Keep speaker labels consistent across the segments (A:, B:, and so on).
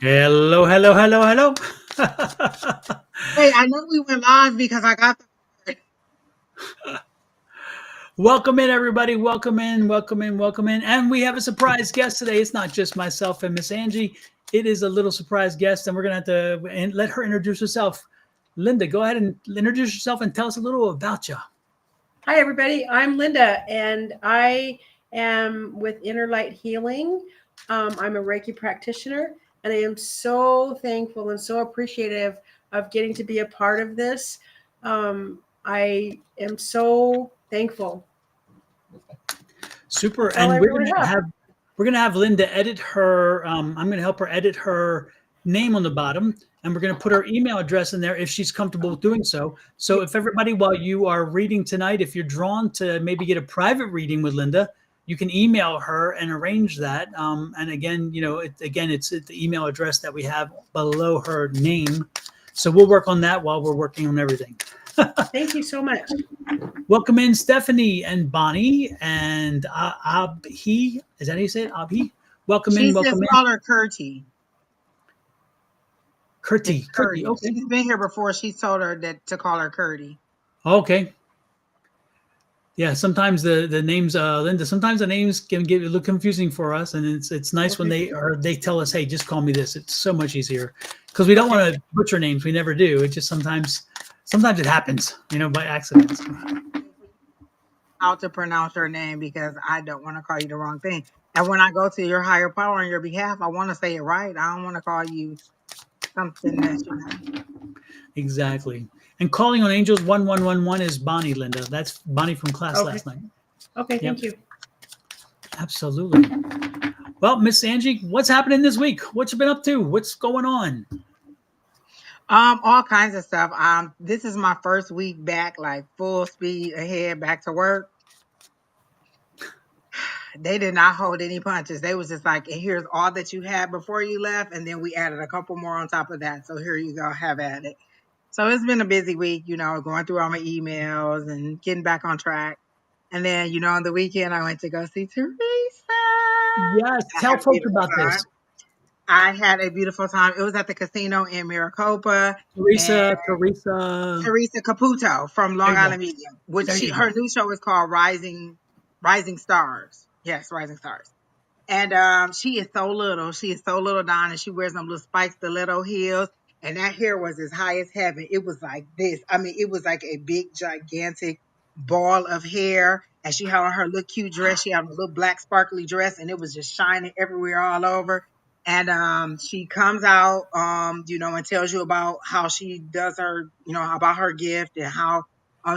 A: Hello, hello, hello, hello.
B: Wait, I know we went live because I got the.
A: Welcome in, everybody. Welcome in, welcome in, welcome in. And we have a surprise guest today. It's not just myself and Miss Angie. It is a little surprise guest, and we're going to have to let her introduce herself. Linda, go ahead and introduce yourself and tell us a little about you.
C: Hi, everybody. I'm Linda, and I am with Inner Light Healing. I'm a Reiki practitioner, and I am so thankful and so appreciative of getting to be a part of this. I am so thankful.
A: Super.
C: That's all I
A: And
C: really have.
A: we're gonna have Linda edit her. I'm gonna help her edit her name on the bottom, and we're gonna put her email address in there if she's comfortable with doing so. So if everybody, while you are reading tonight, if you're drawn to maybe get a private reading with Linda, you can email her and arrange that. And again, it's the email address that we have below her name. So we'll work on that while we're working on everything.
C: Thank you so much.
A: Welcome in Stephanie and Bonnie and Abhi. Is that how you say it? Abhi? Welcome in,
B: She says
A: welcome in.
B: call her Curti. It's
A: Kurti.
B: Curti.
A: Okay.
B: She's been here before. She's told her that to call her Curti.
A: Okay. Yeah, sometimes the names, Linda, sometimes the names can get a little confusing for us. And it's nice when
C: Okay.
A: they tell us, hey, just call me this. It's so much easier because we don't
C: Okay.
A: want to butcher names. We never do. It just sometimes it happens, by accident.
B: How to pronounce her name because I don't want to call you the wrong thing. And when I go to your higher power on your behalf, I want to say it right. I don't want to call you something that.
A: Exactly. And calling on angels 1111 is Bonnie, Linda. That's Bonnie from class
C: Okay.
A: last night.
C: Okay.
A: Yep.
C: Thank you.
A: Absolutely. Well, Miss Angie, what's happening this week? What you been up to? What's going on?
B: All kinds of stuff. This is my first week back, like full speed ahead, back to work. They did not hold any punches. They was just like, and here's all that you had before you left, and then we added a couple more on top of that. So here you go, have at it. So it's been a busy week, going through all my emails and getting back on track. And then, on the weekend I went to go see Teresa.
A: Yes,
B: I
A: tell
B: had a
A: folks
B: beautiful
A: about
B: time.
A: this.
B: I had a beautiful time. It was at the casino in Maricopa, and
A: Teresa.
B: Teresa Caputo from
A: There
B: Long
A: you go.
B: Island Medium, which
A: There you
B: her
A: go.
B: new show is called Rising Stars. Yes, Rising Stars. And she is so little. She is so little down, and she wears them little spiked stiletto heels. And that hair was as high as heaven. It was like this. I mean, it was like a big, gigantic ball of hair. And she had on her little cute dress. She had a little black sparkly dress, and it was just shining everywhere, all over. And she comes out, and tells you about how she does her, about her gift and how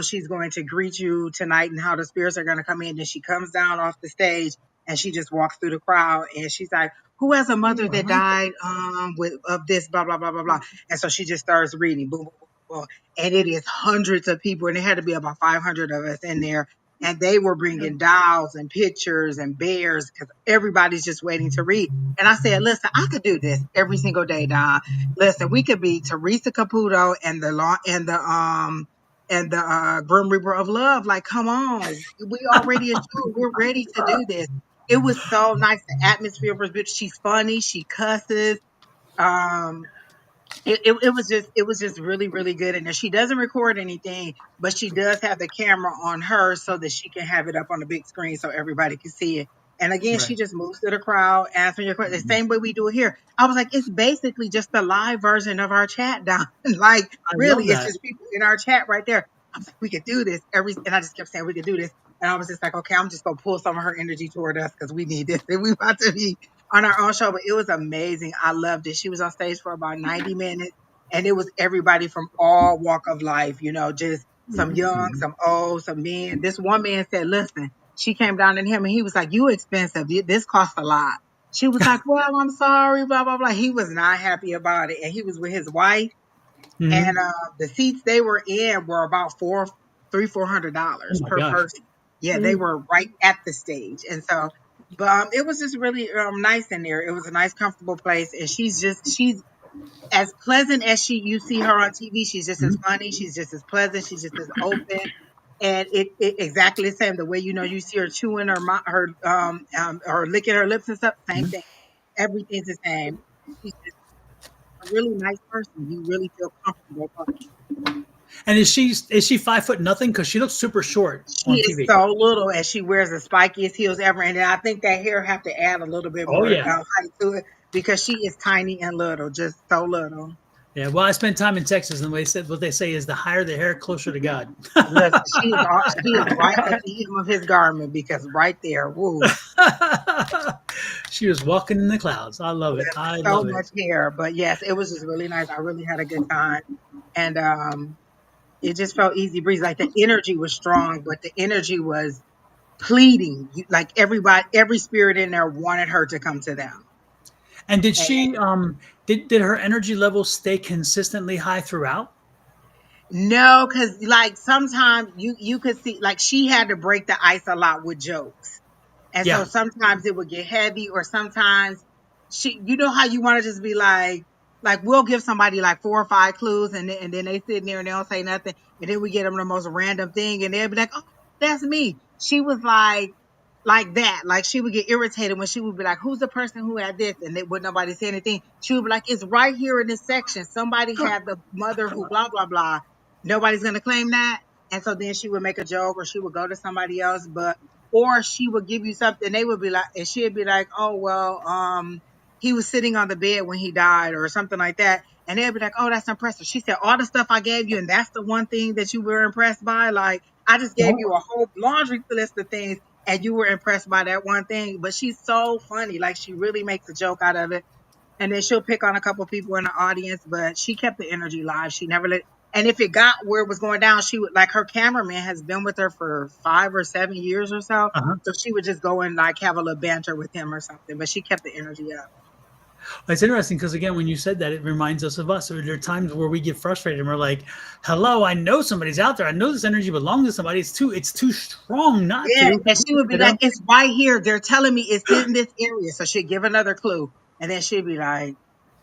B: she's going to greet you tonight and how the spirits are going to come in. And she comes down off the stage and she just walks through the crowd and she's like, who has a mother that died with of this blah blah blah blah blah. And so she just starts reading boom boom boom boom, and it is hundreds of people, and there had to be about 500 of us in there, and they were bringing dolls and pictures and bears because everybody's just waiting to read. And I said, listen, I could do this every single day, Don. Listen, we could be Teresa Caputo and the law and the Grim Reaper of Love. Like, come on. We already a show. We're ready to do this. It was so nice. The atmosphere was good. She's funny. She cusses. Um, it was just really, really good. And she doesn't record anything, but she does have the camera on her so that she can have it up on the big screen so everybody can see it. And again, she
A: Right.
B: just moves to the crowd, answering your question the same way we do it here. I was like, it's basically just the live version of our chat down. Like,
A: I
B: really,
A: love
B: it's
A: that.
B: just people in our chat right there. I was like, we could do this and I just kept saying we could do this. And I was just like, okay, I'm just gonna pull some of her energy toward us because we need this. And we about to be on our own show. But it was amazing. I loved it. She was on stage for about 90 minutes, and it was everybody from all walk of life, just some young, some old, some men. This one man said, listen, she came down to him and he was like, you expensive. This costs a lot. She was like, well, I'm sorry, blah, blah, blah. He was not happy about it. And he was with his wife, and
A: Hmm.
B: the seats they were in were about
A: Oh
B: $400
A: my
B: per
A: gosh.
B: person. Yeah, they
C: Mm.
B: were right at the stage. And so, but it was just really nice in there. It was a nice, comfortable place. And she's as pleasant as you see her on TV. She's just as
A: Mhm.
B: funny. She's just as pleasant. She's just as open. And it exactly the same. The way you see her chewing her licking her lips and stuff, same
A: Mhm.
B: thing. Everything's the same. She's just a really nice person. You really feel comfortable.
A: And is she 5 foot nothing? Because she looks super short
B: She
A: on
B: is
A: TV.
B: so little, and she wears the spikiest heels ever. And then I think that hair have to add a little bit
A: Oh
B: more
A: yeah.
B: height to it because she is tiny and little, just so little.
A: Yeah. Well, I spent time in Texas, and what they say is the higher the hair, closer to God.
B: Listen, she is right at the hem of his garment because right there, woo,
A: She was walking in the clouds. I love it.
B: with
A: I
B: so
A: love it.
B: much hair. But yes, it was just really nice. I really had a good time, and it just felt easy breeze. Like the energy was strong, but the energy was pleading. Like everybody, every spirit in there wanted her to come to them.
A: And did
B: And
A: she did her energy levels stay consistently high throughout?
B: no, because like sometimes you could see like she had to break the ice a lot with jokes. And so
A: Yeah.
B: sometimes it would get heavy, or sometimes you know how you want to just be like we'll give somebody like 4 or 5 clues, and then they sit there and they don't say nothing, and then we get them the most random thing, and they'll be like, "Oh, that's me." She was like that. Like she would get irritated when she would be like, "Who's the person who had this?" And they would nobody say anything. She would be like, "It's right here in this section. Somebody had the mother who blah blah blah. Nobody's gonna claim that." And so then she would make a joke, or she would go to somebody else, or she would give you something. They would be like, and she'd be like, "Oh well, he was sitting on the bed when he died," or something like that. And they'd be like, "Oh, that's impressive." She said, "All the stuff I gave you, and that's the one thing that you were impressed by. Like I just gave you a whole laundry list of things, and you were impressed by that one thing." But she's so funny. Like she really makes a joke out of it. And then she'll pick on a couple people in the audience, but she kept the energy live. She never let, and if it got where it was going down, she would, like, her cameraman has been with her for 5 or 7 years or so.
A: Uh-huh.
B: So she would just go and like have a little banter with him or something, but she kept the energy up.
A: It's interesting because again, when you said that, it reminds us of us. There are times where we get frustrated and we're like, "Hello, I know somebody's out there. I know this energy belongs to somebody. It's too strong not
B: Yeah.
A: to."
B: And she would be
A: You
B: like,
A: know?
B: "It's right here. They're telling me it's in this area." So she'd give another clue, and then she'd be like,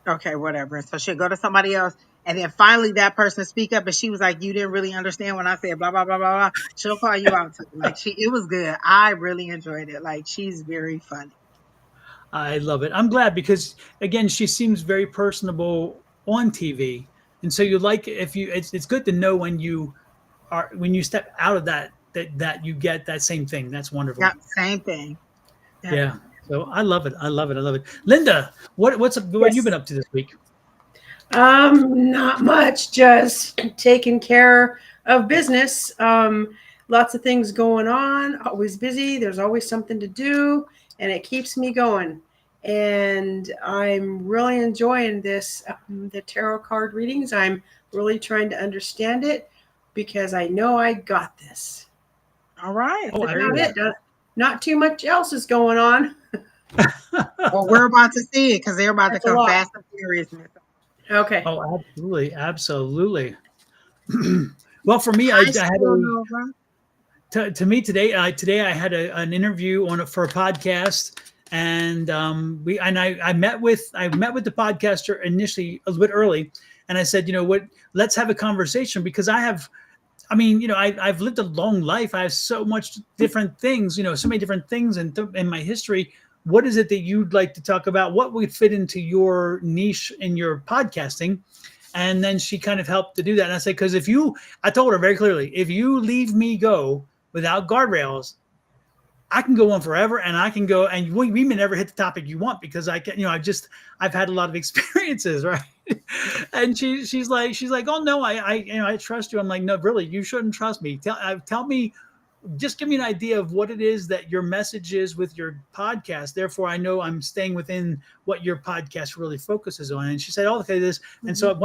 B: "Okay, whatever." And so she'd go to somebody else. And then finally that person speak up, and she was like, "You didn't really understand when I said blah, blah, blah, blah, blah." She'll call you out too. Like it was good. I really enjoyed it. Like she's very funny.
A: I love it. I'm glad because again, she seems very personable on TV, and so you like if you. It's good to know when you step out of that you get that same thing. That's wonderful.
B: Yep, same thing. Yep.
A: Yeah. So I love it. I love it. I love it. Linda, what have you been
C: Yes.
A: up to this week?
C: Not much, just taking care of business. Lots of things going on, always busy. There's always something to do, and it keeps me going. And I'm really enjoying this, the tarot card readings. I'm really trying to understand it because I know I got this.
B: All right.
A: Oh,
C: That's
B: Very
C: about
B: good.
C: it. Not too much else is going on.
B: Well, we're about to see it because they're about to
C: That's a
B: come
C: lot.
B: fast and furious.
C: Okay.
A: Oh, absolutely, absolutely. Well, for me, I
B: Hi,
A: had
B: Supernova.
A: to me today I had an interview for a podcast, and I met with the podcaster initially a little bit early, and I said, you know what, let's have a conversation because I mean, you know, I've lived a long life. I have so much different things, you know, so many different things in my history. What is it that you'd like to talk about? What would fit into your niche in your podcasting? And then she kind of helped to do that. And I said, because I told her very clearly, if you leave me go without guardrails, I can go on forever, and I can go, and we may never hit the topic you want because I can, you know, I've had a lot of experiences, right? And she's like, "Oh no, I trust you." I'm like, "No, really, you shouldn't trust me. Tell me, just give me an idea of what it is that your message is with your podcast. Therefore, I know I'm staying within what your podcast really focuses on." And she said, "Oh, okay, this." And so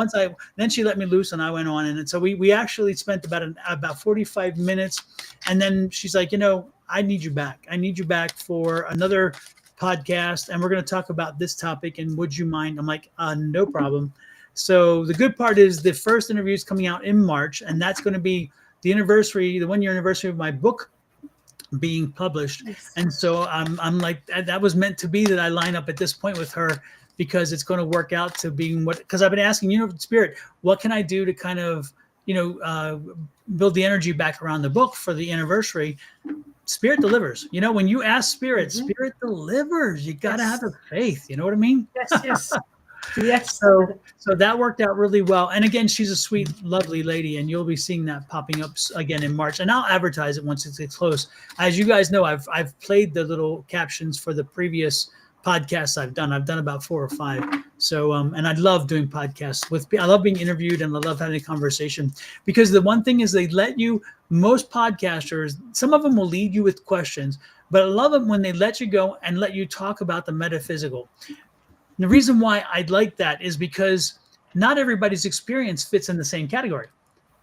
A: then she let me loose, and I went on, and so we actually spent about 45 minutes, and then she's like, "You know, I need you back. I need you back for another podcast, and we're going to talk about this topic. And would you mind?" I'm like, "No problem." So the good part is the first interview is coming out in March, and that's going to be the 1-year anniversary of my book being published.
C: Nice.
A: And so I'm like, that was meant to be that I line up at this point with her because it's going to work out to being because I've been asking, you know, Spirit, what can I do to kind of, you know, build the energy back around the book for the anniversary? Spirit delivers. You know, when you ask Spirit, Spirit delivers. You got to have the faith. You know what I mean?
C: Yes, yes. Yes.
A: So that worked out really well. And again, she's a sweet, lovely lady, and you'll be seeing that popping up again in March. And I'll advertise it once it gets close. As you guys know, I've played the little captions for the previous podcasts I've done. I've done about 4 or 5. So and I love doing podcasts with. I love being interviewed, and I love having a conversation, because the one thing is they let you. Most podcasters, some of them will lead you with questions, but I love it when they let you go and let you talk about the metaphysical. The reason why I'd like that is because not everybody's experience fits in the same category.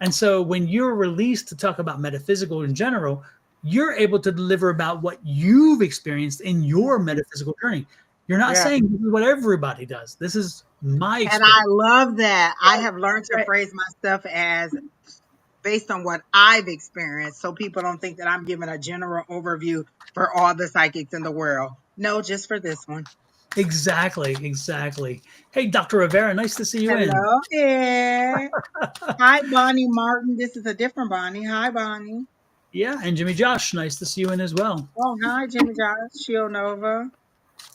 A: And so when you're released to talk about metaphysical in general, you're able to deliver about what you've experienced in your metaphysical journey. You're not
B: Yeah.
A: saying this is what everybody does. This is my
B: And I
A: experience.
B: love that. I have learned to
C: Right.
B: phrase my stuff as based on what I've experienced, so people don't think that I'm giving a general overview for all the psychics in the world. No, just for this one.
A: Exactly, exactly. Hey, Dr. Rivera, nice to see you in.
B: Hello there. Hi, Bonnie Martin. This is a different Bonnie. Hi, Bonnie.
A: Yeah, and Jimmy Josh, nice to see you in as well.
B: Oh, hi, Jimmy Josh, Shield Nova.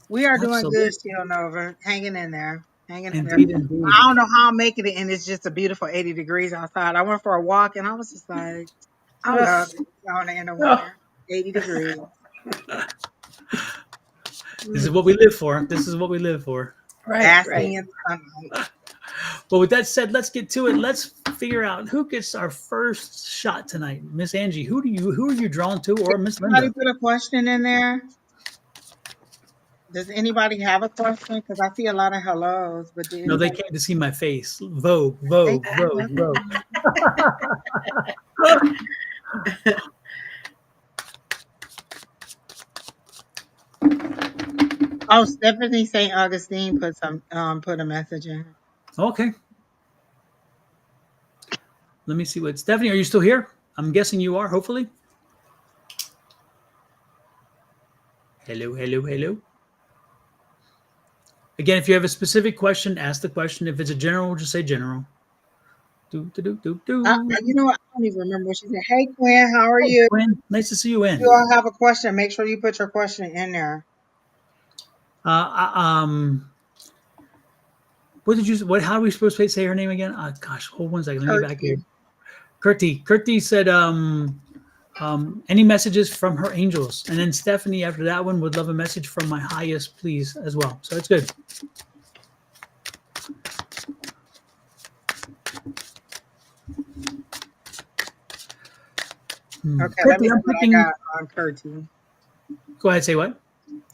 B: We are doing
A: Absolutely.
B: good, Shield Nova. Hanging in there. Hanging in there.
A: Indeed, indeed.
B: I don't know how I'm making it, and it's just a beautiful 80 degrees outside. I went for a walk, and I was just like, I
C: Ugh.
B: love it in the
C: Oh,
B: winter. 80 degrees.
A: This is what we live for. This is what we live for.
C: right,
B: Basking
C: right.
B: in sunlight.
A: Well, with that said, let's get to it. Let's figure out who gets our first shot tonight. Miss Angie, who are you drawn to, or Miss
B: Somebody
A: Linda?
B: put a question in there. Does anybody have a question? Because I see a lot of hellos, but did
A: No, they
B: anybody?
A: came to see my face. Vogue,
B: They
A: Vogue,
B: did.
A: Vogue, Vogue.
B: Oh, Stephanie St. Augustine put a message in.
A: Okay. Let me see what Stephanie. Are you still here? I'm guessing you are. Hopefully. Hello, hello, hello. Again, if you have a specific question, ask the question. If it's a general, just say general. Do do do do do.
B: You know what? I don't even remember what she said. Hey, Quinn, how are
A: Hey,
B: you?
A: Quinn, nice to see you
B: If you
A: in.
B: all have a question, make sure you put your question in there.
A: Uh, um, what did you? What? How are we supposed to say her name again? Gosh, hold 1 second. Let me get back here.
B: Turkey.
A: Kurti. Kurti said, any messages from her angels, and then Stephanie after that one would love a message from my highest, please, as well. So it's good.
B: Okay, let me
A: Kurti,
B: see
A: I'm
B: what I
A: picking.
B: got on Kurti.
A: Go ahead. Say what?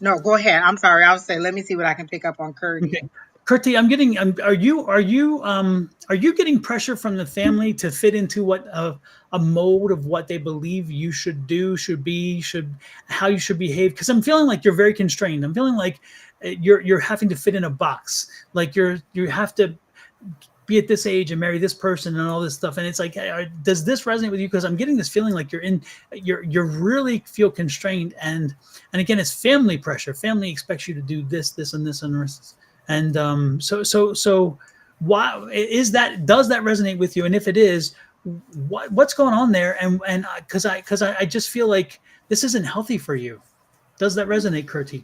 B: No, go ahead. I'm sorry. I was saying, let me see what I can pick up on Kurti.
A: Okay. Kurti, I'm getting. Are you getting pressure from the family to fit into what a mold of what they believe you should do, should be, should how you should behave? Because I'm feeling like you're very constrained. I'm feeling like you're having to fit in a box. Like you have to be at this age and marry this person and all this stuff. And it's like, does this resonate with you? Because I'm getting this feeling like you're really feel constrained. And again, it's family pressure. Family expects you to do this, this, and this, and this. And so why is that? Does that resonate with you? And if it is, what's going on there? And because I just feel like this isn't healthy for you. Does that resonate, Kurti?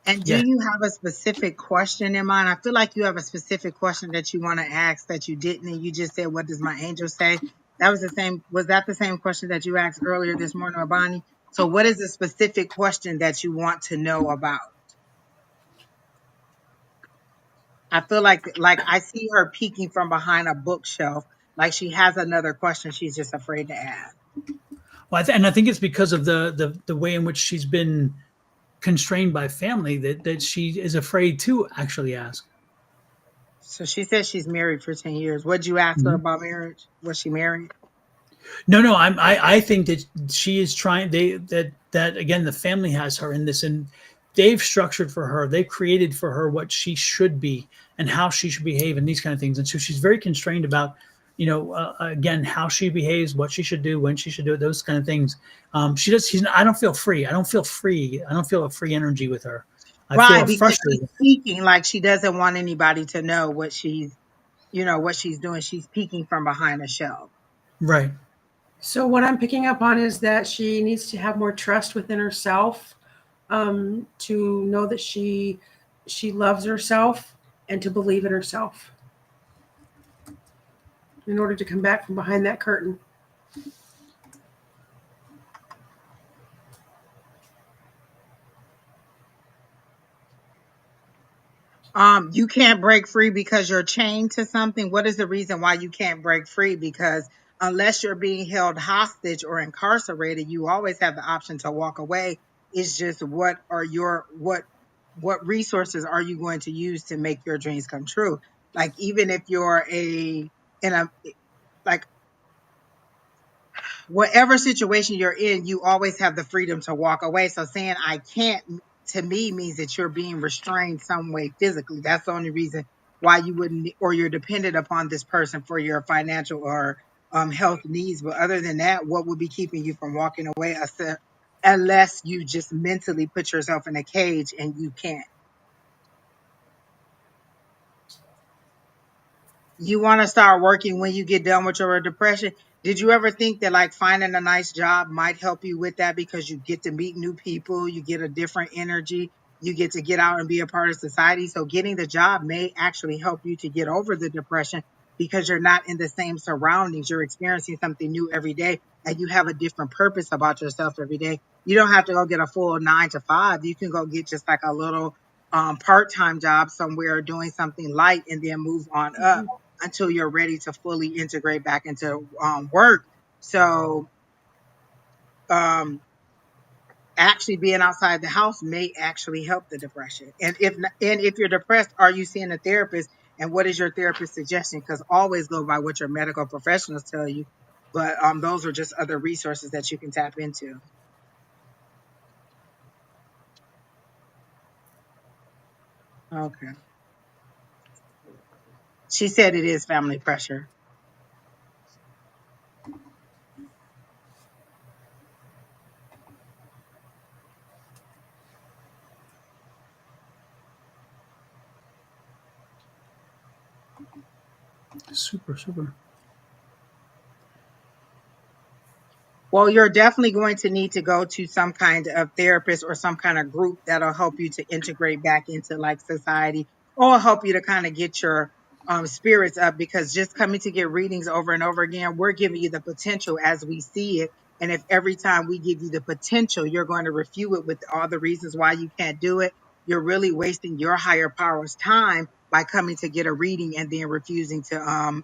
B: And do
A: Yeah.
B: you have a specific question in mind? I feel like you have a specific question that you want to ask that you didn't, and you just said, "What does my angel say?" That was the same. Was that the same question that you asked earlier this morning, Bonnie? So, what is the specific question that you want to know about? I feel like I see her peeking from behind a bookshelf, like she has another question she's just afraid to ask.
A: Well, and I think it's because of the way in which she's been constrained by family that she is afraid to actually ask.
B: So she says she's married for 10 years. What'd you ask her
A: Mhm.
B: about marriage? Was she married?
A: No, I think that she is trying. That again, the family has her in this, and they've structured for her. They've created for her what she should be and how she should behave, and these kind of things. And so she's very constrained about, again, how she behaves, what she should do, when she should do it, those kind of things. She does. I don't feel free. I don't feel free. I don't feel a free energy with her. I
B: Right,
A: feel
B: because she's
A: frustrated.
B: speaking like she doesn't want anybody to know what she's doing. She's peeking from behind a shelf.
A: Right.
C: So what I'm picking up on is that she needs to have more trust within herself, to know that she she loves herself and to believe in herself in order to come back from behind that curtain.
B: You can't break free because you're chained to something. What is the reason why you can't break free? Because unless you're being held hostage or incarcerated, you always have the option to walk away. It's just what resources are you going to use to make your dreams come true? Like even if you're in a like whatever situation you're in, you always have the freedom to walk away. So saying I can't to me means that you're being restrained some way physically. That's the only reason why you wouldn't, or you're dependent upon this person for your financial or health needs. But other than that, what would be keeping you from walking away unless you just mentally put yourself in a cage and you can't? You want to start working when you get done with your depression. Did you ever think that like finding a nice job might help you with that because you get to meet new people, you get a different energy, you get to get out and be a part of society? So getting the job may actually help you to get over the depression because you're not in the same surroundings. You're experiencing something new every day and you have a different purpose about yourself every day. You don't have to go get a full 9 to 5. You can go get just like a little part-time job somewhere doing something light and then move on up until you're ready to fully integrate back into work. So um, actually being outside the house may actually help the depression. And if you're depressed, are you seeing a therapist? And what is your therapist suggestion? Because always go by what your medical professionals tell you. But those are just other resources that you can tap into. Okay. She said it is family pressure.
A: Super, super.
B: Well, you're definitely going to need to go to some kind of therapist or some kind of group that'll help you to integrate back into like society or help you to kind of get your spirits up because just coming to get readings over and over again, we're giving you the potential as we see it. And if every time we give you the potential, you're going to refute it with all the reasons why you can't do it, you're really wasting your higher power's time by coming to get a reading and then refusing to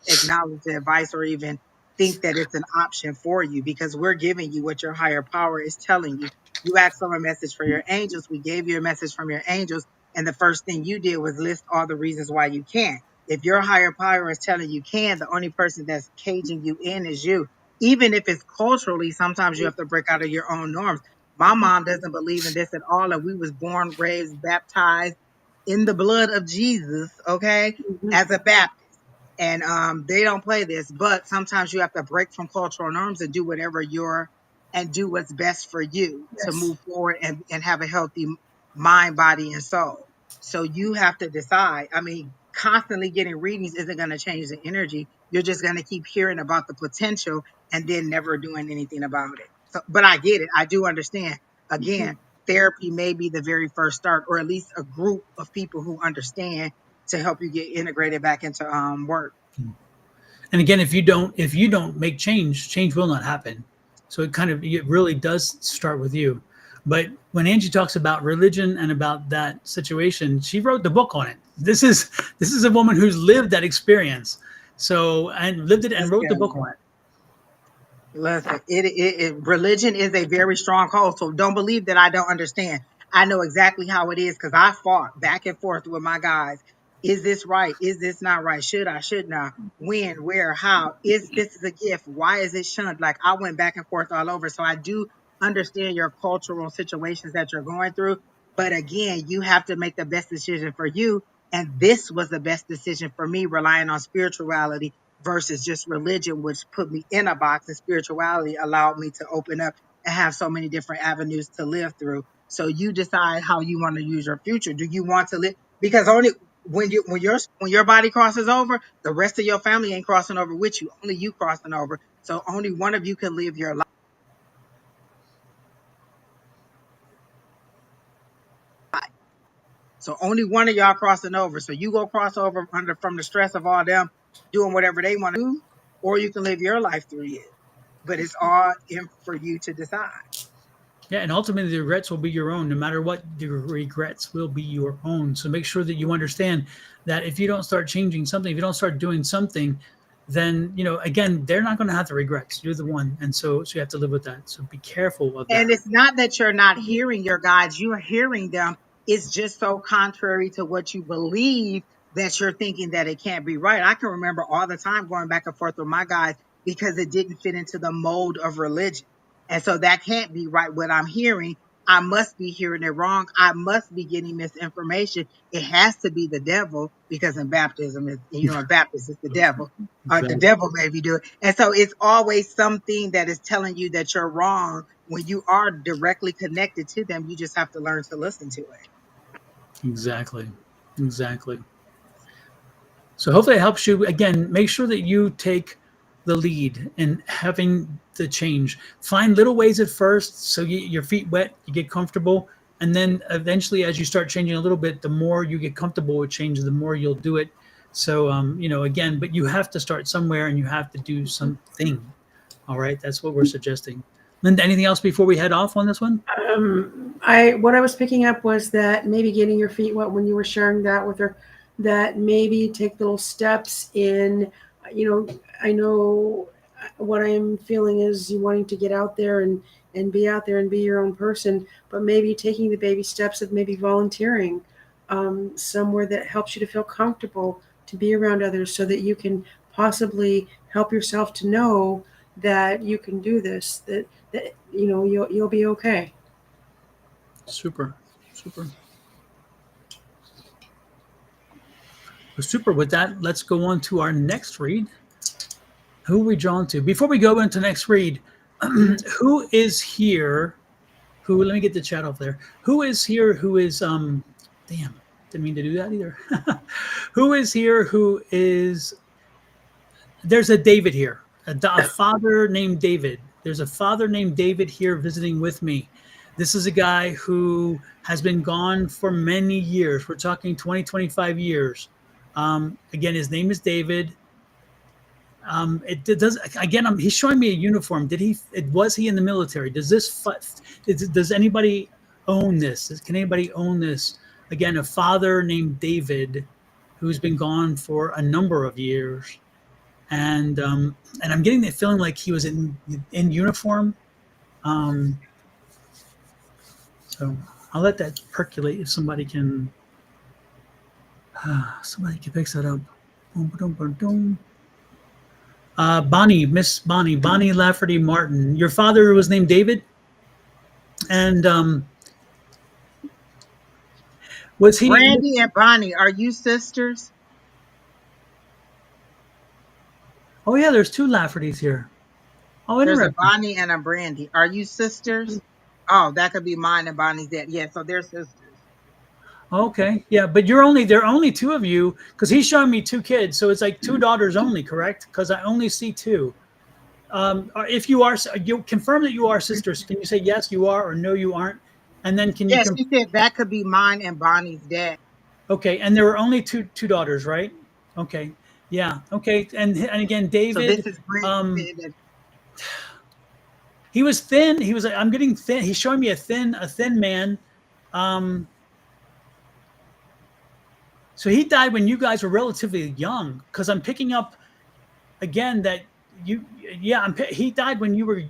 B: acknowledge the advice or even think that it's an option for you because we're giving you what your higher power is telling you. You asked for a message for your angels. We gave you a message from your angels. And the first thing you did was list all the reasons why you can't. If your higher power is telling you can, the only person that's caging you in is you. Even if it's culturally, sometimes you have to break out of your own norms. My mom doesn't believe in this at all. And we was born, raised, baptized in the blood of Jesus, okay,
C: Mm-hmm.
B: as a Baptist and they don't play this, but sometimes you have to break from cultural norms and do whatever you're and do what's best for you to
C: Yes.
B: move forward and have a healthy mind, body, and soul. So you have to decide. I mean, constantly getting readings isn't going to change the energy. You're just going to keep hearing about the potential and then never doing anything about it. So, but I get it. I do understand.
C: Mm-hmm.
B: Again, therapy may be the very first start, or at least a group of people who understand to help you get integrated back into work.
A: And again, if you don't make change, change will not happen. So it really does start with you. But when Angie talks about religion and about that situation, she wrote the book on it. This is a woman who's lived that experience. So and lived it and wrote the book
B: Listen,
A: on it.
B: listen. Religion is a very strong hold. So don't believe that I don't understand. I know exactly how it is because I fought back and forth with my guys. Is this right? Is this not right? Should I? Should not? When? Where? How? Is this is a gift? Why is it shunned? Like I went back and forth all over. So I do understand your cultural situations that you're going through. But again, you have to make the best decision for you. And this was the best decision for me, relying on spirituality versus just religion, which put me in a box, and spirituality allowed me to open up and have so many different avenues to live through. So you decide how you want to use your future. Do you want to live? Because only when your body crosses over, the rest of your family ain't crossing over with you. Only you crossing over. So only one of you can live your life. So So only one of y'all crossing over. So you go cross over from the stress of all them doing whatever they want to do, or you can live your life through it. But it's all in for you to decide.
A: Yeah, and ultimately the regrets will be your own. No matter what, the regrets will be your own. So make sure that you understand that if you don't start changing something, if you don't start doing something, then again, they're not going to have the regrets. You're the one, and so you have to live with that. So be careful of that.
B: And it's not that you're not hearing your guides, you are hearing them. It's just so contrary to what you believe that you're thinking that it can't be right. I can remember all the time going back and forth with my guides because it didn't fit into the mold of religion. And so that can't be right what I'm hearing. I must be hearing it wrong. I must be getting misinformation. It has to be the devil because in baptism, in Baptist, it's the devil. The
A: Exactly.
B: devil made me do it. And so it's always something that is telling you that you're wrong when you are directly connected to them. You just have to learn to listen to it.
A: Exactly. Exactly. So hopefully it helps you. Again, make sure that you take the lead in having the change. Find little ways at first so your feet wet, you get comfortable. And then eventually, as you start changing a little bit, the more you get comfortable with change, the more you'll do it. So, again, but you have to start somewhere and you have to do something. All right. That's what we're suggesting. Linda, anything else before we head off on this one?
C: What I was picking up was that maybe getting your feet wet when you were sharing that with her, that maybe take little steps in, I know what I'm feeling is you wanting to get out there and be out there and be your own person, but maybe taking the baby steps of maybe volunteering somewhere that helps you to feel comfortable to be around others so that you can possibly help yourself to know that you can do this, that you'll be okay.
A: Super. Super. Well, super. With that, let's go on to our next read. Who are we drawn to? Before we go into next read, who is here? Let me get the chat off there. Who is here? Who is damn, didn't mean to do that either. Who is here? Who is there's a David here, a father named David. There's a father named David here visiting with me. This is a guy who has been gone for many years. We're talking 20, 25 years. Again, his name is David. It does again. He's showing me a uniform. Was he in the military? Does anybody own this? Can anybody own this? Again, a father named David, who's been gone for a number of years, and I'm getting the feeling like he was in uniform. So I'll let that percolate. If somebody can pick that up. Boom, boom, boom, boom. Miss Bonnie Lafferty Martin. Your father was named David, and was he?
B: Brandy and Bonnie, are you sisters?
A: Oh yeah, there's two Laffertys here. Oh,
B: There's a
A: interesting.
B: Bonnie and a Brandy. Are you sisters? Oh, that could be mine and Bonnie's dad. Yeah, so they're sisters.
A: Okay, yeah, but there are only two of you because he's showing me two kids, so it's like two daughters only, correct? Because I only see two. If you confirm that you are sisters, can you say yes, you are, or no, you aren't? And then can you
B: Yeah, she said that could be mine and Bonnie's dad.
A: Okay, and there were only two daughters, right? Okay, yeah, okay, and again,
B: So this
A: David,
B: is Brandy
A: um,
B: said that.
A: he was thin. He was. I'm getting thin. He's showing me a thin man. Um, so he died when you guys were relatively young. Because I'm picking up again that he died when you were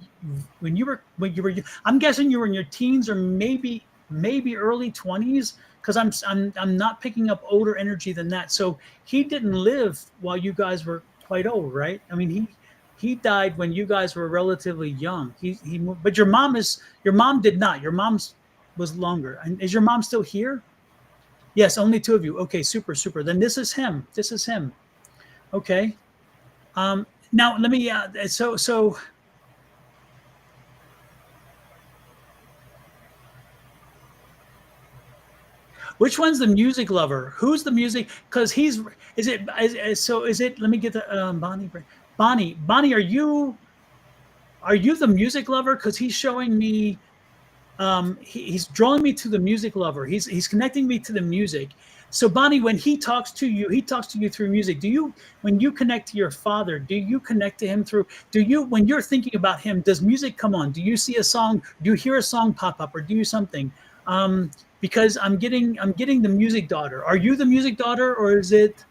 A: I'm guessing you were in your teens or maybe early 20s because I'm not picking up older energy than that. So he didn't live while you guys were quite old, right? I mean he died when you guys were relatively young. But your mom did not. Your mom's was longer. And is your mom still here? Yes, only two of you. Okay, super, super. Then this is him. This is him. Okay. Now let me. So which one's the music lover? Who's the music? Because he's. Is it? So is it? Let me get the Bonnie. Bonnie, are you the music lover? Because he's showing me he's drawing me to the music lover. He's connecting me to the music. So Bonnie, when he talks to you, he talks to you through music. Do you, when you connect to your father, do you connect to him through? Do you, when you're thinking about him, does music come on? Do you see a song? Do you hear a song pop up, or do you something? Because I'm getting the music daughter. Are you the music daughter, or is it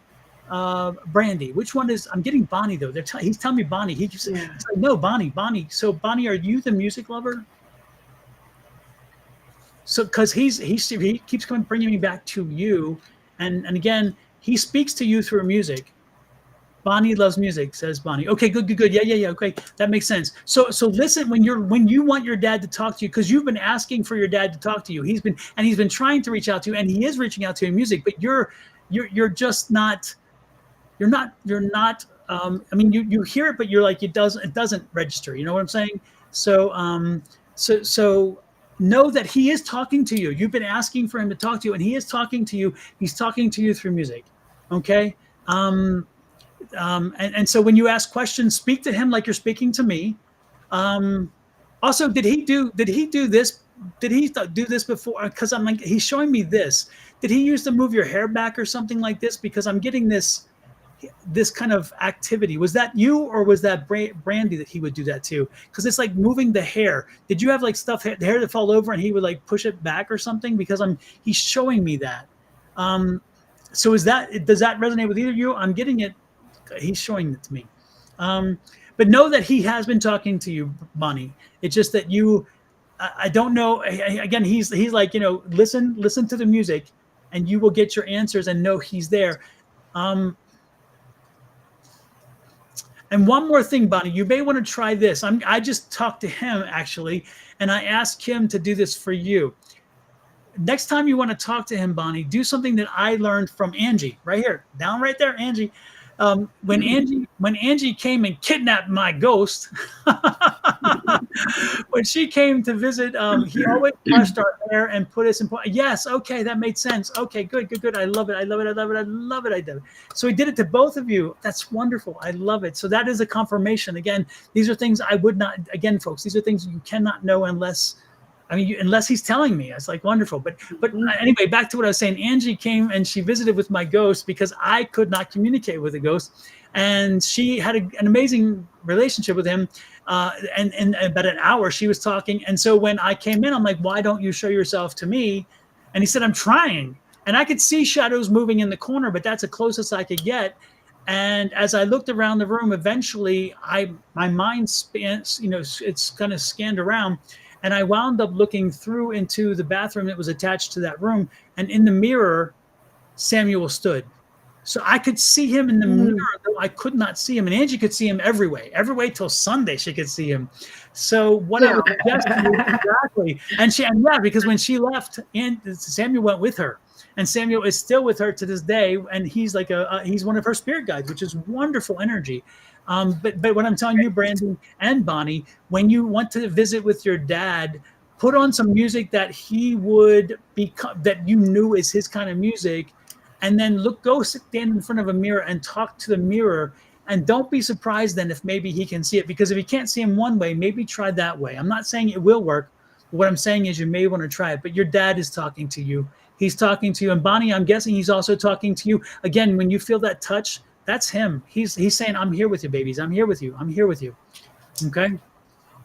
A: Brandy? Which one is? I'm getting Bonnie though. He's telling me Bonnie. He's
C: Yeah.
A: like, no, Bonnie, Bonnie. So Bonnie, are you the music lover? So because he keeps coming bringing me back to you, and again he speaks to you through music. Bonnie loves music, says Bonnie. Okay, good, good, good. Yeah, yeah, yeah. Okay, that makes sense. So listen, when you want your dad to talk to you, because you've been asking for your dad to talk to you. He's been trying to reach out to you, and he is reaching out to you in music, but you're just not, you're not I mean, you hear it, but you're like, it doesn't register, you know what I'm saying? So know that he is talking to you. You've been asking for him to talk to you, and he is talking to you. He's talking to you through music. Okay. And so when you ask questions, speak to him like you're speaking to me. um Also, did he do this? Did he do this before? Because I'm like, he's showing me this. Did he used to move your hair back or something like this? Because I'm getting this kind of activity. Was that you, or was that Brandy that he would do that to? Because it's like moving the hair. Did you have like stuff, the hair that fall over, and he would like push it back or something? Because he's showing me that. Um, so does that resonate with either of you? I'm getting it. He's showing it to me. Um, but know that he has been talking to you, Bonnie. It's just that I don't know. Again, he's like, listen to the music, and you will get your answers, and know he's there. Um, And one more thing, Bonnie, you may want to try this. I just talked to him actually, and I asked him to do this for you. Next time you want to talk to him, Bonnie, do something that I learned from Angie right here, down right there, Angie. When Angie came and kidnapped my ghost, when she came to visit, he always brushed our hair and put us in. Yes, okay, that made sense. Okay, good, good, good. I love it. I love it. I love it. I love it. I love it. So he did it to both of you. That's wonderful. I love it. So that is a confirmation. Again, these are things I would not. Again, folks, these are things you cannot know unless. I mean, unless he's telling me. It's like wonderful. But anyway, back to what I was saying. Angie came and she visited with my ghost because I could not communicate with the ghost, and she had an amazing relationship with him. And about an hour she was talking. And so when I came in, I'm like, why don't you show yourself to me? And he said, I'm trying. And I could see shadows moving in the corner, but that's the closest I could get. And as I looked around the room, eventually my mind spans, it's kind of scanned around. And I wound up looking through into the bathroom that was attached to that room. And in the mirror, Samuel stood. So I could see him in the mirror, though I could not see him. And Angie could see him every way till Sunday she could see him. So what I would suggest to you, exactly. And yeah, because when she left, and Samuel went with her. And Samuel is still with her to this day. And he's like he's one of her spirit guides, which is wonderful energy. But what I'm telling you, Brandon and Bonnie, when you want to visit with your dad, put on some music that he would become, that you knew is his kind of music, and then go stand in front of a mirror and talk to the mirror. And don't be surprised then if maybe he can see it, because if he can't see him one way, maybe try that way. I'm not saying it will work, but what I'm saying is you may want to try it. But your dad is talking to you. He's talking to you. And Bonnie, I'm guessing he's also talking to you. Again, when you feel that touch, that's him. He's saying, I'm here with you, babies. I'm here with you. I'm here with you. Okay.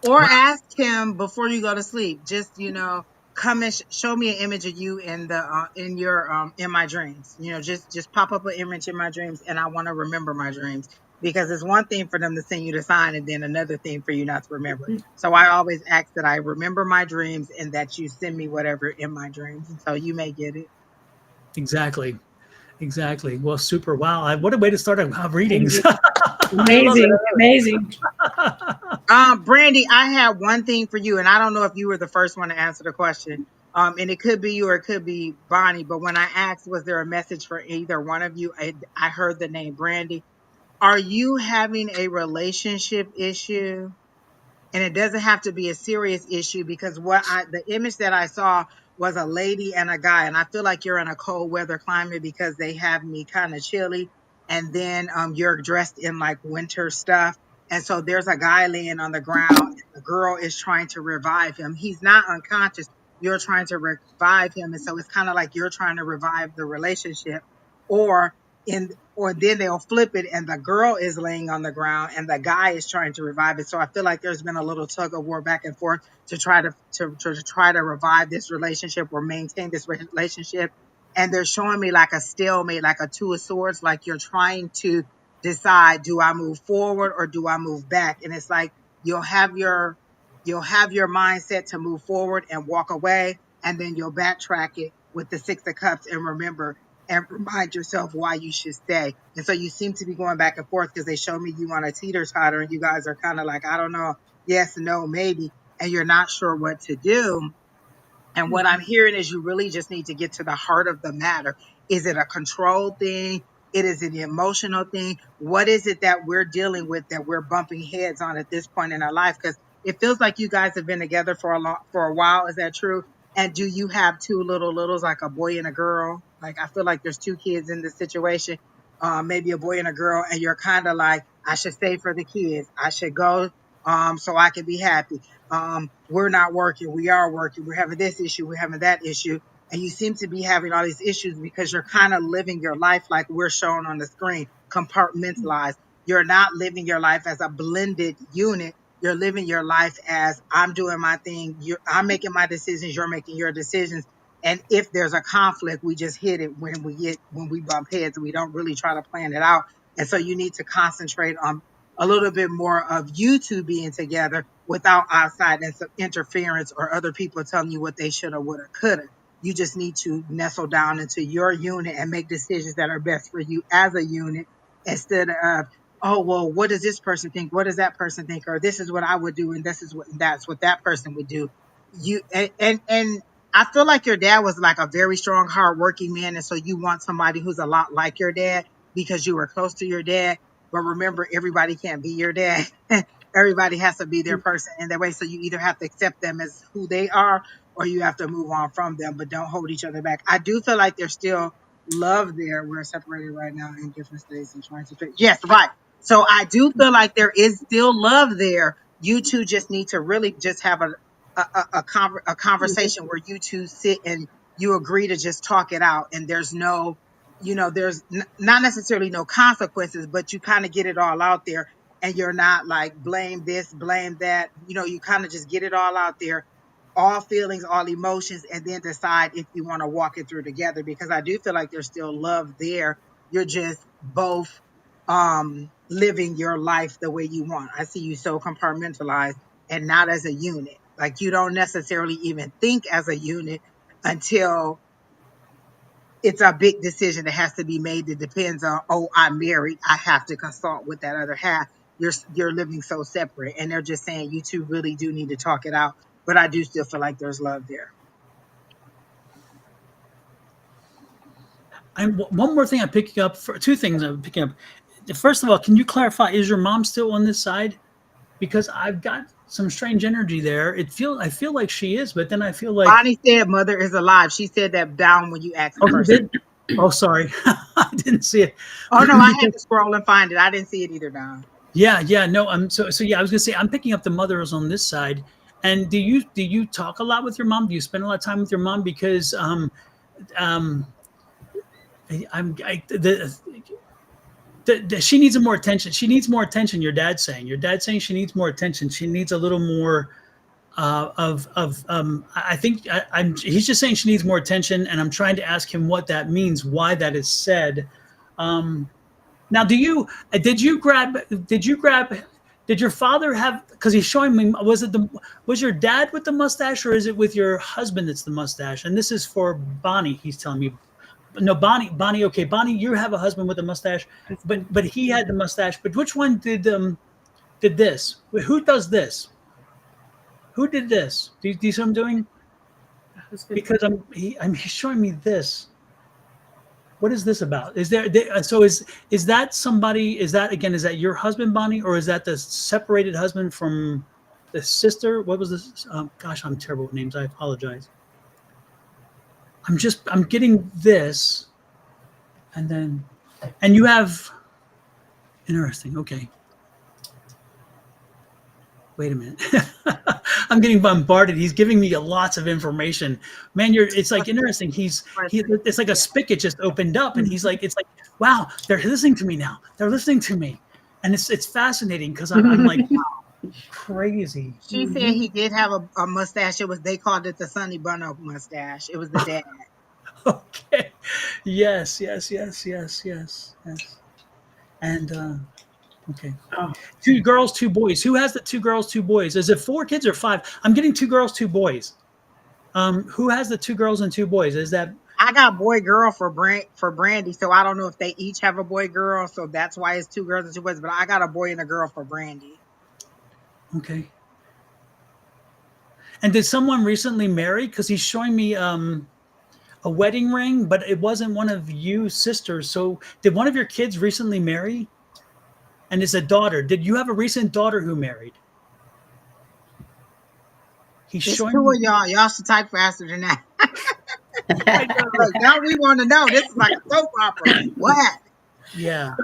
B: Or ask him before you go to sleep. Just come and show me an image of you in the in my dreams. Just pop up an image in my dreams, and I want to remember my dreams, because it's one thing for them to send you the sign, and then another thing for you not to remember. So I always ask that I remember my dreams and that you send me whatever in my dreams, and so you may get it.
A: Exactly. Exactly. Well, super. Wow. What a way to start our readings.
C: Amazing. Amazing.
B: Brandy, I have one thing for you, and I don't know if you were the first one to answer the question. And it could be you or it could be Bonnie, but when I asked, was there a message for either one of you? I heard the name Brandy. Are you having a relationship issue? And it doesn't have to be a serious issue, because the image that I saw was a lady and a guy, and I feel like you're in a cold weather climate because they have me kind of chilly, and then you're dressed in like winter stuff, And so there's a guy laying on the ground. And the girl is trying to revive him. He's not unconscious. You're trying to revive him. And so it's kind of like you're trying to revive the relationship, or or then they'll flip it and the girl is laying on the ground and the guy is trying to revive it. So I feel like there's been a little tug of war back and forth to try to try to revive this relationship or maintain this relationship. And they're showing me like a stalemate, like a two of swords, like you're trying to decide, do I move forward or do I move back? And it's like you'll have your mindset to move forward and walk away, and then you'll backtrack it with the Six of Cups and remember and remind yourself why you should stay. And so you seem to be going back and forth because they show me you on a teeter totter and you guys are kind of like, I don't know, yes, no, maybe, and you're not sure what to do. And what I'm hearing is you really just need to get to the heart of the matter. Is it a control thing? It is an emotional thing. What is it that we're dealing with that we're bumping heads on at this point in our life? Because it feels like you guys have been together for a while. Is that true? And do you have two littles, like a boy and a girl? Like I feel like there's two kids in this situation, maybe a boy and a girl, and you're kind of like, I should stay for the kids. I should go, so I can be happy. We're not working, we are working, we're having this issue, we're having that issue. And you seem to be having all these issues because you're kind of living your life like we're shown on the screen, compartmentalized. You're not living your life as a blended unit. You're living your life as I'm doing my thing. I'm making my decisions. You're making your decisions. And if there's a conflict, we just hit it when we bump heads. We don't really try to plan it out. And so you need to concentrate on a little bit more of you two being together without outside interference or other people telling you what they should have, would have, could have. You just need to nestle down into your unit and make decisions that are best for you as a unit instead of, oh, well, what does this person think? What does that person think? Or this is what I would do. And that's what that person would do. And I feel like your dad was like a very strong, hardworking man. And so you want somebody who's a lot like your dad because you were close to your dad. But remember, everybody can't be your dad. Everybody has to be their person in their way. So you either have to accept them as who they are or you have to move on from them, but don't hold each other back. I do feel like there's still love there. We're separated right now in different states and trying to fit. Yes, right. So I do feel like there is still love there. You two just need to really just have a conversation where you two sit and you agree to just talk it out. And there's no, there's not necessarily no consequences, but you kind of get it all out there and you're not like blame this, blame that. You kind of just get it all out there, all feelings, all emotions, and then decide if you want to walk it through together. Because I do feel like there's still love there. You're just both living your life the way you want. I see you so compartmentalized and not as a unit. Like you don't necessarily even think as a unit until it's a big decision that has to be made that depends on, oh, I'm married, I have to consult with that other half. You're living so separate, and they're just saying you two really do need to talk it out. But I do still feel like there's love there.
A: One more thing I'm picking up, for two things I'm picking up. First of all, can you clarify, is your mom still on this side? Because I've got some strange energy there. I feel like she is, but then I feel like,
B: Bonnie said mother is alive. She said that down when you asked the
A: oh, you
B: person.
A: did? Oh, sorry. I didn't see it.
B: Oh no, I had to scroll and find it. I didn't see it either, Don.
A: Yeah, no, so yeah, I was gonna say I'm picking up the mothers on this side. And do you talk a lot with your mom? Do you spend a lot of time with your mom? Because um she needs more attention. She needs more attention. Your dad's saying she needs more attention. She needs a little more of I think he's just saying she needs more attention, and I'm trying to ask him what that means, why that is said. Now, did your father have, because he's showing me, was your dad with the mustache, or is it with your husband that's the mustache? And this is for Bonnie, he's telling me. No, Bonnie, okay, Bonnie, you have a husband with a mustache, but he had the mustache. But which one did this? Who does this? Who did this? Do you see what I'm doing? Because he's showing me this. What is this about? Is that somebody? Is that your husband, Bonnie, or is that the separated husband from the sister? What was this? Gosh, I'm terrible with names. I apologize. I'm getting this, and you have, interesting. Okay. Wait a minute. I'm getting bombarded. He's giving me lots of information. Man, it's like interesting. It's like a spigot just opened up and it's like, wow, they're listening to me now. They're listening to me. And it's fascinating because I'm like, wow, crazy.
B: She said he did have a mustache. They called it the Sonny Bono mustache. It was the dad.
A: Okay. Yes, yes, yes, yes, yes, yes. And okay.
C: Oh.
A: 2 girls, 2 boys. Who has the 2 girls, 2 boys? Is it 4 kids or 5? I'm getting 2 girls, 2 boys. Who has the 2 girls and 2 boys? Is that
B: I got boy girl for Brandy, so I don't know if they each have a boy girl, so that's why it's 2 girls and 2 boys. But I got a boy and a girl for Brandy.
A: okay? And did someone recently marry? Because he's showing me a wedding ring, but it wasn't one of you sisters. So did one of your kids recently marry? And it's a daughter. Did you have a recent daughter who married? He's
B: It's
A: showing
B: 2
A: me.
B: of y'all. Y'all should type faster than that.
A: I know.
B: Look, now we want to know. This is like a soap opera. What?
A: Yeah.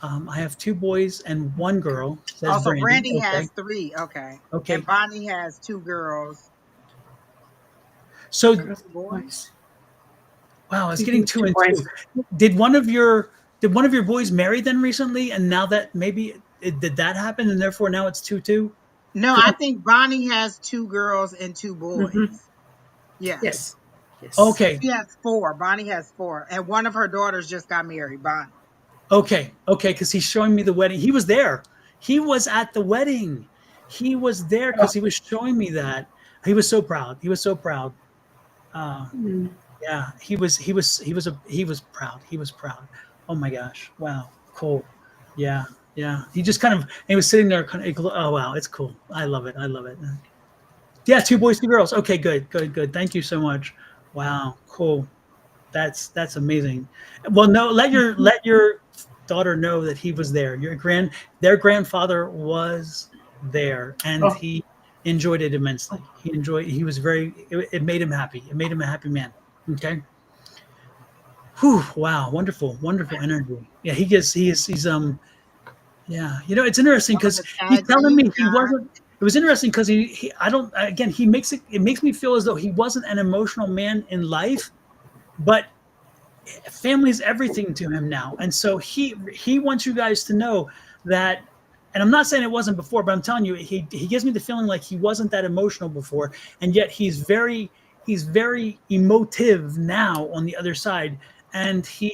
A: I have 2 boys and 1 girl. Says
B: Also,
A: Brandy.
B: Brandy
A: Okay.
B: has 3. Okay.
A: Okay.
B: And Bonnie has 2 girls.
A: So
B: And 2 boys.
A: wow, it's
C: Two
A: getting
C: girls,
A: 2
C: 2
A: and
C: boys.
A: 2. Did one of your boys marry then recently? And now that maybe did that happen, and therefore now it's 2-2?
B: No, I think Bonnie has 2 girls and 2 boys.
C: Mhm.
B: Yes.
C: Yes. Yes.
A: Okay.
B: She has 4. Bonnie has 4. And one of her daughters just got married, Bonnie.
A: Okay. Because he's showing me the wedding. He was there. He was at the wedding. He was there
C: Oh.
A: because he was showing me that. He was so proud. He was so proud. Uh,
C: Mm.
A: yeah, he was proud. He was proud. Oh my gosh. Wow. Cool. Yeah. Yeah. He was sitting there kind of, oh wow, it's cool. I love it. I love it. Yeah, 2 boys, 2 girls. Okay, good, good, good. Thank you so much. Wow, cool. That's amazing. Well, no, let your daughter know that he was there. Their grandfather was there, and
C: Oh.
A: he enjoyed it immensely. He was it made him happy. It made him a happy man. Okay. Whew, wow, wonderful, wonderful energy. Yeah, yeah, it's interesting
B: One of
A: because
B: the
A: he's
B: tags
A: telling
B: you
A: me he
B: got.
A: wasn't. It was interesting because I don't. Again, it makes me feel as though he wasn't an emotional man in life, but family is everything to him now, and so he wants you guys to know that. And I'm not saying it wasn't before, but I'm telling you, he gives me the feeling like he wasn't that emotional before, and yet he's very emotive now on the other side, and he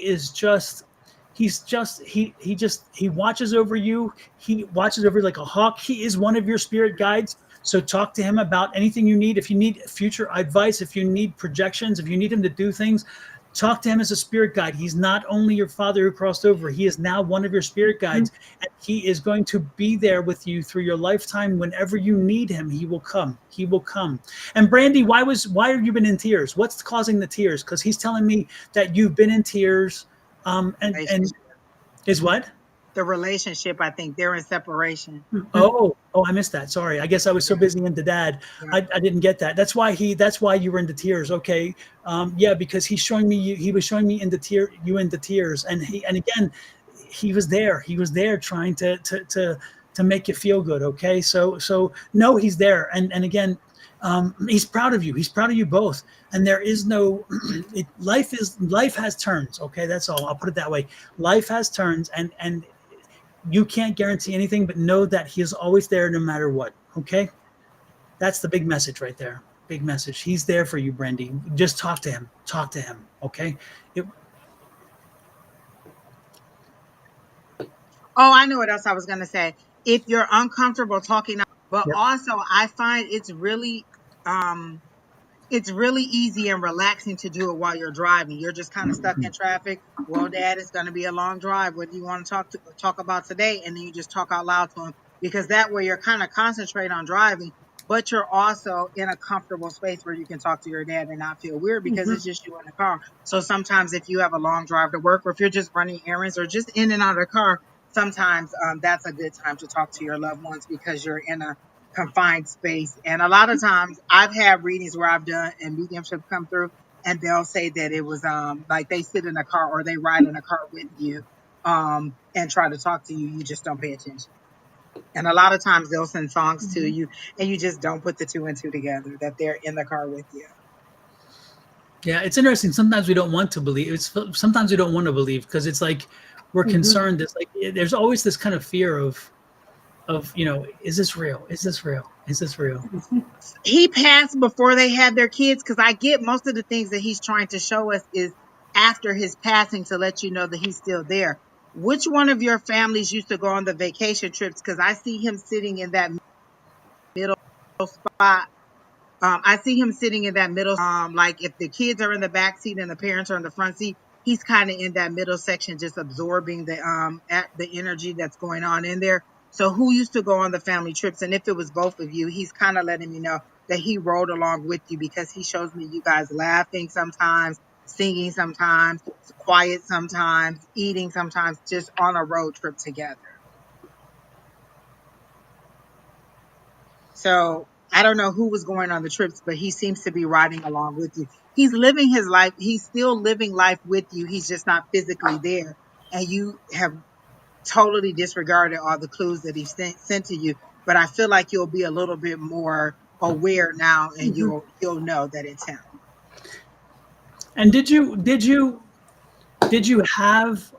A: watches over you. He watches over you like a hawk. He is one of your spirit guides. So talk to him about anything you need. If you need future advice, if you need projections, if you need him to do things, talk to him as a spirit guide. He's not only your father who crossed over, he is now one of your spirit guides, and he is going to be there with you through your lifetime. Whenever you need him, he will come. He will come. And Brandy, why have you been in tears? What's causing the tears? Because he's telling me that you've been in tears. And is what?
B: The relationship, I think they're in separation.
A: Oh, I missed that. Sorry. I guess I was so
B: Yeah.
A: busy into dad.
B: Yeah.
A: I didn't get that. That's why you were into tears. Okay. Yeah, because he was showing me you into tears. And again, he was there. He was there trying to make you feel good. Okay. So no, he's there. And again, he's proud of you. He's proud of you both. And there is no, life has turns. Okay. That's all. I'll put it that way. Life has turns, and you can't guarantee anything, but know that he is always there no matter what. Okay. That's the big message right there. Big message. He's there for you, Brandy. Just talk to him. Talk to him. Okay.
B: Oh, I know what else I was going to say. If you're uncomfortable talking, but
A: Yep.
B: also I find um, it's really easy and relaxing to do it while you're driving. You're just kind of stuck in traffic. Well, Dad, it's going to be a long drive. What do you want to talk about today? And then you just talk out loud to him, because that way you're kind of concentrate on driving, but you're also in a comfortable space where you can talk to your dad and not feel weird because it's just you in the car. So sometimes if you have a long drive to work, or if you're just running errands or just in and out of the car, sometimes that's a good time to talk to your loved ones because you're in a confined space. And a lot of times I've had readings where I've done and mediumship come through, and they'll say that it was like they sit in a car or they ride in a car with you. and try to talk to you. You just don't pay attention. And a lot of times they'll send songs to you and you just don't put the two and two together that they're in the car with you.
A: Yeah, it's interesting. Sometimes we don't want to believe. Sometimes we don't want to believe because it's like we're concerned. It's like there's always this kind of fear of is this real? Is this real? Is this real?
B: He passed before they had their kids, because I get most of the things that he's trying to show us is after his passing to let you know that he's still there. Which one of your families used to go on the vacation trips? Because I see him sitting in that middle spot. I see him sitting in that middle. Like if the kids are in the back seat and the parents are in the front seat, he's kind of in that middle section, just absorbing the energy that's going on in there. So who used to go on the family trips? And if it was both of you, he's kind of letting me know that he rode along with you, because he shows me you guys laughing sometimes, singing sometimes, quiet sometimes, eating sometimes, just on a road trip together. So I don't know who was going on the trips, but he seems to be riding along with you. He's living his life. He's still living life with you. He's just not physically there. And you have totally disregarded all the clues that he sent to you. But I feel like you'll be a little bit more aware now, and you'll know that it's him.
A: And did you have did you have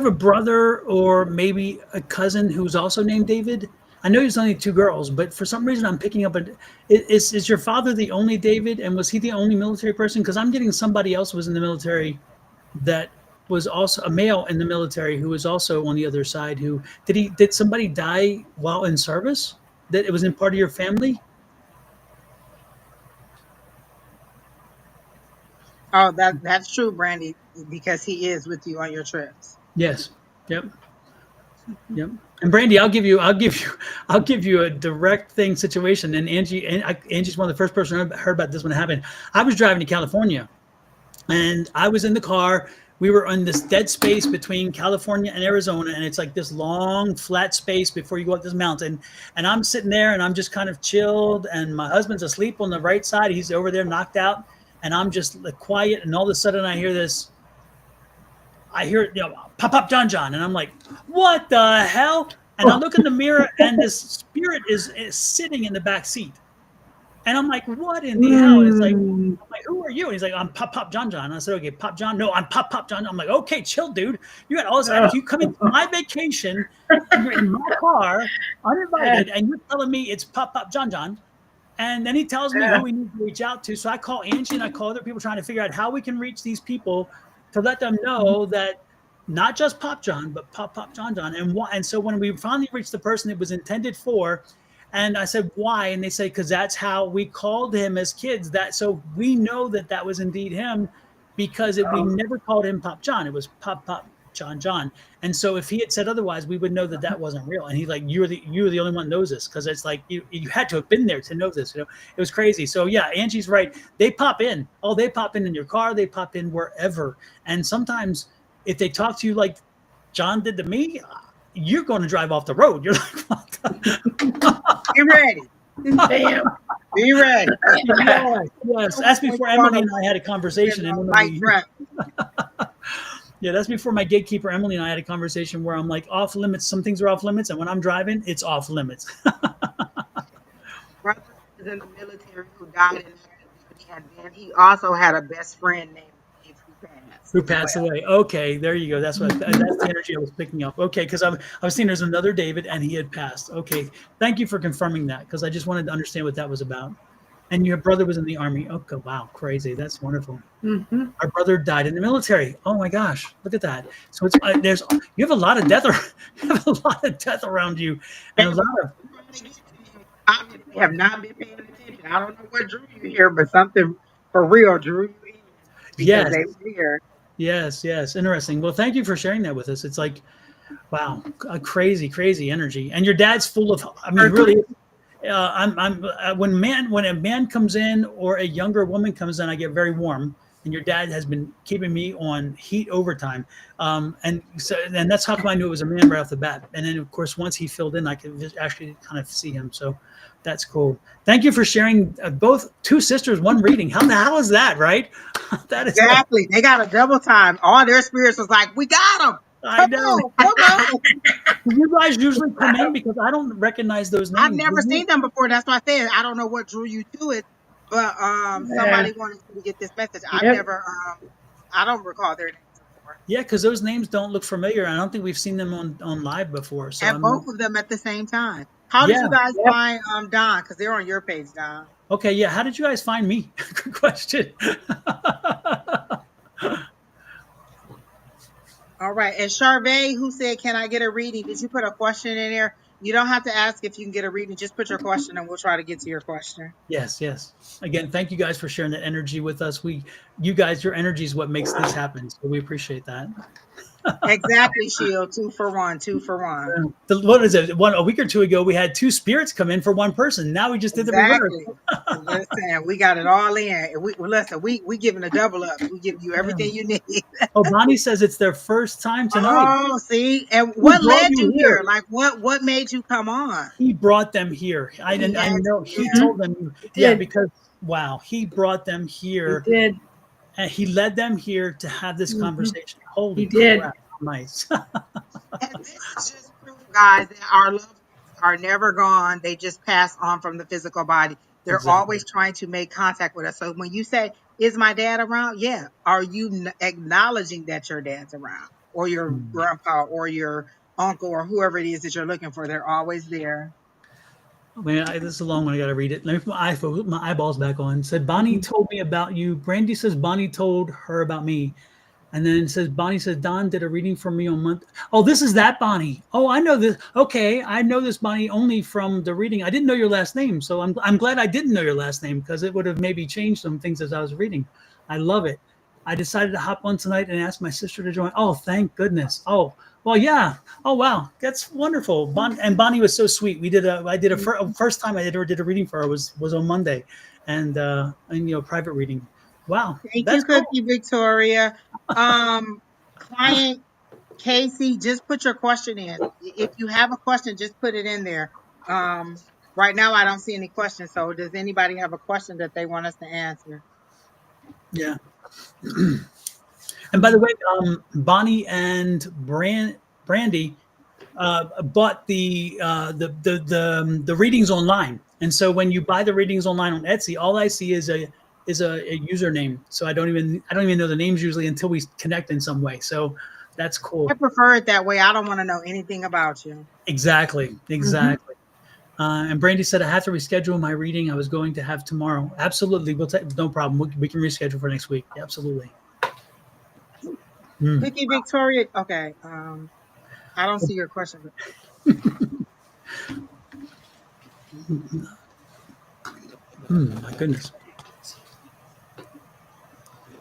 A: a brother or maybe a cousin who's also named David? I know there's only two girls, but for some reason I'm picking up is your father the only David, and was he the only military person? Because I'm getting somebody else was in the military that was also a male in the military who was also on the other side. Who did somebody die while in service that it was in part of your family?
B: Oh, that's true, Brandy, because he is with you on your trips.
A: Yes. Yep. Yep. And Brandy, I'll give you a direct thing situation. And Angie's one of the first person I heard about this when it happened. I was driving to California, and I was in the car. We were on this dead space between California and Arizona, and it's like this long flat space before you go up this mountain. And I'm sitting there, and I'm just kind of chilled, and my husband's asleep on the right side. He's over there knocked out, and I'm just quiet. And all of a sudden, I hear this. I hear, pop, pop, John, John. And I'm like, what the hell? And I look in the mirror, and this spirit is sitting in the back seat. And I'm like, what in the hell? And it's like, I'm like, who are you? And he's like, I'm Pop, Pop, John, John. And I said, okay, Pop, John. No, I'm Pop, Pop, John. I'm like, okay, chill, dude. You got all this attitude. You come into my vacation, and you're in my car, uninvited, and you're telling me it's Pop, Pop, John, John. And then he tells me who we need to reach out to. So I call Angie and I call other people trying to figure out how we can reach these people to let them know that not just Pop John, but Pop Pop John John. And so when we finally reached the person it was intended for, and I said, why? And they say, because that's how we called him as kids. So we know that was indeed him, because we never called him Pop John. It was Pop Pop John John. And so if he had said otherwise, we would know that wasn't real. And he's like, you're the only one that knows this, because it's like you had to have been there to know this. It was crazy. So yeah, Angie's right. They pop in. Oh, they pop in your car. They pop in wherever. And sometimes if they talk to you like John did to me, you're going to drive off the road. You're like, what the?
B: Get ready.
C: Damn.
B: Be ready.
A: Yes. That's before Emily and I had a conversation. Yeah, that's before my gatekeeper Emily and I had a conversation where I'm like, off limits. Some things are off limits, and when I'm driving, it's off limits.
B: Brother was in the military who died in the and then he also had a best friend named Dave
A: who passed away. Okay, there you go. That's the energy I was picking up. Okay, because I was seeing there's another David, and he had passed. Okay, thank you for confirming that, because I just wanted to understand what that was about. And your brother was in the Army. Okay, wow, crazy. That's wonderful.
C: Mm-hmm.
A: Our brother died in the military. Oh my gosh, look at that. So it's you have a lot of death. You have a lot of death around you, and a lot of.
B: Obviously, have not been paying attention. I don't know what drew you here, but something for real drew you in, because they were here.
A: Yes. Interesting. Well, thank you for sharing that with us. It's like, wow, a crazy, crazy energy. And your dad's full of. I mean, really. When a man comes in or a younger woman comes in, I get very warm, and your dad has been keeping me on heat overtime. And that's how come I knew it was a man right off the bat. And then, of course, once he filled in, I could just actually kind of see him. So that's cool. Thank you for sharing both two sisters, one reading. How the hell is that, right? That is
B: Exactly. They got a double time. All their spirits was like, we got them.
A: I
B: Come
A: know.
B: on, come on.
A: You guys usually come in because I don't recognize those names.
B: I've never seen them before. That's why I said I don't know what drew you to it, but somebody wanted you to get this message. I've
C: Yep.
B: never I don't recall their names before.
A: Yeah, because those names don't look familiar. I don't think we've seen them on live before. So
B: And both of them at the same time. How did you guys
C: Yep.
B: find Don? Because they're on your page, Don.
A: Okay, yeah. How did you guys find me? Good question.
B: All right. And Charvet, who said, can I get a reading? Did you put a question in there? You don't have to ask if you can get a reading. Just put your question and we'll try to get to your question.
A: Yes, yes. Again, thank you guys for sharing that energy with us. You guys, your energy is what makes this happen. So we appreciate that.
B: Exactly, Shield. 2 for 1, 2 for 1.
A: What is it? A week or two ago, we had two spirits come in for one person. Now we just did the reverse.
B: Listen, we got it all in. We giving a double up. We giving you everything you need.
A: Oh, Bonnie says it's their first time tonight.
B: Oh, see, and what
A: brought
B: led
A: you
B: you
A: here?
B: here? Like, what made you come on?
A: He brought them here. I know he told them. Yeah, because wow, he brought them here.
C: He did.
A: And he led them here to have this conversation. Holy
C: He did.
A: crap. Nice.
B: And this is just proof, guys, that our loved ones are never gone. They just pass on from the physical body. They're
A: Exactly.
B: always trying to make contact with us. So when you say, is my dad around? Yeah. Are you acknowledging that your dad's around, or your grandpa or your uncle or whoever it is that you're looking for? They're always there.
A: Man, this is a long one. I got to read it. Let me put my eyeballs back on. It said, Bonnie told me about you. Brandy says Bonnie told her about me. And then it says, Bonnie says, Don did a reading for me on month. Oh, this is that Bonnie. Oh, I know this. Okay. I know this Bonnie only from the reading. I didn't know your last name. So I'm glad I didn't know your last name, because it would have maybe changed some things as I was reading. I love it. I decided to hop on tonight and ask my sister to join. Oh, thank goodness. Oh, well, yeah. Oh, wow. That's wonderful. And Bonnie was so sweet. First time I ever did a reading for her was on Monday, and private reading. Wow.
B: Thank you, Cookie Victoria. Client Casey, just put your question in. If you have a question, just put it in there. Right now, I don't see any questions. So does anybody have a question that they want us to answer?
A: Yeah. And by the way, Bonnie and Brandy bought the readings online, and so when you buy the readings online on Etsy, all I see is a username. So I don't even know the names usually until we connect in some way. So that's cool.
B: I prefer it that way. I don't want to know anything about you.
A: Exactly. And Brandy said, I have to reschedule my reading I was going to have tomorrow. Absolutely. No problem. We can reschedule for next week. Yeah, absolutely.
B: Cookie Victoria. Okay. I don't see your question.
A: My goodness.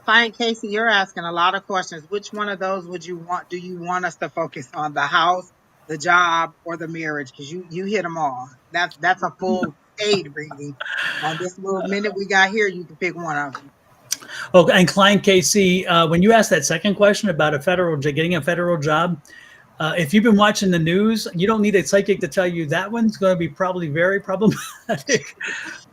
B: Client Casey, you're asking a lot of questions. Which one of those do you want us to focus on? The house, the job, or the marriage? Because you hit them all. That's a full aid reading. On this little minute we got here, you can pick one of them.
A: Oh, and Client Casey, when you asked that second question about getting a federal job, if you've been watching the news, you don't need a psychic to tell you that one's going to be probably very problematic.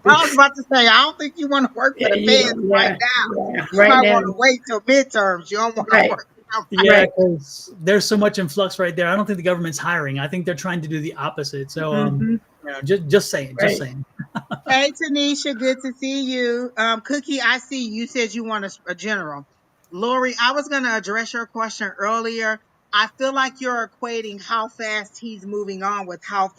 B: I was about to say, I don't think you want to work for the feds right now.
C: Yeah,
B: you might want to wait till midterms. You don't want to work.
A: Yeah, because there's so much influx right there. I don't think the government's hiring. I think they're trying to do the opposite. So, just saying. Just saying.
B: Hey, Tanisha, good to see you. Cookie, I see you said you want a general. Lori, I was going to address your question earlier. I feel like you're equating how fast he's moving on with how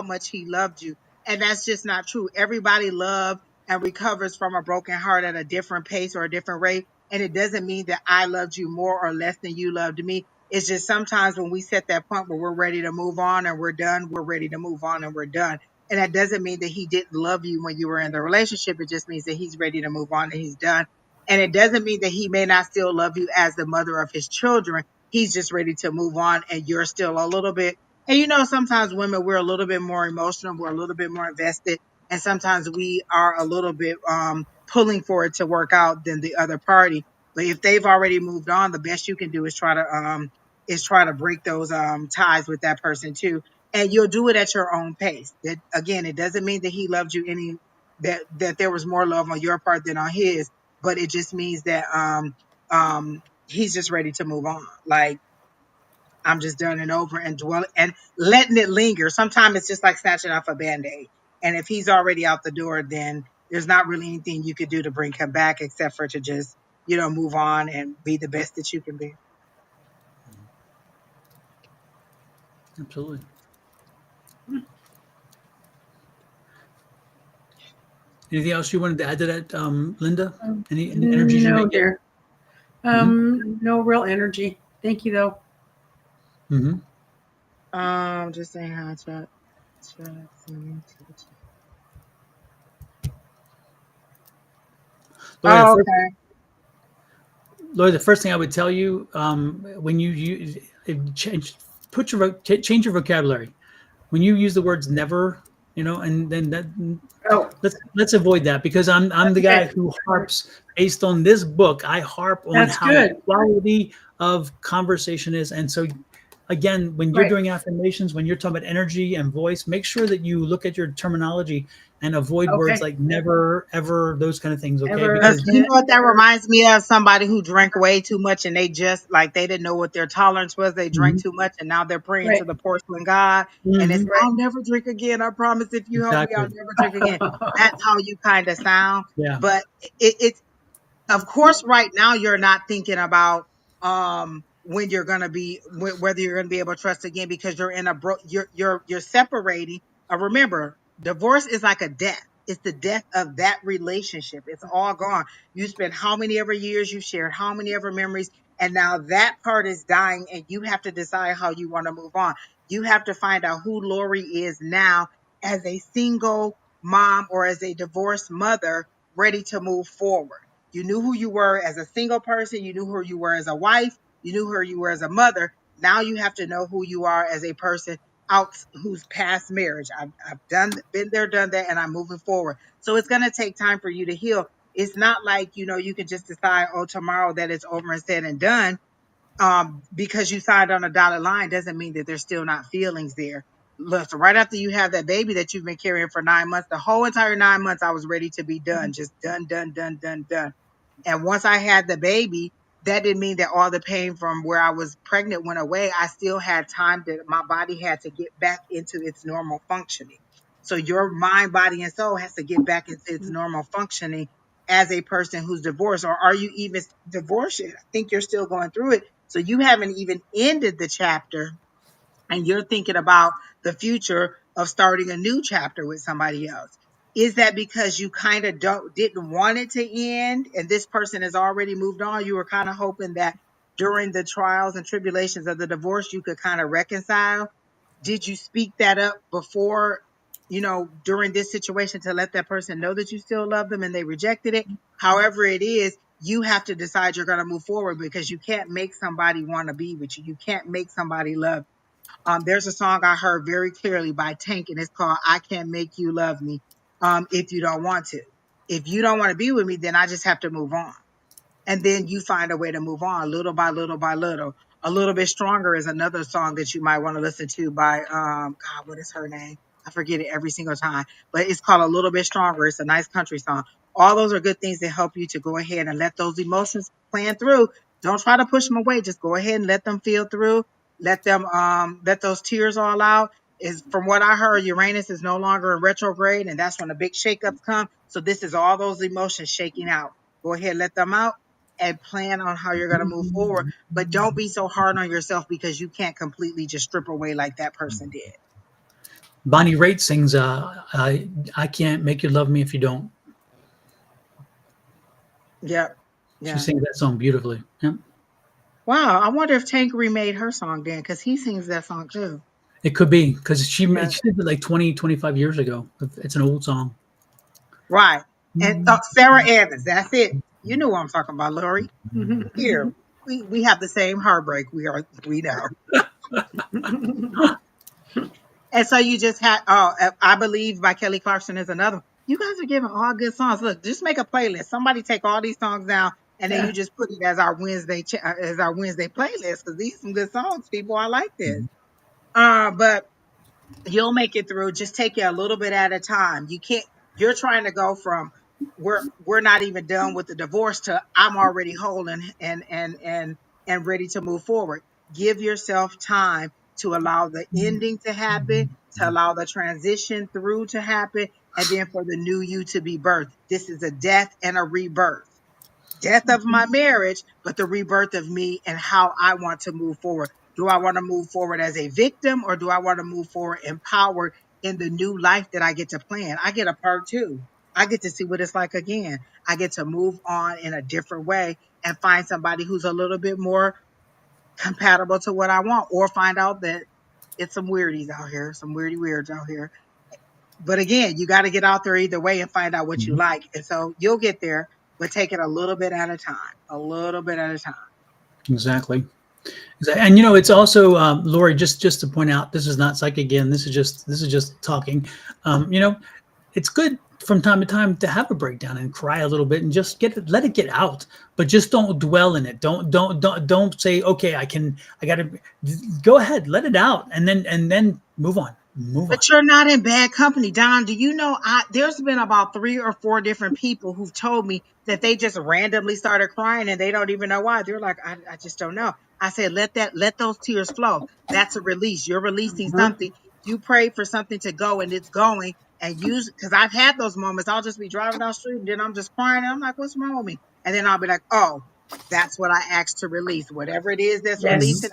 B: much he loved you. And that's just not true. Everybody loves and recovers from a broken heart at a different pace or a different rate. And it doesn't mean that I loved you more or less than you loved me. It's just sometimes when we set that point where we're ready to move on and we're done, we're ready to move on and we're done. And that doesn't mean that he didn't love you when you were in the relationship. It just means that he's ready to move on and he's done. And it doesn't mean that he may not still love you as the mother of his children. He's just ready to move on and you're still a little bit. And sometimes women, we're a little bit more emotional. We're a little bit more invested. And sometimes we are a little bit pulling for it to work out than the other party. But if they've already moved on, the best you can do is try to break those ties with that person too. And you'll do it at your own pace. That again, it doesn't mean that he loved you any that there was more love on your part than on his, but it just means that he's just ready to move on. Like, I'm just done and over and dwell and letting it linger. Sometimes it's just like snatching off a band-aid. And if he's already out the door, then there's not really anything you could do to bring him back except for to just, move on and be the best that you can be.
A: Absolutely. Anything else you wanted to add to that, Linda? Any energies you
C: No,
A: may get?
C: dear. No real energy. Thank you, though.
B: Just saying how to
A: Lori, the first thing I would tell you, when you use change your vocabulary. When you use the words never, and then that let's avoid that, because I'm the guy who harps based on this book. I harp on
C: That's
A: how
C: good.
A: the quality of conversation is, and so again, when you're doing affirmations, when you're talking about energy and voice, make sure that you look at your terminology and avoid words like never, ever, those kind of things. Okay,
B: because you know what that reminds me of? Somebody who drank way too much and they just like they didn't know what their tolerance was. They drank too much and now they're praying to the porcelain god. And it's I'll never drink again. I promise, if you help me, I'll never drink again. That's how you kind of sound.
A: Yeah.
B: But it's of course right now you're not thinking about when you're gonna be whether you're gonna be able to trust again, because you're in a you're separating. Remember, divorce is like a death. It's the death of that relationship. It's all gone. You spent how many ever years, you shared how many ever memories, and now that part is dying, and you have to decide how you want to move on. You have to find out who Lori is now as a single mom or as a divorced mother ready to move forward. You knew who you were as a single person. You knew who you were as a wife. You knew who you were as a mother. Now you have to know who you are as a person out who's past marriage. I've been there, done that, and I'm moving forward. So it's going to take time for you to heal. It's not like, you can just decide, oh, tomorrow that it's over and said and done. Because you signed on a dotted line doesn't mean that there's still not feelings there. Look, so right after you have that baby that you've been carrying for 9 months, the whole entire 9 months, I was ready to be done, just done, done, done, done, done. And once I had the baby, that didn't mean that all the pain from where I was pregnant went away. I still had time that my body had to get back into its normal functioning. So your mind, body, and soul has to get back into its normal functioning as a person who's divorced. Or are you even divorced yet? I think you're still going through it. So you haven't even ended the chapter and you're thinking about the future of starting a new chapter with somebody else. Is that because you kind of didn't want it to end and this person has already moved on? You were kind of hoping that during the trials and tribulations of the divorce, you could kind of reconcile. Did you speak that up before, during this situation, to let that person know that you still love them and they rejected it? However it is, you have to decide you're going to move forward, because you can't make somebody want to be with you. You can't make somebody love. There's a song I heard very clearly by Tank, and it's called I Can't Make You Love Me if you don't want to. If you don't want to be with me, then I just have to move on. And then you find a way to move on little by little by little. A Little Bit Stronger is another song that you might want to listen to by God, what is her name? I forget it every single time, but it's called A Little Bit Stronger. It's a nice country song. All those are good things that help you to go ahead and let those emotions plan through. Don't try to push them away. Just go ahead and let them feel through. Let them let those tears all out. Is from what I heard, Uranus is no longer in retrograde, and that's when the big shakeups come. So this is all those emotions shaking out. Go ahead, let them out and plan on how you're going to move forward. But don't be so hard on yourself because you can't completely just strip away like that person did.
A: Bonnie Raitt sings, I Can't Make You Love Me If You Don't.
B: Yep.
A: She
B: Yeah.
A: sings that song beautifully. Yep.
B: Wow. I wonder if Tank remade her song then, because he sings that song too.
A: It could be, because she did it like 20, 25 years ago. It's an old song.
B: Right. And Sarah Evans, that's it. You know what I'm talking about, Lori. Here, we have the same heartbreak. We know. And so you just had, I Believe by Kelly Clarkson is another. You guys are giving all good songs. Look, just make a playlist. Somebody take all these songs down, and then you just put it as our Wednesday playlist, because these are some good songs, people. I like this. But you'll make it through. Just take it a little bit at a time. You're trying to go from we're not even done with the divorce to I'm already whole and ready to move forward. Give yourself time to allow the ending to happen, to allow the transition through to happen, and then for the new you to be birthed. This is a death and a rebirth. Death of my marriage, but the rebirth of me and how I want to move forward. Do I want to move forward as a victim, or do I want to move forward empowered in the new life that I get to plan? I get a part two. I get to see what it's like again. I get to move on in a different way and find somebody who's a little bit more compatible to what I want, or find out that it's some weirdies out here, some weirds out here. But again, you got to get out there either way and find out what you like. And so you'll get there, but take it a little bit at a time, a little bit at a time.
A: Exactly. And it's also Lori. Just to point out, this is not psychic again. This is just talking. It's good from time to time to have a breakdown and cry a little bit and just let it get out. But just don't dwell in it. Don't say, okay, I got to go ahead, let it out, and then move on.
B: But you're not in bad company, Don. Do you know there's been about 3 or 4 different people who've told me that they just randomly started crying and they don't even know why. They're like, I just don't know. I said, let those tears flow. That's a release. You're releasing something. You prayed for something to go and it's going, and because I've had those moments. I'll just be driving down the street and then I'm just crying and I'm like, what's wrong with me? And then I'll be like, oh, that's what I asked to release. Whatever it is that's releasing,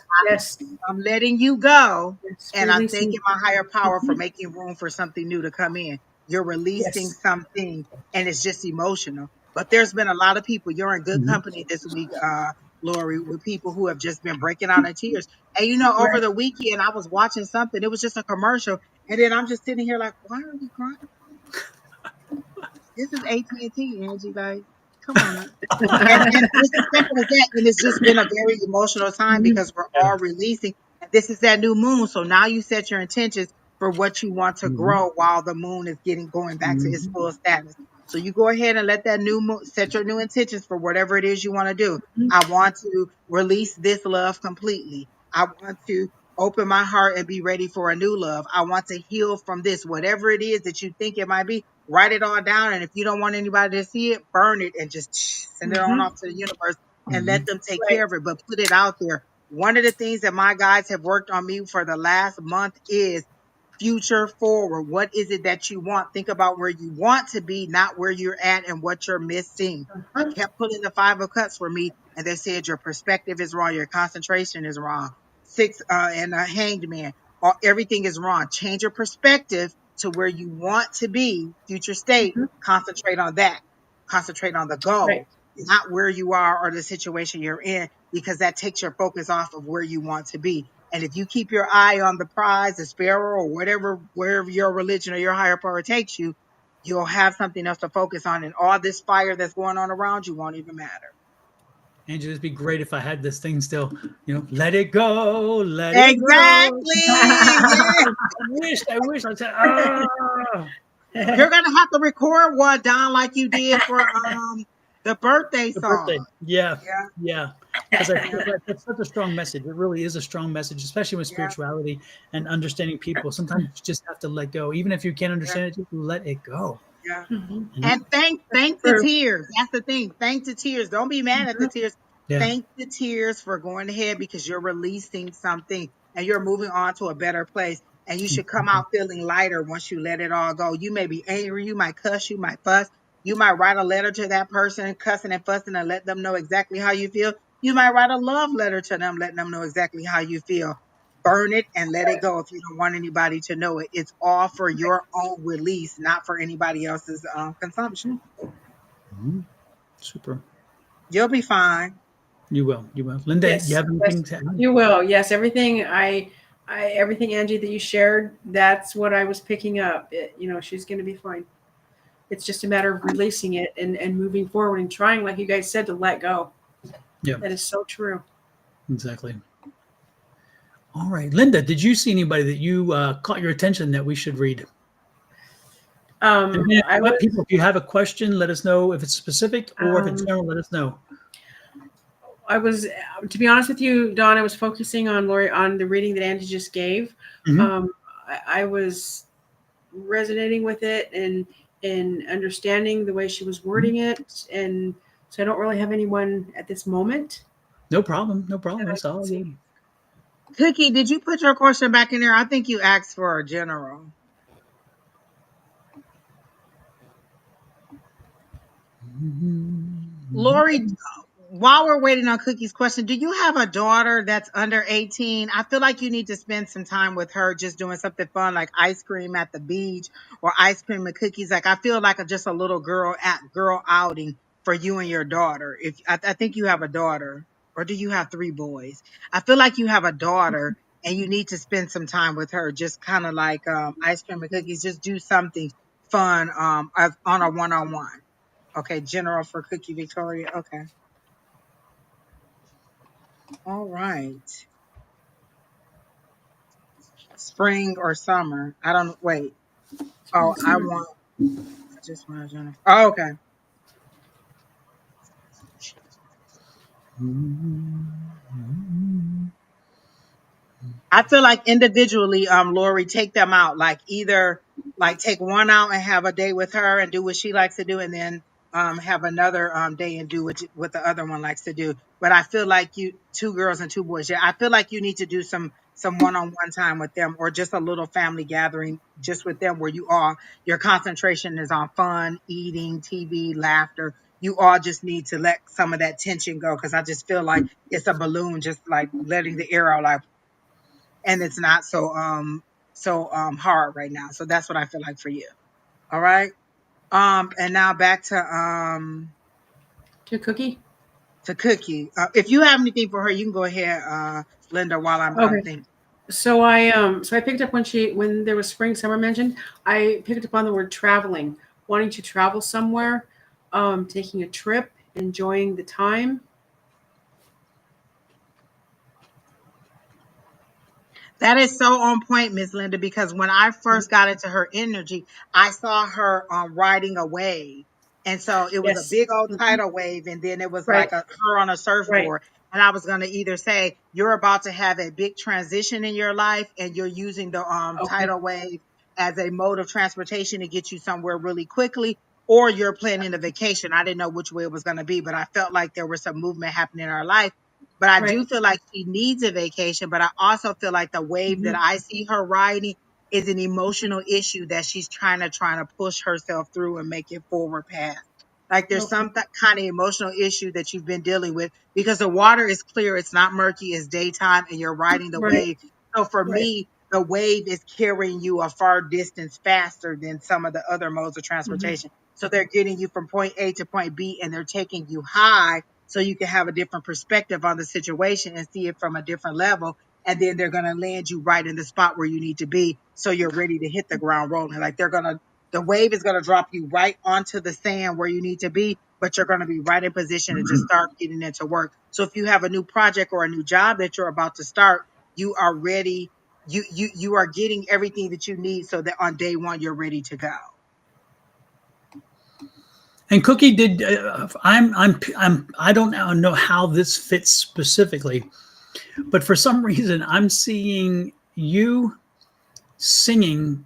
B: I'm letting you go. And I'm thanking my higher power for making room for something new to come in. You're releasing something, and it's just emotional. But there's been a lot of people. You're in good company this week, Lori, with people who have just been breaking out in tears. And over the weekend, I was watching something. It was just a commercial, and then I'm just sitting here like, why are you crying? This is AT&T, Angie. Like, come on now. And it's as simple as that. And it's just been a very emotional time because we're all releasing. And this is that new moon. So now you set your intentions for what you want to grow while the moon is going back to its full status. So you go ahead and let that new moon set your new intentions for whatever it is you want to do. I want to release this love completely. I want to open my heart and be ready for a new love. I want to heal from this, whatever it is that you think it might be. Write it all down, and if you don't want anybody to see it, burn it and just send it on off to the universe and let them take care of it, but put it out there. One of the things that my guides have worked on me for the last month is future forward. What is it that you want? Think about where you want to be, not where you're at and what you're missing. I kept pulling the 5 of Cups for me, and they said your perspective is wrong, your concentration is wrong. 6 and a Hanged Man, everything is wrong. Change your perspective to where you want to be, future state. Concentrate on that. Concentrate on the goal, not where you are or the situation you're in, because that takes your focus off of where you want to be. And if you keep your eye on the prize, the sparrow, or wherever your religion or your higher power takes you, you'll have something else to focus on. And all this fire that's going on around you won't even matter.
A: Angie, it'd be great if I had this thing still, let it go, let it go.
B: Exactly. Yeah.
A: I wish I said,
B: You're going to have to record one, Don, like you did for the birthday song.
A: Yeah. Because I feel like that's such a strong message. It really is a strong message, especially with spirituality and understanding people. Sometimes you just have to let go. Even if you can't understand it, just let it go.
B: Yeah. And thank the tears. That's the thing. Thank the tears. Don't be mad at the tears. Thank the tears for going ahead, because you're releasing something and you're moving on to a better place. And you should come out feeling lighter once you let it all go. You may be angry. You might cuss. You might fuss. You might write a letter to that person, cussing and fussing, and let them know exactly how you feel. You might write a love letter to them, letting them know exactly how you feel. Burn it and let it go if you don't want anybody to know it. It's all for your own release, not for anybody else's consumption.
A: Super.
B: You'll be fine.
A: You will. Linda, you have anything to add?
C: You will. Yes, everything everything, Angie, that you shared, that's what I was picking up. She's going to be fine. It's just a matter of releasing it and moving forward and trying, like you guys said, to let go. Yeah. That is so true.
A: Exactly. All right. Linda, did you see anybody that you caught your attention that we should read? And then
C: I
A: what
C: was
A: people, if you have a question, let us know. If it's specific or if it's
C: um,
A: general, let us know.
C: I was, to be honest with you, Dawn, I was focusing on Lori on the reading that Angie just gave.
A: Mhm.
C: I was resonating with it and understanding the way she was wording it, and so I don't really have anyone at this moment
A: No problem. No problem.
C: that I
A: It's
C: can
A: all
C: see.
A: good.
B: Cookie, did you put your question back in there? I think you asked for a general. Lori, while we're waiting on Cookie's question, do you have a daughter that's under 18? I feel like you need to spend some time with her just doing something fun like ice cream at the beach or ice cream and cookies. Like I feel like just a little girl outing for you and your daughter. If I think you have a daughter, or do you have three boys? I feel like you have a daughter and you need to spend some time with her, just kind of like ice cream and cookies. Just do something fun on a one-on-one. Okay, general for Cookie Victoria. Okay. All right. Spring or summer. I don't wait. Oh, I just want to Jennifer. Oh, okay. I feel like individually, Lori, take them out. Like either like take one out and have a day with her and do what she likes to do, and then have another day and do what the other one likes to do. But I feel like you two girls and two boys. Yeah, I feel like you need to do some one-on-one time with them, or just a little family gathering just with them where you all your concentration is on fun, eating, TV, laughter. You all just need to let some of that tension go, because I just feel like it's a balloon, just like letting the air out, like, and it's not hard right now. So that's what I feel like for you. All right. And now back
C: To Cookie.
B: to Cookie. If you have anything for her, you can go ahead, Linda, while I'm
C: Okay.
B: thinking.
C: So I picked up when there was spring summer mentioned. I picked up on the word traveling, wanting to travel somewhere, taking a trip, enjoying the time.
B: That is so on point, Miss Linda, because when I first got into her energy, I saw her riding a wave. And so it was a
C: Yes.
B: big old
C: Mhm.
B: tidal wave, and then it was
C: Right.
B: like her on a
C: Right.
B: surfboard. And I was going to either say, you're about to have a big transition in your life, and you're using the
C: Okay.
B: tidal wave as a mode of transportation to get you somewhere really quickly, or you're planning a vacation. I didn't know which way it was going to be, but I felt like there was some movement happening in our life. But I do
C: Right.
B: feel like she needs a vacation. But I also feel like the wave that
C: Hmm.
B: I see her riding is an emotional issue that she's trying to push herself through and make it forward past. Like there's
C: Okay.
B: some kind of emotional issue that you've been dealing with, because the water is clear, it's not murky, it's daytime, and you're riding the
C: Right.
B: wave. So for
C: Right.
B: me, the wave is carrying you a far distance faster than some of the other modes of
C: Hmm.
B: transportation. So they're getting you from point A to point B, and they're taking you high so you can have a different perspective on the situation and see it from a different level. And then they're going to land you right in the spot where you need to be, so you're ready to hit the ground rolling. Like the wave is going to drop you right onto the sand where you need to be, but you're going to be right in position to just start getting into work. So if you have a new project or a new job that you're about to start, you are ready. You are getting everything that you need so that on day one you're ready to go.
A: And Cookie did. I don't know how this fits specifically, but for some reason, I'm seeing you singing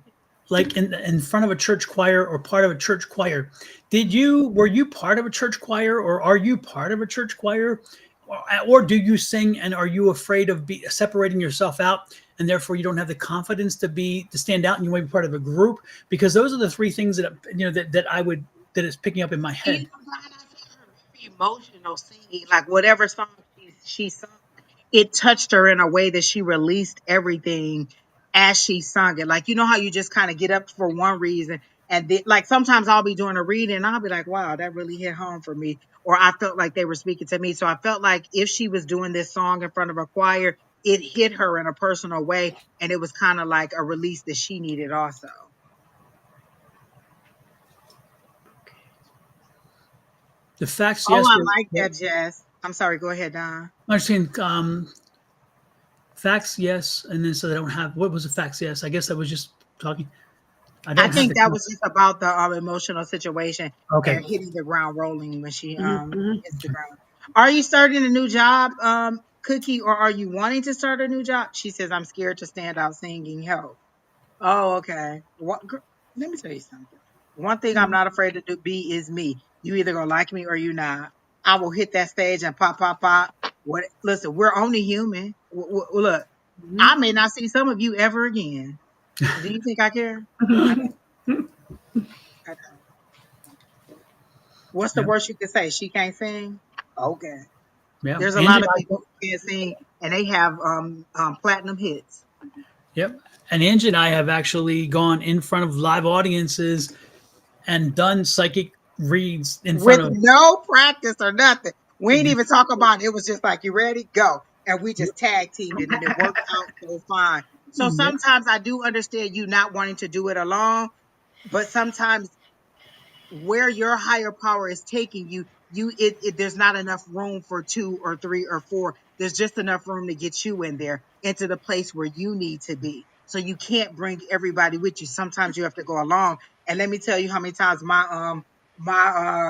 A: like in front of a church choir or part of a church choir. Were you part of a church choir, or are you part of a church choir, or do you sing and are you afraid of separating yourself out, and therefore you don't have the confidence to stand out and you want to be part of a group? Because those are the three things that is picking up in my
B: And
A: head.
B: God, I see her very emotional singing, like whatever song she sung, it touched her in a way that she released everything as she sung it. Like, you know how you just kind of get up for one reason, and then, like, sometimes I'll be doing a reading and I'll be like, wow, that really hit home for me, or I felt like they were speaking to me. So I felt like if she was doing this song in front of a choir, it hit her in a personal way, and it was kind of like a release that she needed also.
A: The facts,
B: Oh,
A: yes.
B: I like that, Jess. I'm sorry, go ahead, Don.
A: I'm saying facts, yes, and then so they don't have what was the facts, yes. I guess I was just talking. I
B: I
A: don't have
B: think
A: the.
B: that was just about the emotional situation
A: Okay.
B: and hitting the ground rolling when she
C: Mhm.
B: hits the ground. Are you starting a new job, Cookie, or are you wanting to start a new job? She says, I'm scared to stand out singing help. Oh, okay. Let me tell you something. One thing I'm not afraid to be is me. You either gonna like me or you not. I will hit that stage and pop, pop, pop. What? Listen, we're only human. Look, I
C: Mhm.
B: may not see some of you ever again. Do you think I care? I don't. I don't. What's the
A: Yeah.
B: worst you could say? She can't sing. Okay.
A: Yeah.
B: There's a
A: Angie
B: lot
A: and
B: of
A: I.
B: people who can't sing and they have platinum hits
A: Yep. And Angie and I have actually gone in front of live audiences and done psychic reads in front
B: with
A: of.
B: no practice or nothing. We ain't even talk about it. It was just like, you ready? Go. And we just tag teamed it and it worked out so fine. So
A: Yep.
B: sometimes I do understand you not wanting to do it alone, but sometimes where your higher power is taking you, there's not enough room for two or three or four. There's just enough room to get you in there into the place where you need to be. So you can't bring everybody with you. Sometimes you have to go along. And let me tell you how many times my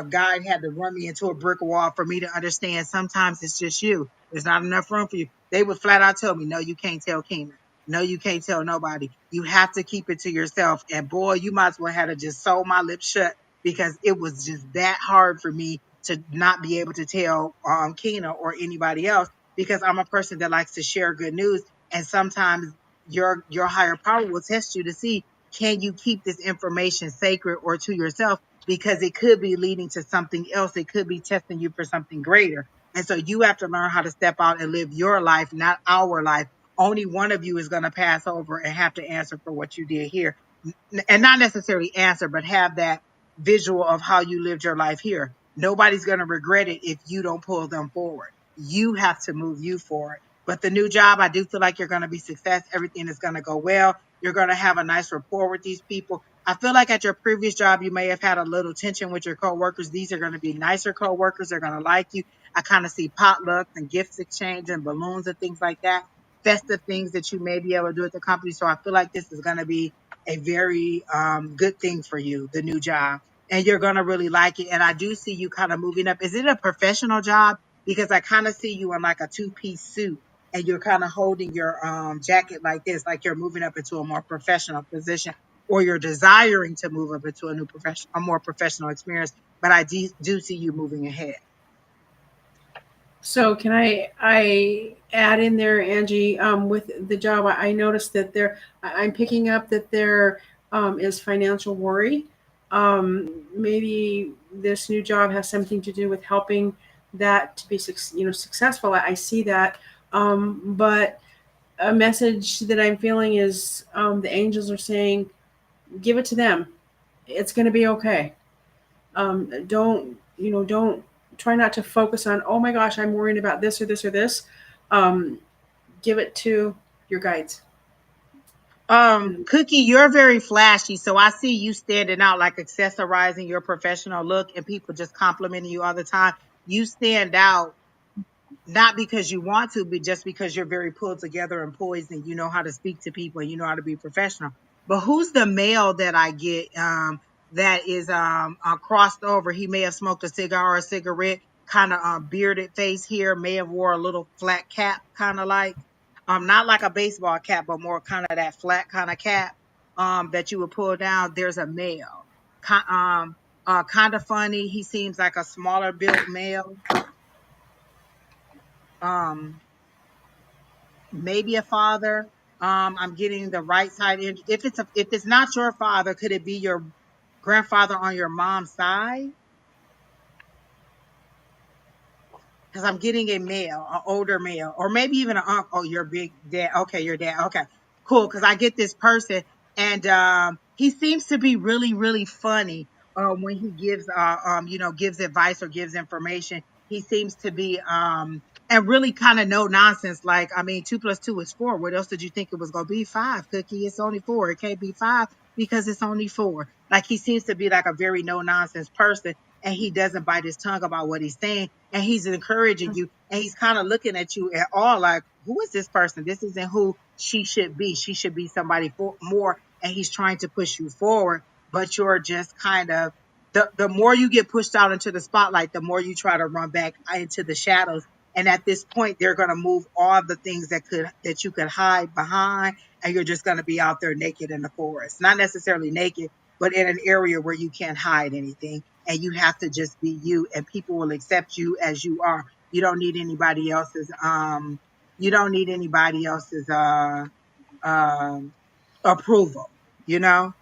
B: guide had to run me into a brick wall for me to understand. Sometimes it's just you. There's not enough room for you. They would flat out tell me, no, you can't tell Keenan. No, you can't tell nobody. You have to keep it to yourself. And boy, you might as well have to just sew my lips shut because it was just that hard for me to not be able to tell Keena or anybody else because I'm a person that likes to share good news. And sometimes your higher power will test you to see, can you keep this information sacred or to yourself, because it could be leading to something else. It could be testing you for something greater. And so you have to learn how to step out and live your life, not our life. Only one of you is going to pass over and have to answer for what you did here. And not necessarily answer, but have that visual of how you lived your life here. Nobody's going to regret it if you don't pull them forward. You have to move you forward. But the new job, I do feel like you're going to be success. Everything is going to go well. You're going to have a nice rapport with these people. I feel like at your previous job, you may have had a little tension with your coworkers. These are going to be nicer coworkers. They're going to like you. I kind of see potlucks and gifts exchange and balloons and things like that. Festive things that you may be able to do at the company. So I feel like this is going to be a very good thing for you, the new job. And you're going to really like it. And I do see you kind of moving up. Is it a professional job? Because I kind of see you in like a two-piece suit and you're kind of holding your jacket like this, like you're moving up into a more professional position, or you're desiring to move up into a new profession, a more professional experience. But I do see you moving ahead.
C: So can I add in there, Angie, with the job? I noticed that I'm picking up that there is financial worry. Maybe this new job has something to do with helping that to be successful. I see that, but a message that I'm feeling is the angels are saying, give it to them. It's going to be okay. Don't try not to focus on, oh my gosh, I'm worrying about this or this or this. Um, give it to your guides.
B: Cookie, you're very flashy, so I see you standing out, like accessorizing your professional look and people just complimenting you all the time. You stand out not because you want to, but just because you're very pulled together and poised and you know how to speak to people and you know how to be professional. But who's the male that I get that is crossed over? He may have smoked a cigar or a cigarette, kind of bearded face here, may have wore a little flat cap, kind of like not like a baseball cap, but more kind of that flat kind of cap that you would pull down. There's a male. Kind of funny. He seems like a smaller built male. Um, Maybe a father. I'm getting the right side. If it's not your father, could it be your grandfather on your mom's side? Because I'm getting a male, an older male, or maybe even an uncle. Oh, your big dad. Okay, your dad. Okay, cool. Because I get this person, and he seems to be really, really funny when he gives, gives advice or gives information. He seems to be and really kind of no nonsense. Like, I mean, 2 + 2 is 4. What else did you think it was gonna be? 5, Cookie. It's only 4. It can't be 5 because it's only 4. Like, he seems to be like a very no nonsense person, and he doesn't bite his tongue about what he's saying, and he's encouraging you, and he's kind of looking at you at all like, who is this person? This isn't who she should be. She should be somebody more and he's trying to push you forward, but you're just kind of the more you get pushed out into the spotlight, the more you try to run back into the shadows. And at this point, they're going to move all the things that you could hide behind, and you're just going to be out there naked in the forest. Not necessarily naked, but in an area where you can't hide anything, and you have to just be you, and people will accept you as you are. You don't need anybody else's you don't need anybody else's um, approval, you know?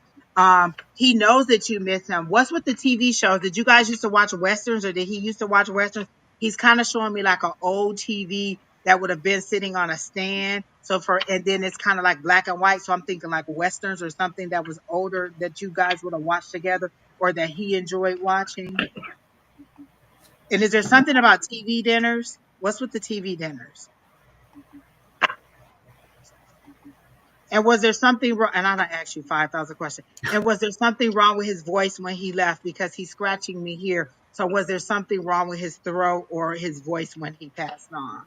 B: He knows that you miss him. What's with the TV shows? Did you guys used to watch Westerns, or did he used to watch Westerns? He's kind of showing me like an old TV that would have been sitting on a stand. And then it's kind of like black and white. So I'm thinking like Westerns or something that was older that you guys would have watched together or that he enjoyed watching. And is there something about TV dinners? What's with the TV dinners? And was there something wrong? And I don't ask you 5,000 questions. And was there something wrong with his voice when he left? Because he's scratching me here. So was there something wrong with his throat or his voice when he passed on?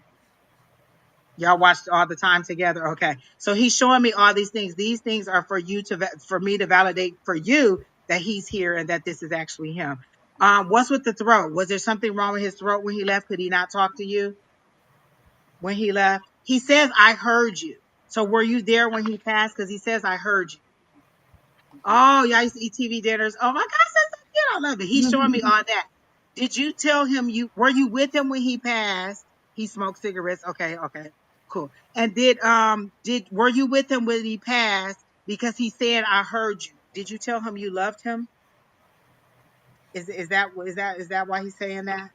B: Y'all watched all the time together. Okay. So he's showing me all these things. These things are for you for me to validate for you that he's here and that this is actually him. What's with the throat? Was there something wrong with his throat when he left? Could he not talk to you when he left? He says, I heard you. So were you there when he passed? Because he says, I heard you. Oh, y'all used to eat TV dinners. Oh my gosh, that's so cute. I love it. He's showing me all that. Did you tell him were you with him when he passed? He smoked cigarettes. Okay, okay, cool. And were you with him when he passed? Because he said, I heard you. Did you tell him you loved him? Is that why he's saying that?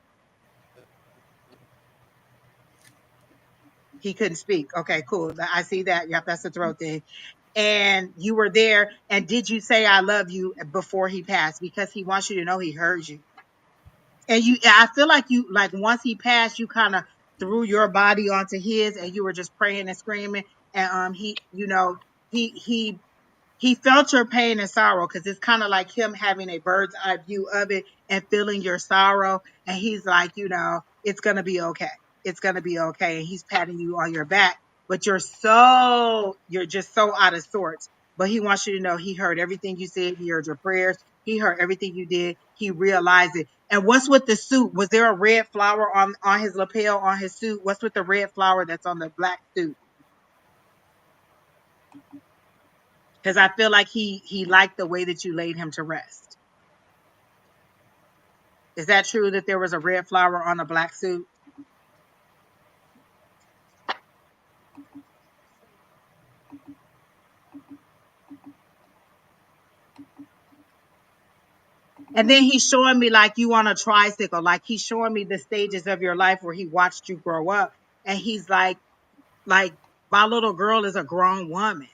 B: He couldn't speak. Okay, cool. I see that. Yep, that's the throat thing. And you were there. And did you say I love you before he passed? Because he wants you to know he heard you. And I feel like once he passed, you kind of threw your body onto his, and you were just praying and screaming. And he he felt your pain and sorrow, because it's kind of like him having a bird's eye view of it and feeling your sorrow. And he's like, it's gonna be okay. It's gonna be okay. And he's patting you on your back, but you're just so out of sorts. But he wants you to know he heard everything you said. He heard your prayers. He heard everything you did. He realized it. And what's with the suit? Was there a red flower on his lapel on his suit? What's with the red flower that's on the black suit? Because I feel like he liked the way that you laid him to rest. Is that true that there was a red flower on a black suit? And then he's showing me like you on a tricycle, like he's showing me the stages of your life where he watched you grow up. And he's like, my little girl is a grown woman.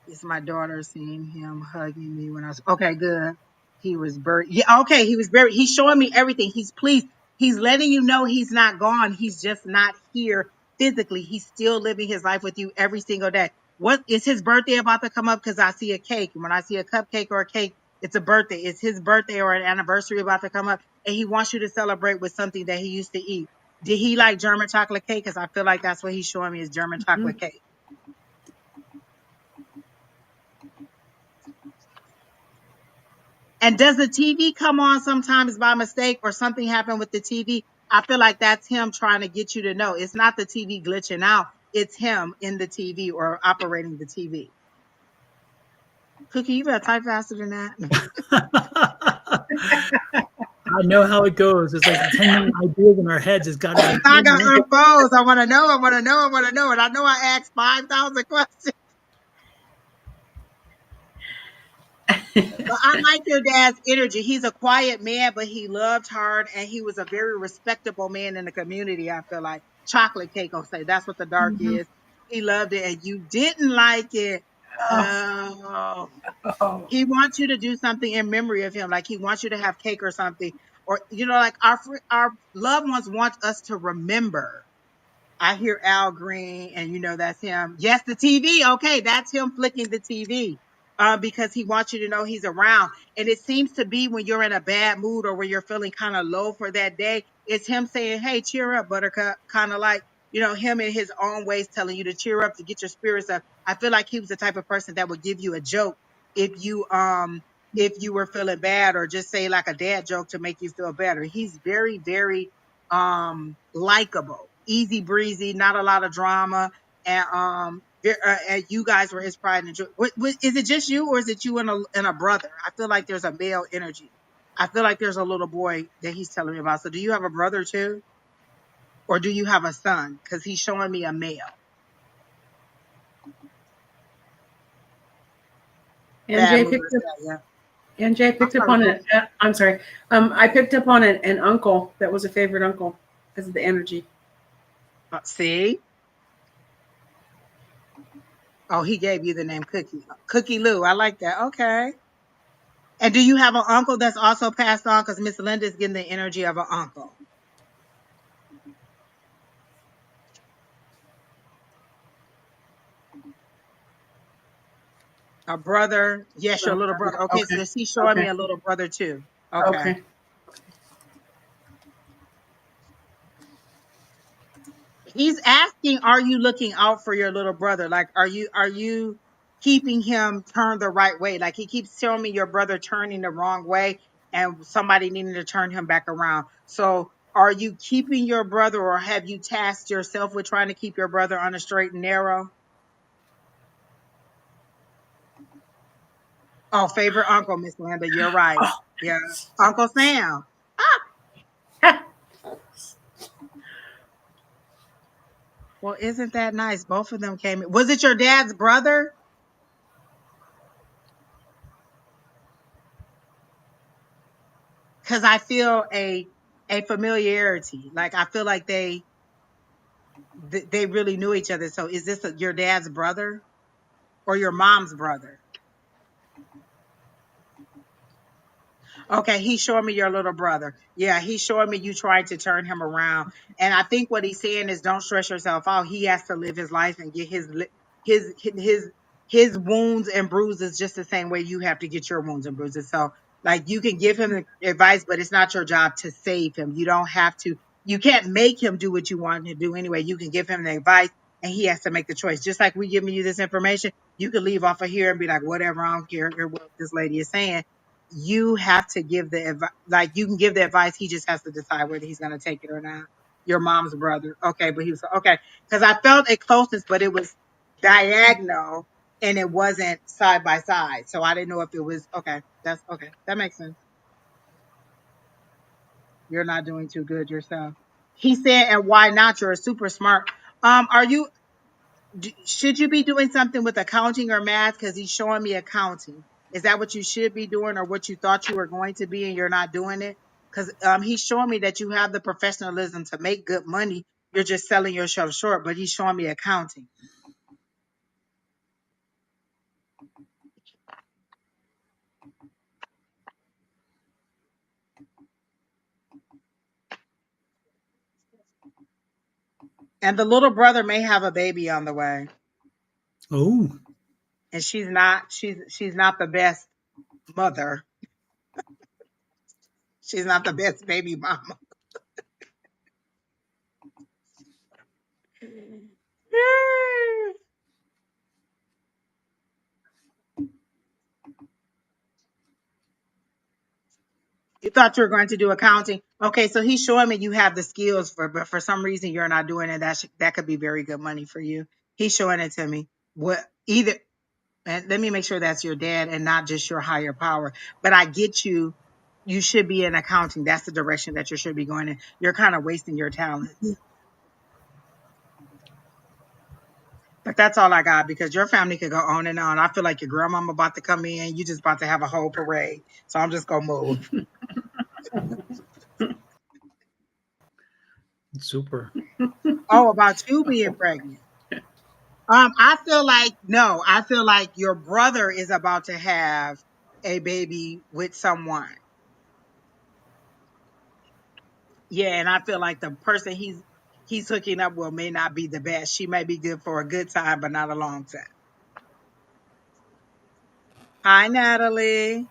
B: It's my daughter seeing him hugging me when I was okay, good. He was buried. Yeah, okay, he was buried. He's showing me everything. He's pleased. He's letting you know he's not gone. He's just not here physically. He's still living his life with you every single day. What is his birthday about to come up? Because I see a cake. When I see a cupcake or a cake, it's a birthday. Is his birthday or an anniversary about to come up? And he wants you to celebrate with something that he used to eat. Did he like German chocolate cake? Because I feel like that's what he's showing me is German chocolate cake. And does the TV come on sometimes by mistake or something happen with the TV? I feel like that's him trying to get you to know it's not the TV glitching out. It's him in the TV or operating the TV. Cookie, you better type faster than that.
A: I know how it goes. It's like 10 million ideas in our heads. It's got to be.
B: I got unfolds. I want to know. I want to know. I want to know. And I know I asked 5,000 questions. But I like your dad's energy. He's a quiet man, but he loved hard, and he was a very respectable man in the community. I feel like chocolate cake. I'll say that's what the dark is. He loved it, and you didn't like it. Oh, he wants you to do something in memory of him. Like he wants you to have cake or something, or like our loved ones want us to remember. I hear Al Green, and that's him. Yes, the TV. Okay, that's him flicking the TV. Because he wants you to know he's around. And it seems to be when you're in a bad mood or when you're feeling kind of low for that day, it's him saying, hey, cheer up, Buttercup. Kind of like, him in his own ways telling you to cheer up, to get your spirits up. I feel like he was the type of person that would give you a joke if you were feeling bad, or just say like a dad joke to make you feel better. He's very, very likable, easy breezy, not a lot of drama. And you guys were his pride and joy. Is it just you, or is it you and a brother? I feel like there's a male energy. I feel like there's a little boy that he's telling me about. So do you have a brother too? Or do you have a son? Because he's showing me a male. Bad
C: NJ
B: mood.
C: picked up.
B: Yeah.
C: NJ
B: I'm
C: picked up
B: sorry.
C: on it. I'm sorry. I picked up on an uncle that was a favorite uncle because of the energy.
B: See? Oh, he gave you the name Cookie. Cookie Lou. I like that. Okay. And do you have an uncle that's also passed on? Because Miss Linda's getting the energy of an uncle. A brother. Yes, your little brother. Okay,
C: Okay.
B: so he's showing me a little brother too. Okay.
C: Okay.
B: He's asking, are you looking out for your little brother? Like, are you keeping him turned the right way? Like, he keeps showing me your brother turning the wrong way and somebody needing to turn him back around. So are you keeping your brother, or have you tasked yourself with trying to keep your brother on a straight and narrow? Oh, favorite uncle, Miss Linda. You're right. Yeah. Uncle Sam. Well, isn't that nice? Both of them came in. Was it your dad's brother? Because I feel a familiarity. Like, I feel like they really knew each other. So is this your dad's brother or your mom's brother? Okay, he's showing me your little brother. Yeah, he's showing me you tried to turn him around. And I think what he's saying is, don't stress yourself out. He has to live his life and get his his his wounds and bruises just the same way you have to get your wounds and bruises. So, like, you can give him the advice, but it's not your job to save him. You don't have to. You can't make him do what you want him to do anyway. You can give him the advice, and he has to make the choice. Just like we giving you this information, you could leave off of here and be like, whatever, I don't care what this lady is saying. You have to give the advice. Like, you can give the advice, he just has to decide whether he's going to take it or not. Your mom's brother. Okay, but he was okay, because I felt a closeness, but it was diagonal and it wasn't side by side, so I didn't know if it was okay. That's okay, that makes sense. You're not doing too good yourself, he said. And why not? You're super smart. Are you should you be doing something with accounting or math? Because he's showing me accounting. Is that what you should be doing, or what you thought you were going to be and you're not doing it? Because he's showing me that you have the professionalism to make good money. You're just selling yourself short, but he's showing me accounting. And the little brother may have a baby on the way.
A: Oh,
B: And she's not the best mother. She's not the best baby mama. You thought you were going to do accounting. Okay, so he's showing me you have the skills but for some reason you're not doing it. That could be very good money for you. He's showing it to me. What either and let me make sure that's your dad and not just your higher power. But I get you. You should be in accounting. That's the direction that you should be going in. You're kind of wasting your talents. But that's all I got, because your family could go on and on. I feel like your grandmama about to come in. You just about to have a whole parade. So I'm just gonna move.
A: super.
B: Oh, about you being pregnant. I feel like no. I feel like your brother is about to have a baby with someone. Yeah, and I feel like the person he's hooking up with may not be the best. She may be good for a good time, but not a long time. Hi, Natalie.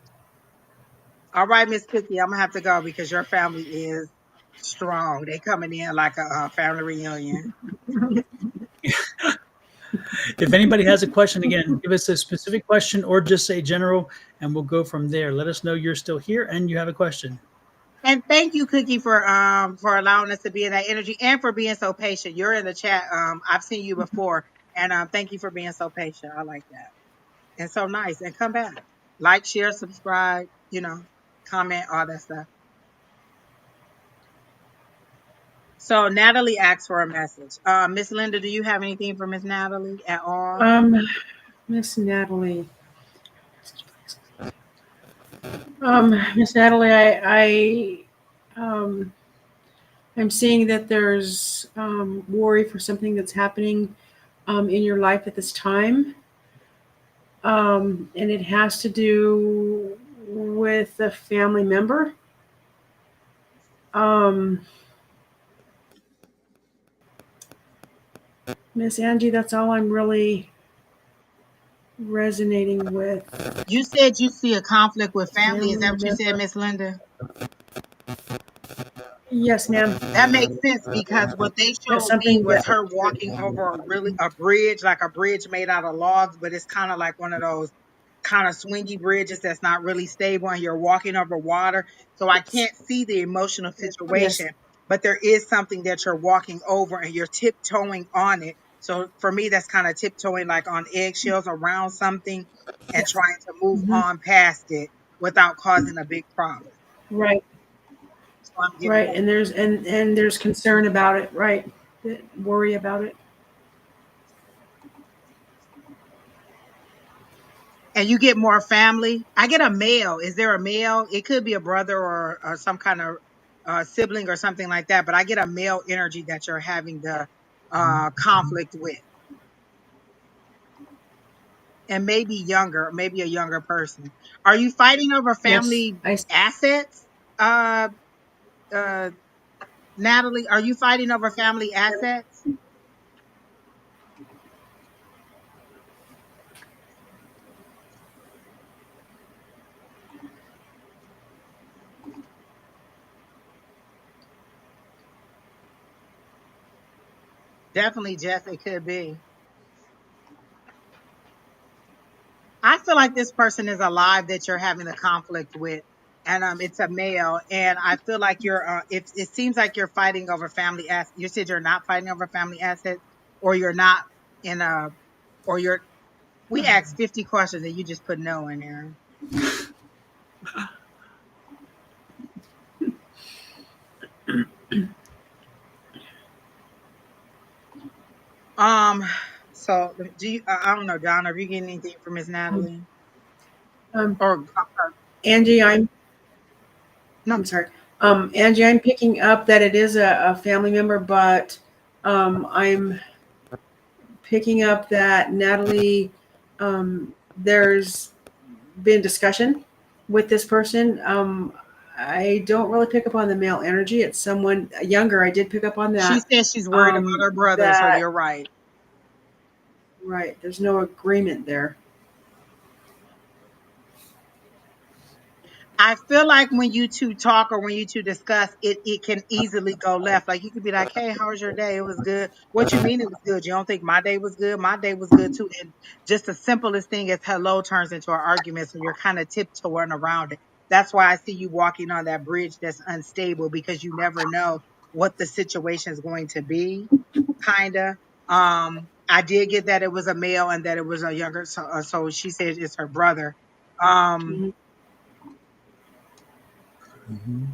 B: All right, Miss Cookie, I'm gonna have to go because your family is strong. They coming in like a family reunion.
A: If anybody has a question, again, give us a specific question or just say general, and we'll go from there. Let us know you're still here and you have a question.
B: And thank you, Cookie, for allowing us to be in that energy and for being so patient. You're in the chat. I've seen you before, and thank you for being so patient. I like that. And so nice. And come back. Like, share, subscribe, comment, all that stuff. So Natalie asked for a message. Miss Linda, do you have anything for Miss Natalie at all?
C: Miss Natalie. Miss Natalie, I'm seeing that there's worry for something that's happening in your life at this time. And it has to do with a family member. Miss Angie, that's all I'm really resonating with.
B: You said you see a conflict with family. Is
C: Family
B: that what you said,
C: member.
B: Miss Linda?
C: Yes, ma'am.
B: That makes sense because what they
C: That's
B: showed me
C: something
B: was
C: that.
B: her walking over a bridge, like a bridge made out of logs, but it's kind of like one of those kind of swingy bridges that's not really stable and you're walking over water. So I
C: Yes.
B: can't see the emotional
C: Yes.
B: situation, but there is something that you're walking over and you're tiptoeing on it. So for me, that's kind of tiptoeing like on eggshells around something and
C: Yes.
B: trying to move
C: Mm-hmm.
B: on past it without causing a big problem.
C: Right.
B: So I'm getting
C: Right.
B: that.
C: And there's concern about it. Right. Worry about it.
B: And you get more family. I get a male. Is there a male? It could be a brother or some kind of sibling or something like that. But I get a male energy that you're having the conflict with, and maybe a younger person. Are you fighting over
C: Yes.
B: family assets, uh, uh, Natalie? Are you fighting over family assets? Definitely, Jess. It could be. I feel like this person is alive that you're having a conflict with, and it's a male, and I feel like you're. It seems like you're fighting over family assets. You said you're not fighting over family assets, or you're not in a, or you're. We asked 50 questions and you just put no in there. So do you? I don't know, Donna. Are you getting anything from Miss
C: Um,
B: Natalie?
C: um,
B: Or
C: Angie, I'm
B: no?
C: sorry. Angie, I'm picking up that it is a family member, but I'm picking up that Natalie, there's been discussion with this person. I don't really pick up on the male energy. It's someone younger. I did pick up on
B: She
C: that.
B: says she's worried about her brother, so
C: That
B: you're right.
C: right. There's no agreement there.
B: I feel like when you two talk or when you two discuss, it can easily go left. Like you could be like, "Hey, how was your day? It was good." What you mean it was good? You don't think my day was good? My day was good too. And just the simplest thing as hello turns into an argument, so you're kind of tiptoeing around it. That's why I see you walking on that bridge that's unstable because you never know what the situation is going to be. Kinda. I did get that it was a male and that it was a younger. So she said it's her brother. Um,
C: Mm-hmm.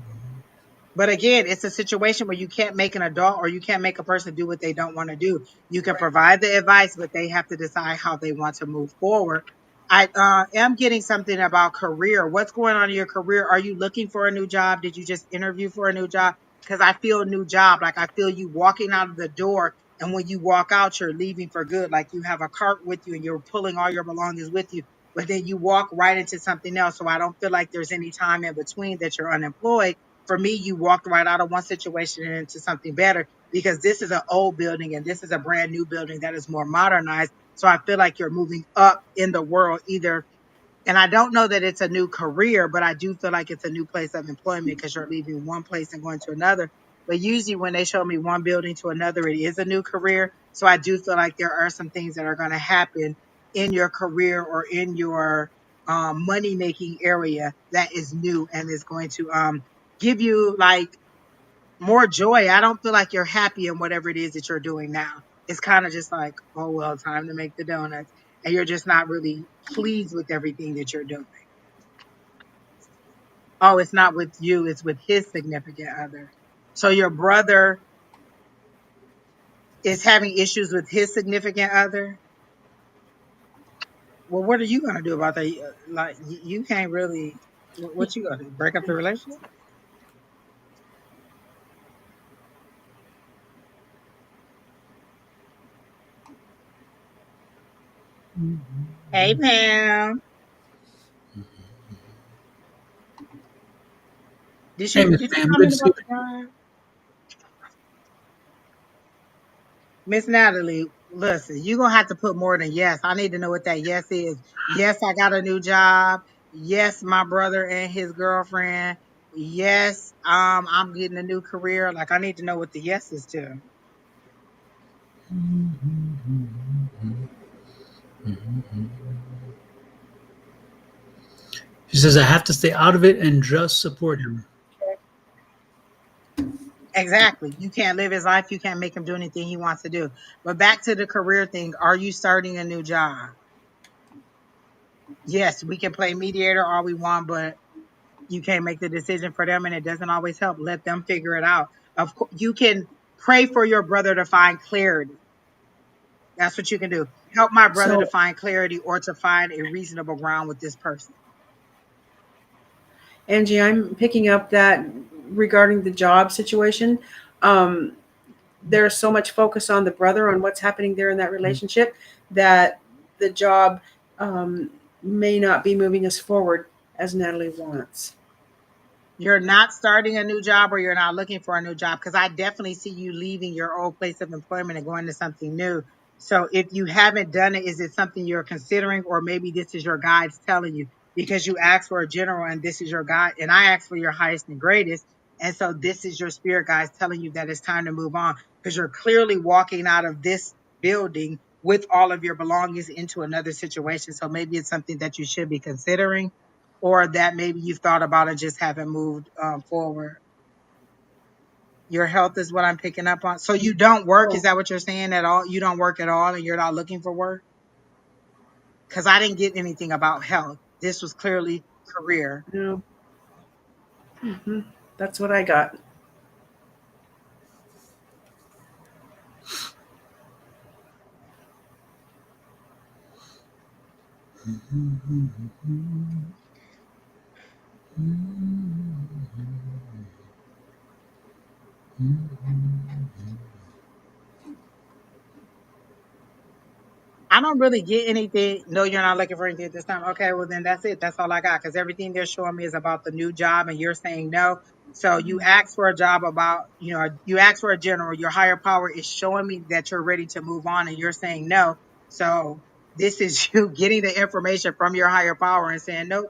B: But again, it's a situation where you can't make an adult or you can't make a person do what they don't want to do. You can provide the advice, but they have to decide how they want to move forward. I am getting something about career. What's going on in your career? Are you looking for a new job? Did you just interview for a new job? Because I feel a new job. Like I feel you walking out of the door, and when you walk out, you're leaving for good. Like you have a cart with you and you're pulling all your belongings with you, but then you walk right into something else. So I don't feel like there's any time in between that you're unemployed. For me, you walked right out of one situation and into something better because this is an old building and this is a brand new building that is more modernized. So I feel like you're moving up in the world either. And I don't know that it's a new career, but I do feel like it's a new place of employment because you're leaving one place and going to another. But usually when they show me one building to another, it is a new career. So I do feel like there are some things that are going to happen in your career or in your money making area that is new and is going to give you like more joy. I don't feel like you're happy in whatever it is that you're doing now. It's kind of just like, oh, well, time to make the donuts. And you're just not really pleased with everything that you're doing. Oh, it's not with you, it's with his significant other. So your brother is having issues with his significant other. Well, what are you going to do about that? Like, you can't really, what you going to do? Break up the relationship? Hey, Pam. Did
A: Hey,
B: you
A: Miss
B: did you
A: Pam, good
B: comment
A: to see
B: about the drive? Miss Natalie, listen, you're gonna have to put more than yes. I need to know what that yes is. Yes, I got a new job. Yes, my brother and his girlfriend. Yes, I'm getting a new career. Like I need to know what the yes is to.
A: you. She says, I have to stay out of it and just support him.
B: Exactly. You can't live his life. You can't make him do anything he wants to do. But back to the career thing. Are you starting a new job? Yes, we can play mediator all we want, but you can't make the decision for them and it doesn't always help. Let them figure it out. Of course, you can pray for your brother to find clarity. That's what you can do. Help my brother to
C: So,
B: find clarity or to find a reasonable ground with this person.
C: Angie, I'm picking up that regarding the job situation. Um, there's so much focus on the brother, on what's happening there in that relationship, that the job may not be moving us forward as Natalie wants.
B: You're not starting a new job or you're not looking for a new job because I definitely see you leaving your old place of employment and going to something new. So if you haven't done it, is it something you're considering or maybe this is your guides telling you because you asked for a general and this is your guide and I asked for your highest and greatest. And so this is your spirit guides telling you that it's time to move on because you're clearly walking out of this building with all of your belongings into another situation. So maybe it's something that you should be considering or that maybe you've thought about and just haven't moved forward. Your health is what I'm picking up on. So you don't work? Is
C: Oh,
B: that what you're saying at all? You don't work at all and you're not looking for work? Because I didn't get anything about health. This was clearly career.
C: no. Hmm. That's what I got.
B: I don't really get anything. No, you're not looking for anything at this time. Okay, well then that's it. That's all I got. Because everything they're showing me is about the new job, and you're saying no. So you asked for a job about, you asked for a general. Your higher power is showing me that you're ready to move on, and you're saying no. So this is you getting the information from your higher power and saying nope.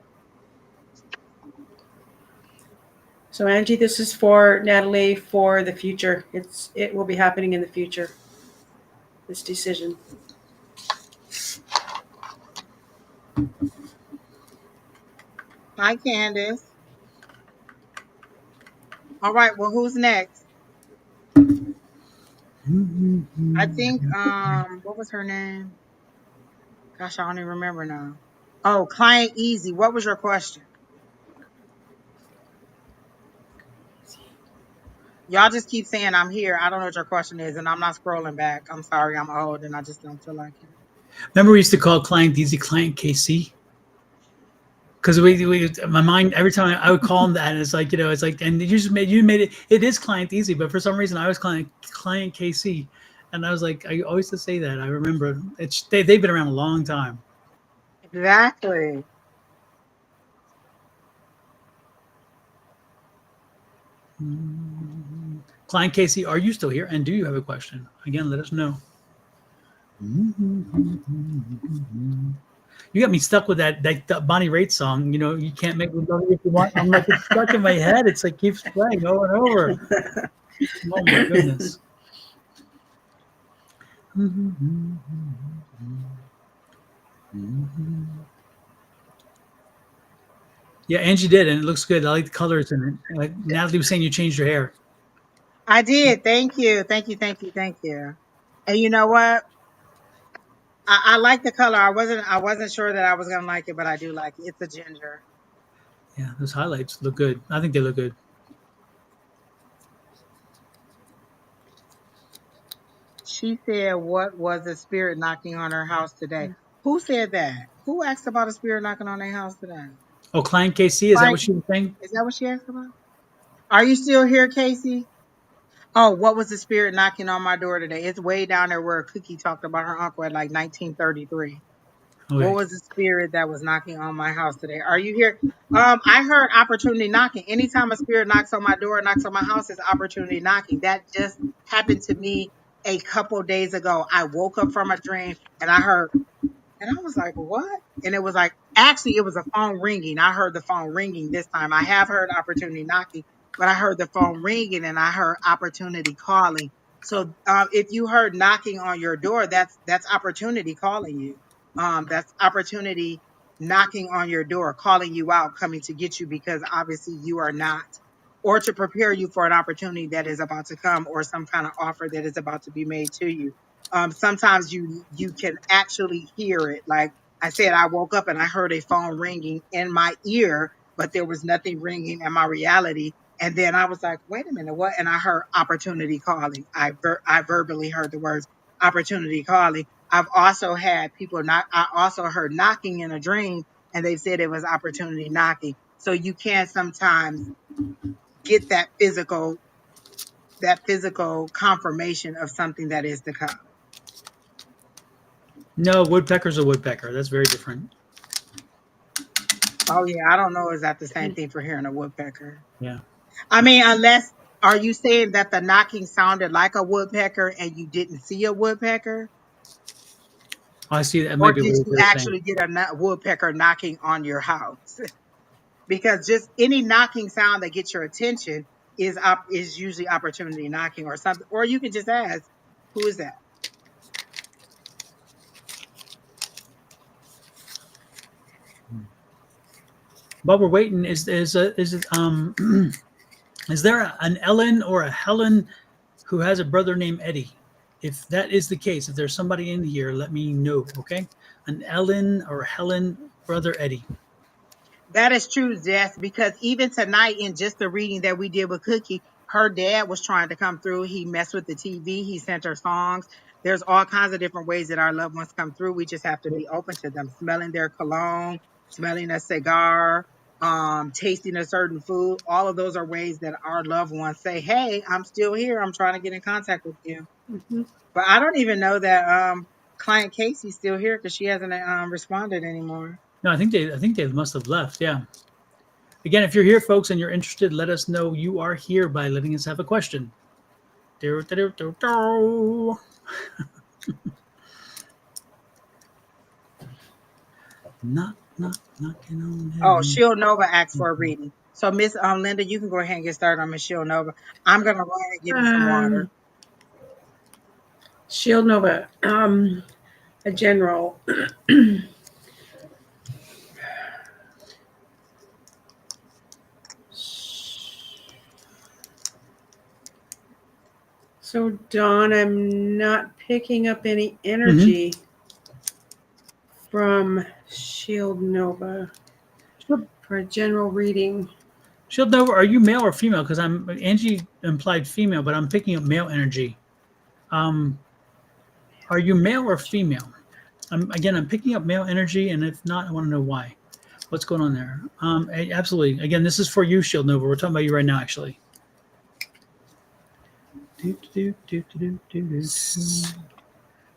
C: So Angie, this is for Natalie for the future. It will be happening in the future. This decision.
B: Hi, Candace. All right. Well, who's next? I think what was her name? Gosh, I don't even remember now. Oh, Client Easy. What was your question? Y'all just keep saying I'm here. I don't know what your question is, and I'm not scrolling back. I'm sorry, I'm old and I just don't feel like it.
A: Remember, we used to call client DZ client KC? Because my mind, every time I would call him that, and it's like, it's like, and you made it, it is client easy, but for some reason I was client KC. And I was like, I always used to say that. I remember they've been around a long time.
B: Exactly.
A: Client Casey, are you still here? And do you have a question? Again, let us know. You got me stuck with that Bonnie Raitt song. You can't make me love you if you want. I'm like, it's stuck in my head. It's like keeps playing over and over. Oh my goodness. Yeah, Angie did, and it looks good. I like the colors in it. Like Natalie was saying, you changed your hair.
B: I did. Thank you. Thank you. Thank you. Thank you. And you know what? I like the color. I wasn't sure that I was gonna like it, but I do like it. It's a ginger.
A: Yeah, those highlights look good. I think they look good.
B: She said, "What was the spirit knocking on her house today?" Who said that? Who asked about a spirit knocking on their house today?
A: Oh, Client KC, is that
B: Like,
A: what she was saying?
B: is that what she asked about? Are you still here, Casey? Oh, what was the spirit knocking on my door today? It's way down there where Cookie talked about her uncle at like 1933. What
A: Okay.
B: was the spirit that was knocking on my house today? Are you here? I heard opportunity knocking. Anytime a spirit knocks on my door, knocks on my house, is opportunity knocking. That just happened to me a couple days ago. I woke up from a dream and I heard, and I was like, what? And it was like, actually, it was a phone ringing. I heard the phone ringing this time. I have heard opportunity knocking, but I heard the phone ringing and I heard opportunity calling. So if you heard knocking on your door, that's opportunity calling you. That's opportunity knocking on your door, calling you out, coming to get you because obviously you are not, or to prepare you for an opportunity that is about to come or some kind of offer that is about to be made to you. Sometimes you can actually hear it. Like I said, I woke up and I heard a phone ringing in my ear, but there was nothing ringing in my reality. And then I was like, wait a minute, what? And I heard opportunity calling. I verbally heard the words opportunity calling. I've also had people knock. I also heard knocking in a dream, and they said it was opportunity knocking. So you can sometimes get that physical confirmation of something that is to come.
A: No, woodpecker's a woodpecker. That's very different.
B: Oh yeah, I don't know. Is that the same thing for hearing a woodpecker?
A: Yeah.
B: I mean, unless are you saying that the knocking sounded like a woodpecker and you didn't see a woodpecker,
A: I see that
B: or
A: might be
B: did
A: what
B: you
A: they're saying.
B: actually get a woodpecker knocking on your house? Because just any knocking sound that gets your attention is usually opportunity knocking or something. Or you can just ask, "Who is that?"
A: While we're waiting, is it is there an Ellen or a Helen who has a brother named Eddie? If that is the case, if there's somebody in here, let me know. Okay, an Ellen or Helen brother Eddie.
B: That is true, Jess, because even tonight in just the reading that we did with Cookie, her dad was trying to come through. He messed with the TV. He sent her songs. There's all kinds of different ways that our loved ones come through. We just have to be open to them. Smelling their cologne, smelling a cigar, tasting a certain food. All of those are ways that our loved ones say, "Hey, I'm still here. I'm trying to get in contact with you."
C: Mhm.
B: But I don't even know that client Casey's still here because she hasn't responded anymore.
A: No, I think they must have left. Yeah. Again, if you're here, folks, and you're interested, let us know you are here by letting us have a question. Do, do, do, do, do. Knock, knock, knocking on
B: Oh,
A: heaven.
B: Sheil Nova asked for a reading. So Miss Linda, you can go ahead and get started on Miss Sheil Nova. I'm gonna run and get me some water.
C: Um, Shield Nova, a general. So, Dawn, I'm not picking up any energy from Shield Nova for a general reading.
A: Shield Nova, are you male or female? Because I'm Angie implied female, but I'm picking up male energy. Um, are you male or female? I'm picking up male energy, and if not, I want to know why. What's going on there? Absolutely. Again, this is for you, Shield Nova. We're talking about you right now, actually.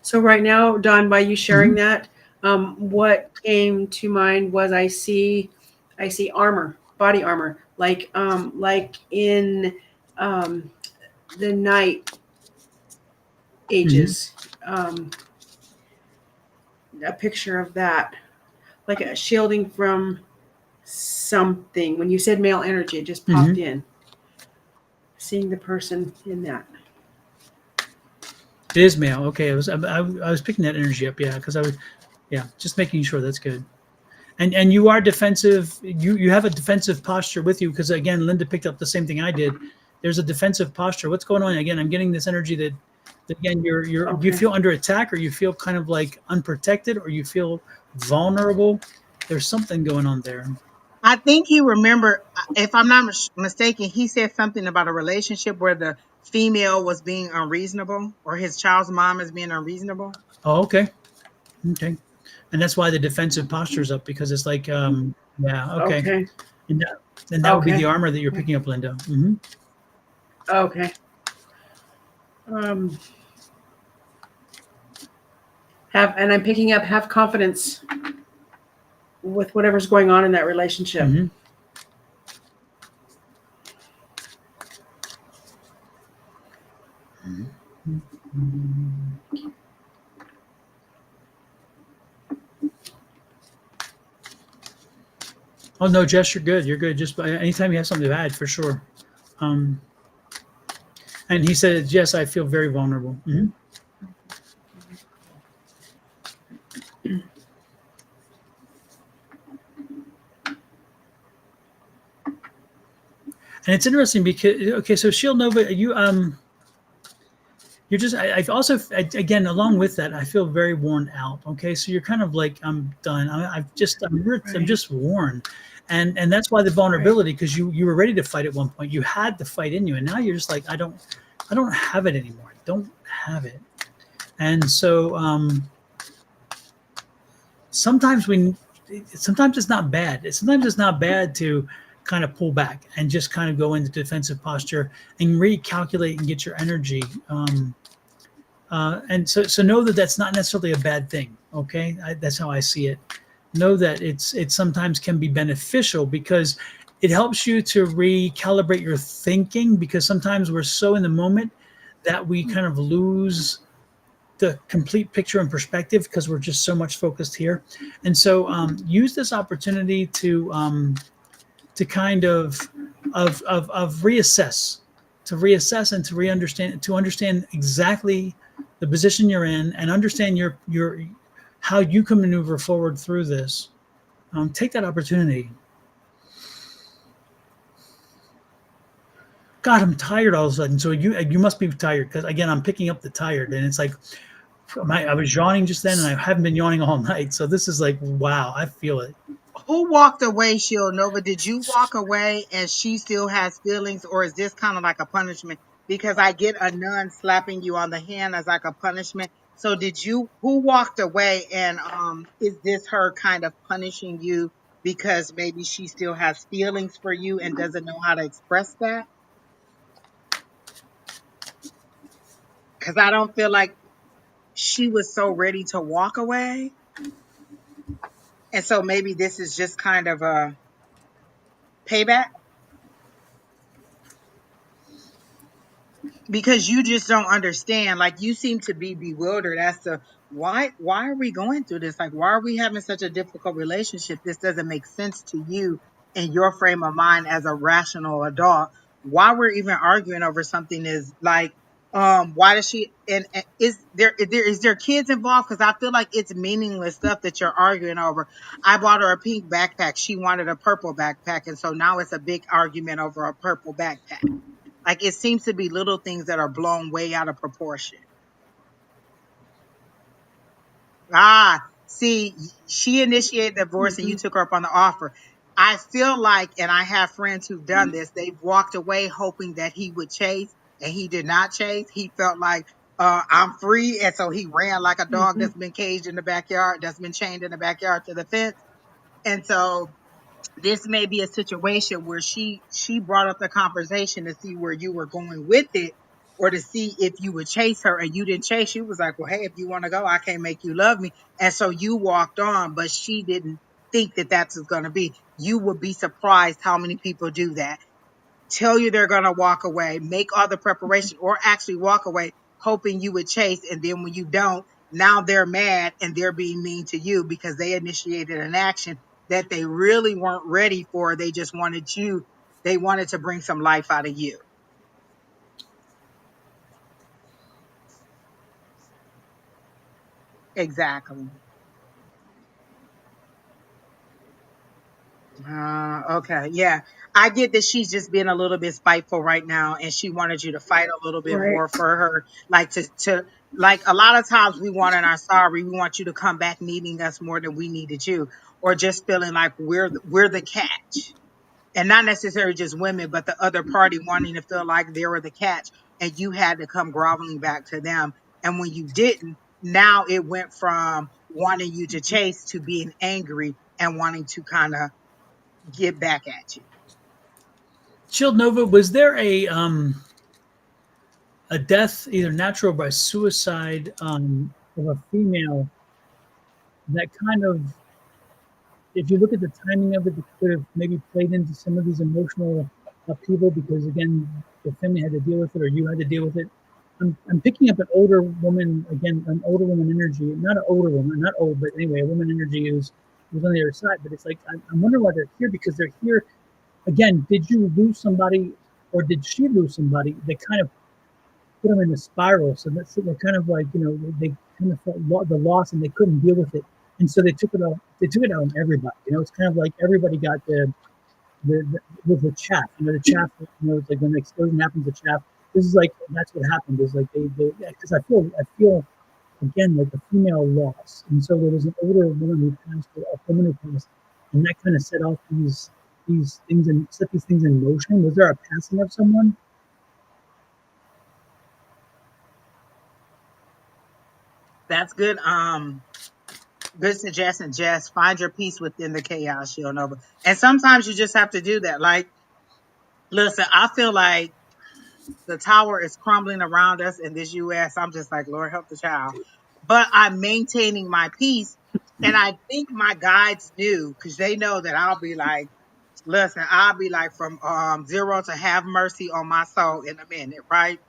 C: So, right now, Dawn, by you sharing
A: Mhm.
C: that, what came to mind was I see armor, body armor, like in the night
A: Mhm.
C: ages. A picture of that, like a shielding from something. When you said male energy, it just popped
A: Mhm.
C: in. Seeing the person in that.
A: It is male. Okay, I was picking that energy up. Yeah, because I was, yeah, just making sure. That's good. And you are defensive. You have a defensive posture with you because again, Linda picked up the same thing I did. There's a defensive posture. What's going on? Again, I'm getting this energy that again, you
C: Okay.
A: feel under attack, or you feel kind of like unprotected, or you feel vulnerable. There's something going on there.
B: I think he remembered, if I'm not mistaken, he said something about a relationship where the female was being unreasonable, or his child's mom is being unreasonable.
A: Oh, okay, okay, and that's why the defensive posture is up because it's like, yeah, okay,
C: Okay.
A: and that would be the
C: Okay.
A: armor that you're picking up, Linda. Hmm.
C: Okay. Um, and I'm picking up have confidence with whatever's going on in that relationship.
A: Hmm. Oh no, Jess, you're good. You're good. Just anytime you have something to add, for sure. Um, and he said, "Yes, I feel very vulnerable." Hmm. And it's interesting because okay, so Shield Nova, you're just I've also again along with that I feel very worn out. Okay, so you're kind of like I'm done. I'm
C: Right.
A: just worn, and that's why the
C: Right.
A: vulnerability because you were ready to fight at one point. You had the fight in you, and now you're just like I don't have it anymore. I don't have it, and so sometimes we sometimes it's not bad. Sometimes it's not bad to kind of pull back and just kind of go into defensive posture and recalculate and get your energy. And so know that that's not necessarily a bad thing. Okay, that's how I see it. Know that it sometimes can be beneficial because it helps you to recalibrate your thinking because sometimes we're so in the moment that we kind of lose the complete picture and perspective because we're just so much focused here. And so use this opportunity to kind of reassess, to reassess and to understand exactly the position you're in and understand your how you can maneuver forward through this. Take that opportunity. God, I'm tired all of a sudden. So you must be tired because again I'm picking up the tired and it's like I was yawning just then and I haven't been yawning all night. So this is like wow, I feel it.
B: Who walked away, Shield Nova? Did you walk away and she still has feelings, or is this kind of like a punishment? Because I get a nun slapping you on the hand as like a punishment. So did you, who walked away, and is this her kind of punishing you because maybe she still has feelings for you and doesn't know how to express that? Because I don't feel like she was so ready to walk away. And so maybe this is just kind of a payback. Because you just don't understand, like you seem to be bewildered as to why are we going through this, like why are we having such a difficult relationship? This doesn't make sense to you in your frame of mind as a rational adult. Why we're even arguing over something is like, why does she, and is there kids involved? Because I feel like it's meaningless stuff that you're arguing over. I bought her a pink backpack, she wanted a purple backpack, and so now it's a big argument over a purple backpack. Like it seems to be little things that are blown way out of proportion. See, she initiated the divorce and you
C: Mm-hmm.
B: took her up on the offer. I feel like, and I have friends who've done this, they've walked away hoping that he would chase, and he did not chase. He felt like, I'm free. And so he ran like a dog
C: Mm-hmm.
B: that's been caged in the backyard, that's been chained in the backyard to the fence. And so this may be a situation where she brought up the conversation to see where you were going with it, or to see if you would chase her, and you didn't chase. She was like, well, hey, if you want to go, I can't make you love me. And so you walked on, but she didn't think that that's going to be. You would be surprised how many people do that. Tell you they're going to walk away, make all the preparation, or actually walk away hoping you would chase. And then when you don't, now they're mad and they're being mean to you because they initiated an action that they really weren't ready for. They just wanted you, they wanted to bring some life out of you. Exactly. Okay. Yeah. I get that she's just being a little bit spiteful right now and she wanted you to fight a little bit
C: Right.
B: more for her. Like to like a lot of times we want in our sorry, we want you to come back needing us more than we needed you, or just feeling like we're the catch. And not necessarily just women, but the other party wanting to feel like they were the catch and you had to come groveling back to them. And when you didn't, now it went from wanting you to chase to being angry and wanting to kind of get back at you.
A: Shield Nova, was there a death, either natural or by suicide, of a female that kind of, if you look at the timing of it, it could have maybe played into some of these emotional upheaval because, again, the family had to deal with it or you had to deal with it. I'm picking up an older woman, again, an older woman energy, not an older woman, not old, but anyway, a woman energy who's on the other side. But it's like, I'm wondering why they're here because they're here. Again, did you lose somebody or did she lose somebody that kind of put them in a spiral? So that's, they're kind of like, they kind of felt the loss and they couldn't deal with it. And so they took it out. They took it out on everybody. It's kind of like everybody got the chaff. The chaff. It's like when the explosion happens, the chaff. This is like that's what happened. Is like they because I feel again like a female loss, and so there was an older woman who passed, a woman who passed, and that kind of set off these things and set these things in motion. Was there a passing of someone?
B: That's good. Good suggestion, Jess. Find your peace within the chaos, Shield Nova. And sometimes you just have to do that. Like, listen, I feel like the tower is crumbling around us in this US. I'm just like, Lord help the child. But I'm maintaining my peace. And I think my guides do, because they know that I'll be like, listen, I'll be like from zero to have mercy on my soul in a minute, right?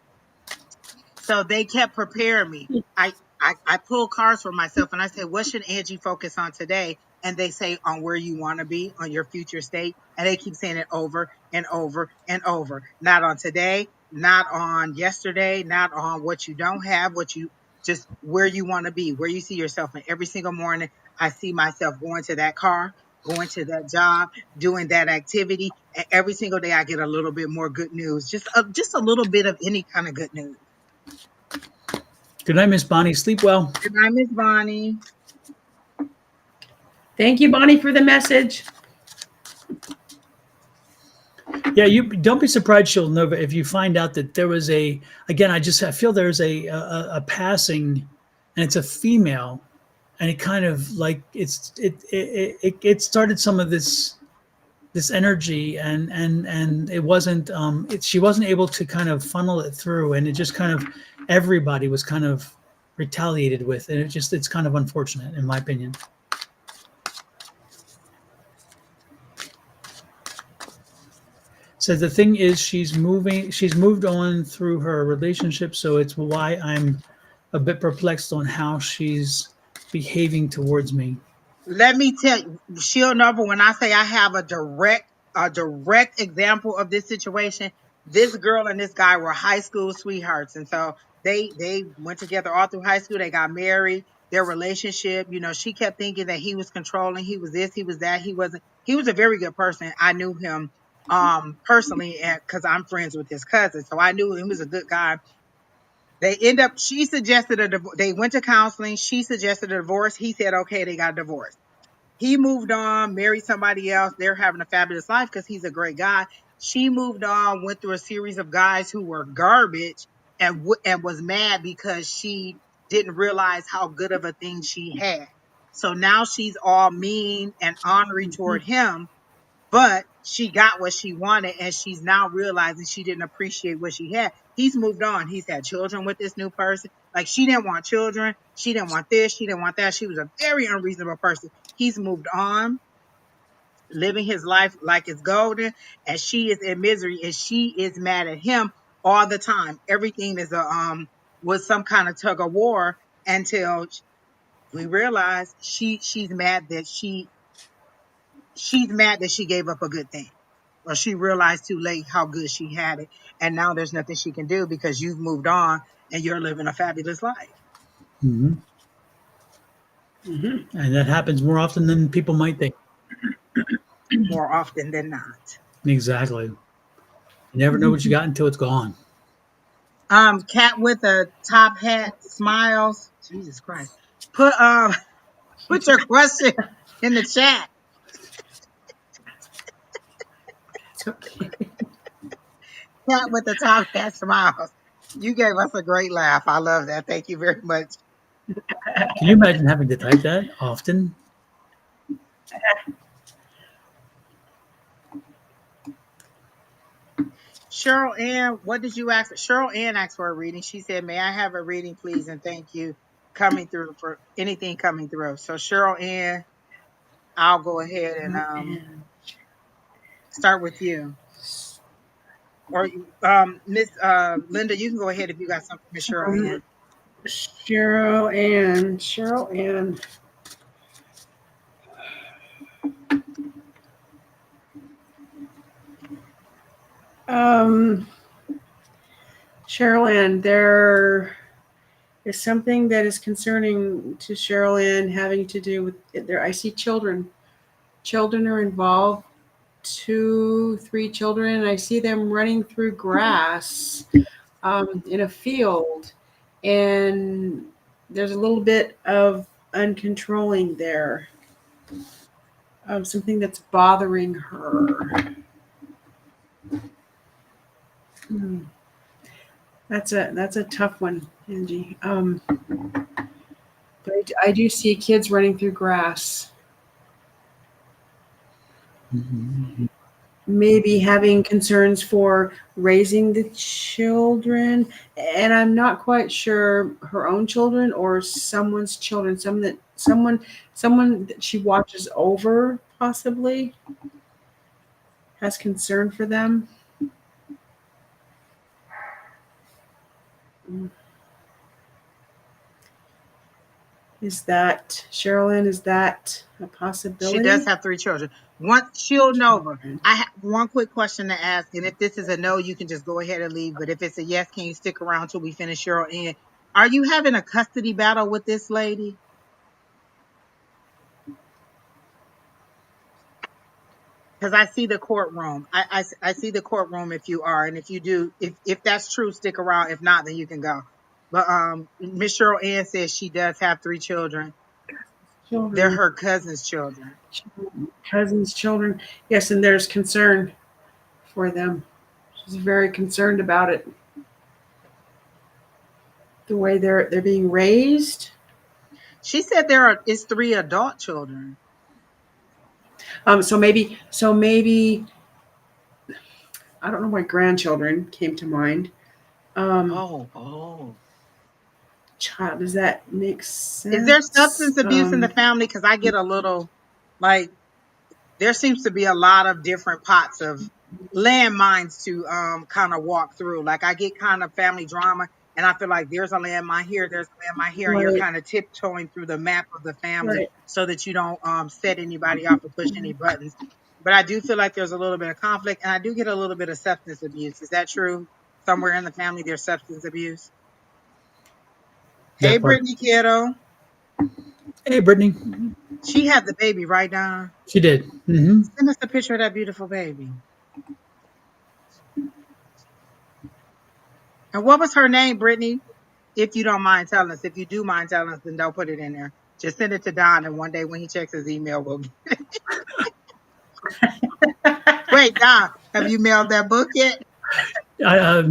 B: So they kept preparing me. I pull cards for myself and I say, what should Angie focus on today? And they say on where you want to be, on your future state. And they keep saying it over and over and over. Not on today, not on yesterday, not on what you don't have, what you just where you want to be, where you see yourself. And every single morning, I see myself going to that car, going to that job, doing that activity. And every single day, I get a little bit more good news, just a little bit of any kind of good news.
A: Good night, Miss Bonnie. Sleep well.
B: Good night, Miss Bonnie.
C: Thank you, Bonnie, for the message.
A: Yeah, you don't be surprised, Shield Nova, if you find out that there was I feel there's a passing, and it's a female, and it kind of like it started some of this energy, and it wasn't she wasn't able to kind of funnel it through, and it just kind of everybody was kind of retaliated with, and it's kind of unfortunate in my opinion. So the thing is, she's moved on through her relationship. So it's why I'm a bit perplexed on how she's behaving towards me.
B: Let me tell you, Shield Nova, when I say I have a direct example of this situation, this girl and this guy were high school sweethearts. And so they went together all through high school. They got married. Their relationship, she kept thinking that he was controlling, he was this, he was that, he wasn't. He was a very good person. I knew him personally, and because I'm friends with his cousin. So I knew he was a good guy. She suggested a divorce. They went to counseling. She suggested a divorce. He said, okay, they got divorced. He moved on, married somebody else. They're having a fabulous life because he's a great guy. She moved on, went through a series of guys who were garbage, and was mad because she didn't realize how good of a thing she had. So now she's all mean and ornery toward him, but she got what she wanted, and she's now realizing she didn't appreciate what she had. He's moved on. He's had children with this new person. Like, she didn't want children. She didn't want this. She didn't want that. She was a very unreasonable person. He's moved on, living his life like it's golden, and she is in misery, and she is mad at him all the time. Everything is was some kind of tug of war until we realize she's mad that she gave up a good thing. Or she realized too late how good she had it. And now there's nothing she can do because you've moved on and you're living a fabulous life.
A: Mm-hmm. And that happens more often than people might think.
B: more often than not.
A: Exactly. You never know what you got until it's gone.
B: Cat with a top hat smiles. Jesus Christ. Put put your question in the chat.
C: It's okay.
B: Cat with the top hat smiles. You gave us a great laugh. I love that. Thank you very much.
A: Can you imagine having to type that often?
B: Cheryl Ann, what did you ask for? Cheryl Ann asked for a reading. She said, may I have a reading, please? And thank you coming through for anything coming through. So Cheryl Ann, I'll go ahead and
C: And
B: start with you. Or Miss Linda, you can go ahead if you got something, Miss Cheryl Ann.
C: Cheryl Ann. Um, Cheryl Ann, there is something that is concerning to Cheryl Ann having to do with there. I see children. Children are involved. 2, 3 children. And I see them running through grass in a field, and there's a little bit of uncontrolling there. Something that's bothering her. Hmm. That's a tough one, Angie. But I do see kids running through grass. Maybe having concerns for raising the children, and I'm not quite sure her own children or someone's children, someone that she watches over possibly has concern for them. Is that Sherilyn? Is that a
B: She does
C: possibility?
B: have 3 children. She'll know. I have one quick question to ask, and if this is a no, you can just go ahead and leave. But if it's a yes, can you stick around till we finish Cheryl Ann? Are you having a custody battle with this lady? Because I see the courtroom. I see the courtroom if you are, and if you do, if that's true, stick around. If not, then you can go. But Miss Cheryl Ann says she does have 3 children. They're
C: Children,
B: her cousin's children.
C: cousins, children. Yes, and there's concern for them. She's very concerned about it. The way they're being raised.
B: She said it's 3 adult children.
C: So maybe I don't know why grandchildren came to mind. Um,
B: Oh.
C: child, does that make
B: Is there
C: sense?
B: substance abuse in the family? Because I get a little like there seems to be a lot of different pots of landmines to kind of walk through. Like I get kind of family drama, and I feel like there's a landmine here, there's a landmine here, and you're
C: Right,
B: kind of tiptoeing through the map of the family
C: right.
B: so that you don't set anybody off or push any buttons. But I do feel like there's a little bit of conflict, and I do get a little bit of substance abuse. Is that true? Somewhere in the family, there's substance abuse. Hey,
A: That part.
B: Brittany Kiddo.
A: Hey, Brittany.
B: She had the baby, right, Don?
A: She did. Mm-hmm.
B: Send us a picture of that beautiful baby. And what was her name, Brittany? If you don't mind telling us. If you do mind telling us, then don't put it in there. Just send it to Don, and one day when he checks his email, we'll get it. Wait, Don, have you mailed that book yet?
A: Yeah.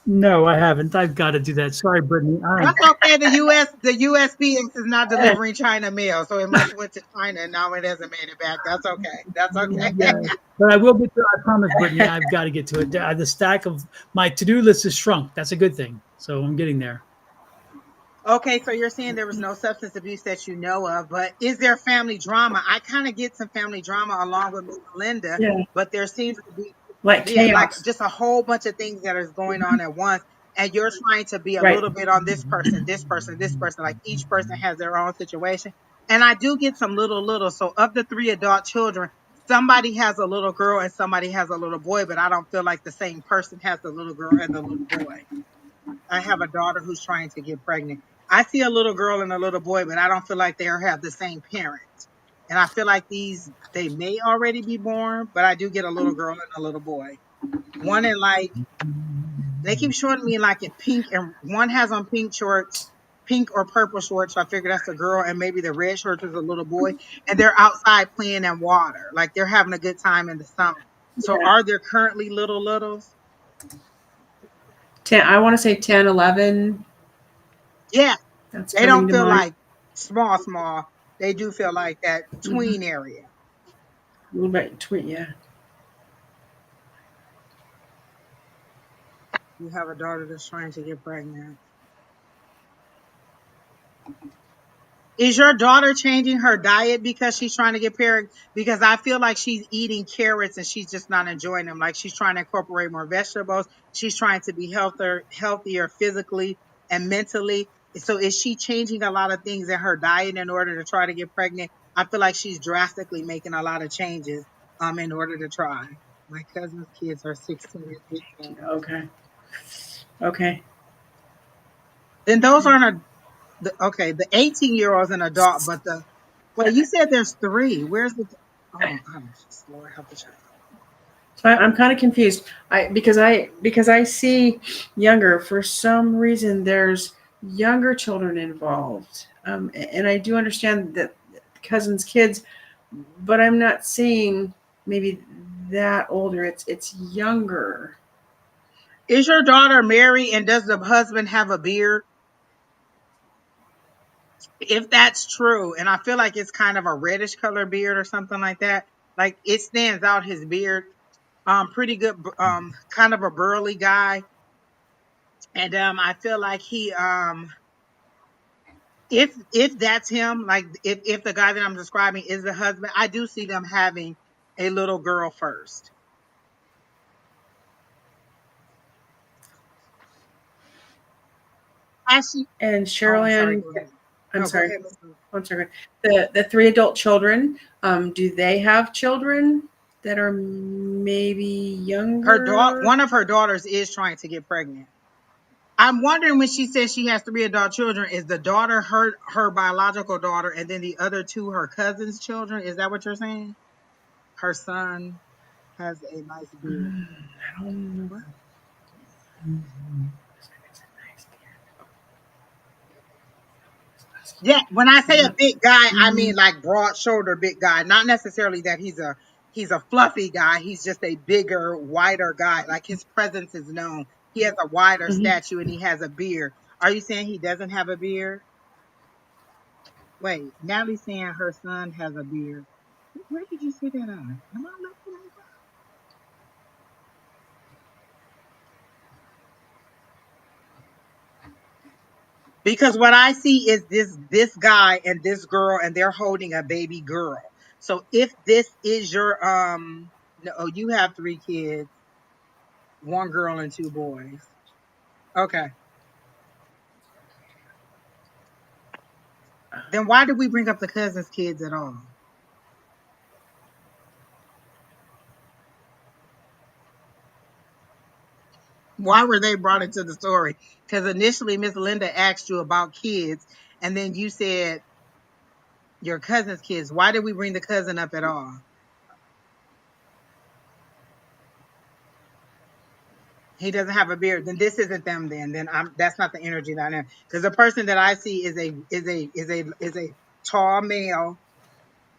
A: No, I haven't. I've got to do that. Sorry, Brittany.
B: That's okay. The USPS is not delivering China mail, so it must have went to China and now it hasn't made it back. That's okay. That's okay.
A: Yeah, but I will get to it. I promise, Brittany. I've got to get to it. The stack of my to-do list has shrunk. That's a good thing. So I'm getting there.
B: Okay, so you're saying there was no substance abuse that you know of, but is there family drama? I kind of get some family drama along with Miss Linda,
C: Yeah,
B: but there seems to be,
C: like
B: yeah, like
C: chaos.
B: just a whole bunch of things that is going on at once. And you're trying to be a
C: Right.
B: little bit on this person, this person, this person. Like each person has their own situation. And I do get some little. So of the 3 adult children, somebody has a little girl and somebody has a little boy, but I don't feel like the same person has the little girl and the little boy. I have a daughter who's trying to get pregnant. I see a little girl and a little boy, but I don't feel like they have the same parent. And I feel like they may already be born, but I do get a little girl and a little boy. One in like, they keep showing me like in pink, and one has on pink shorts, pink or purple shorts. So I figure that's a girl, and maybe the red shorts is a little boy. And they're outside playing in water. Like they're having a good time in the summer. So
C: Yeah.
B: are there currently littles?
C: 10, I want to say 10, 11.
B: Yeah.
C: That's
B: They
C: coming
B: don't
C: to
B: feel
C: mind.
B: like small. They do feel like that
C: Mhm.
B: tween area.
C: A little bit tweet, yeah.
B: You have a daughter that's trying to get pregnant. Is your daughter changing her diet because she's trying to get pregnant? Because I feel like she's eating carrots and she's just not enjoying them. Like she's trying to incorporate more vegetables. She's trying to be healthier physically and mentally. So is she changing a lot of things in her diet in order to try to get pregnant? I feel like she's drastically making a lot of changes in order to try. My cousin's kids are 16 and 18.
C: Okay. Okay.
B: Then those aren't okay, the 18-year-old is an adult, but well, you said there's three. Where's the? Oh, Lord, help the child.
C: So I'm kind of confused. Because I see younger. For some reason, there's younger children involved, and I do understand that cousins' kids, but I'm not seeing maybe that older. It's younger.
B: Is your daughter married and does the husband have a beard? If that's true, and I feel like it's kind of a reddish color beard or something like that, like it stands out his beard. Pretty good, kind of a burly guy, and I feel like he if that's him, like if the guy that I'm describing is the husband, I do see them having a little girl first. Actually,
C: And
B: oh, I'm sorry.
C: Cheryl,
B: Go ahead.
C: I'm
B: No, go
C: sorry.
B: ahead, Miss Lou.
C: I'm sorry. The three adult children. Do they have children that are maybe younger?
B: One of her daughters is trying to get pregnant. I'm wondering when she says she has three adult children, is the daughter her biological daughter, and then the other two her cousin's children? Is that what you're saying? Her son has a nice beard.
C: I don't know.
B: What? Yeah, when I say a big guy, I mean like broad shoulder big guy. Not necessarily that he's a fluffy guy. He's just a bigger, wider guy. Like his presence is known. He has a wider
C: Mhm.
B: statue and he has a beard. Are you saying he doesn't have a beard? Wait, Natalie's saying her son has a beard. Where did you see that on? Am I looking at that? Because what I see is this guy and this girl, and they're holding a baby girl. So if this is your no, oh, you have three kids, one girl and two boys. Okay. Then why did we bring up the cousins' kids at all? Why were they brought into the story? Because initially Miss Linda asked you about kids, and then you said your cousin's kids. Why did we bring the cousin up at all? He doesn't have a beard. Then this isn't them. Then that's not the energy that I am. Because the person that I see is a tall male,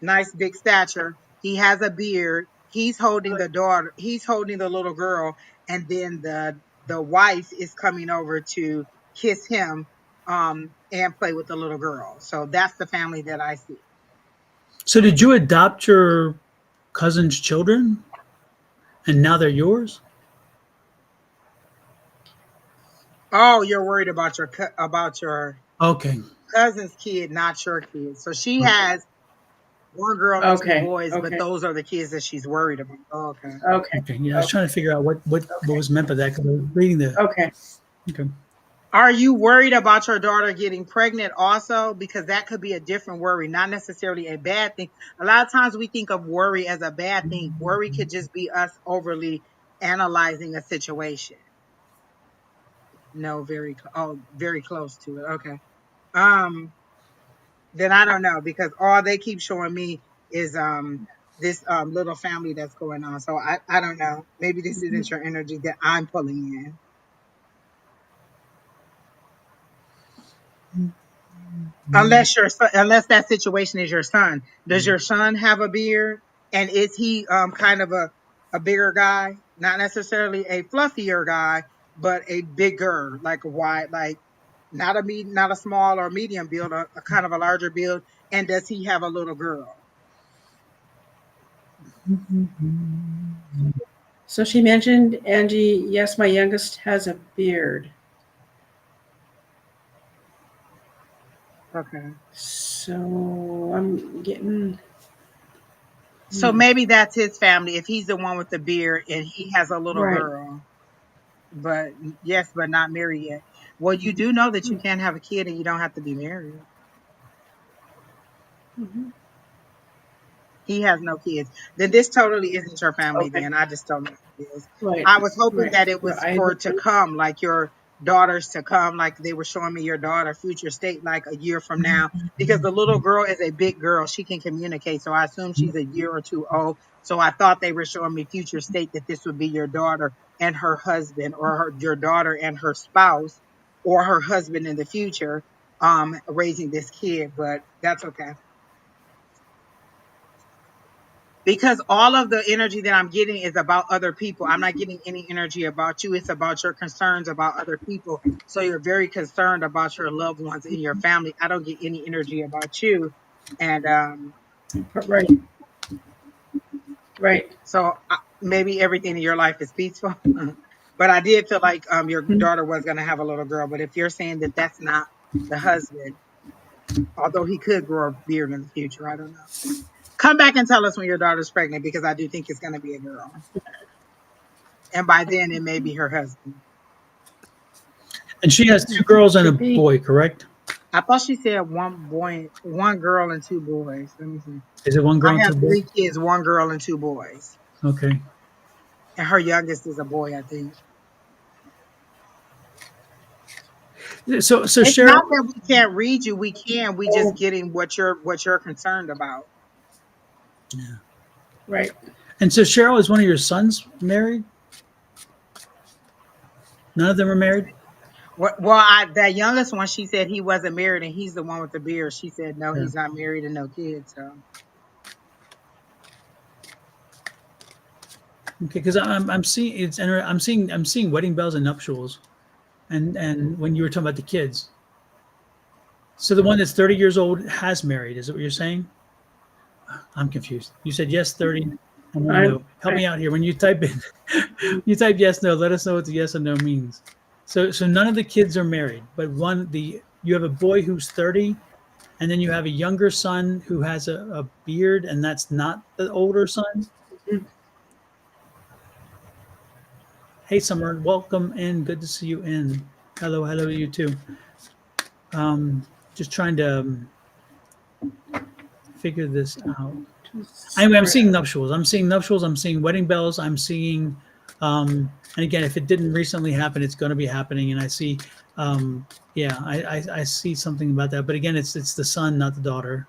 B: nice big stature. He has a beard. He's holding the daughter. He's holding the little girl, and then the wife is coming over to kiss him, and play with the little girl. So that's the family that I see.
A: So did you adopt your cousin's children and now they're yours?
B: Oh, you're worried about your
A: Okay.
B: cousin's kid, not your kid. So she has one girl and two
C: Okay.
B: boys, but
C: Okay.
B: those are the kids that she's worried about. Oh, okay.
C: Okay.
A: Okay. Yeah, I was
C: Okay.
A: trying to figure out what
C: Okay.
A: was meant by that because I was reading the.
C: Okay.
A: Okay.
B: Are you worried about your daughter getting pregnant also? Because that could be a different worry, not necessarily a bad thing. A lot of times we think of worry as a bad thing. Worry could just be us overly analyzing a situation. No, very close to it. Okay. then I don't know, because all they keep showing me is this little family that's going on. So I don't know. Maybe this isn't your energy that I'm pulling in. Unless that situation is your son. Does your son have a beard? And is he kind of a bigger guy? Not necessarily a fluffier guy, but a bigger, like a wide, like not a small or medium build, a kind of a larger build. And does he have a little girl?
C: So she mentioned, Angie, yes, my youngest has a beard.
B: Okay.
C: So I'm getting.
B: So maybe that's his family if he's the one with the beard and he has a little
C: Right.
B: girl. But yes, but not married yet. Well, you do know that you can have a kid and you don't have to be married.
C: Mm-hmm.
B: He has no kids. Then this totally isn't your family.
C: Okay.
B: Then I just don't know what it is.
C: Right.
B: I was hoping
C: Right.
B: that it
C: Well,
B: was for to come, like your daughters to come, like they were showing me your daughter future state, like a year from now, because the little girl is a big girl. She can communicate. So I assume she's a year or two old. So I thought they were showing me future state that this would be your daughter and her husband, or your daughter and her spouse, or her husband in the future, raising this kid. But that's okay. Because all of the energy that I'm getting is about other people. I'm not getting any energy about you. It's about your concerns about other people. So you're very concerned about your loved ones in your family. I don't get any energy about you. And
C: right. Right.
B: so maybe everything in your life is peaceful. But I did feel like your
C: Mm-hmm.
B: daughter was going to have a little girl. But if you're saying that that's not the husband, although he could grow a beard in the future, I don't know. Come back and tell us when your daughter's pregnant, because I do think it's going to be a girl. And by then, it may be her husband.
A: And she has two girls and a
C: Could be.
A: boy, correct?
B: I thought she said one boy, one girl, and two boys. Let me see.
A: Is it one girl
B: I
A: and
B: have
A: two boys?
B: 3 kids, one girl and 2 boys.
A: Okay.
B: And her youngest is a boy, I think.
A: So
B: It's not
A: Cheryl,
B: that we can't read you. We can. We just
C: Oh,
B: getting what you're concerned about.
C: right.
A: and so Cheryl, is one of your sons married? None of them are married.
B: Well, that youngest one, she said he wasn't married, and he's the one with the beard. She said no,
A: Yeah.
B: he's not married and no kids. So
A: Okay, because I'm seeing I'm seeing wedding bells and nuptials, and when you were talking about the kids, so the one that's 30 years old has married. Is that what you're saying? I'm confused. You said yes, 30. I want to
C: I'm.
A: know. Help me out here. When you type in, you type yes, no. Let us know what the yes and no means. So none of the kids are married, but you have a boy who's 30, and then you have a younger son who has a beard, and that's not the older son. Hey, Summer, welcome in. Good to see you in. Hello to you too. Um, just trying to figure this out. Anyway, I'm seeing nuptials. I'm seeing nuptials. I'm seeing wedding bells. I'm seeing, and again, if it didn't recently happen, it's going to be happening. And I see, yeah, I see something about that. But again, it's the son, not the daughter,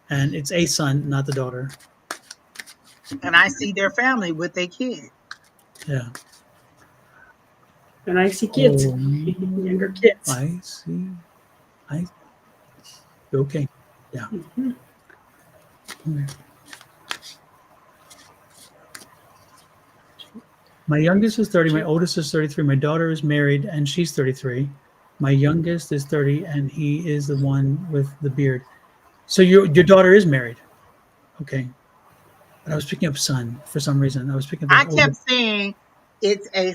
A: and it's a son, not the daughter.
B: and I see their family with their kid.
A: Yeah.
C: And I see kids,
A: Oh,
C: younger kids.
A: I see. I okay. Yeah.
C: Mm-hmm.
A: Okay. My youngest is 30. My oldest is 33. My daughter is married and she's 33. My youngest is 30 and he is the one with the beard. So your daughter is married. Okay. But I was picking up son for some reason. I was picking up
B: I
A: that older.
B: kept saying it's a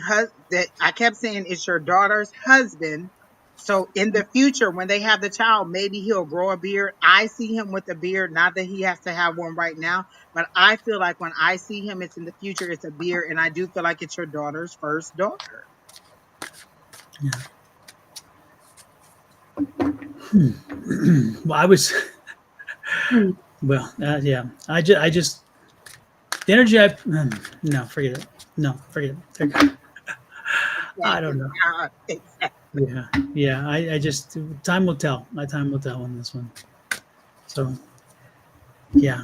B: that I kept saying it's your daughter's husband. So in the future, when they have the child, maybe he'll grow a beard. I see him with a beard, not that he has to have one right now, but I feel like when I see him, it's in the future, it's a beard, and I do feel like it's your daughter's first daughter.
A: Yeah. Well, I was well, yeah. I just the energy no, forget it. No, forget it. I don't know.
B: Exactly.
A: Yeah. I just time will tell. My time will tell on this one. So yeah.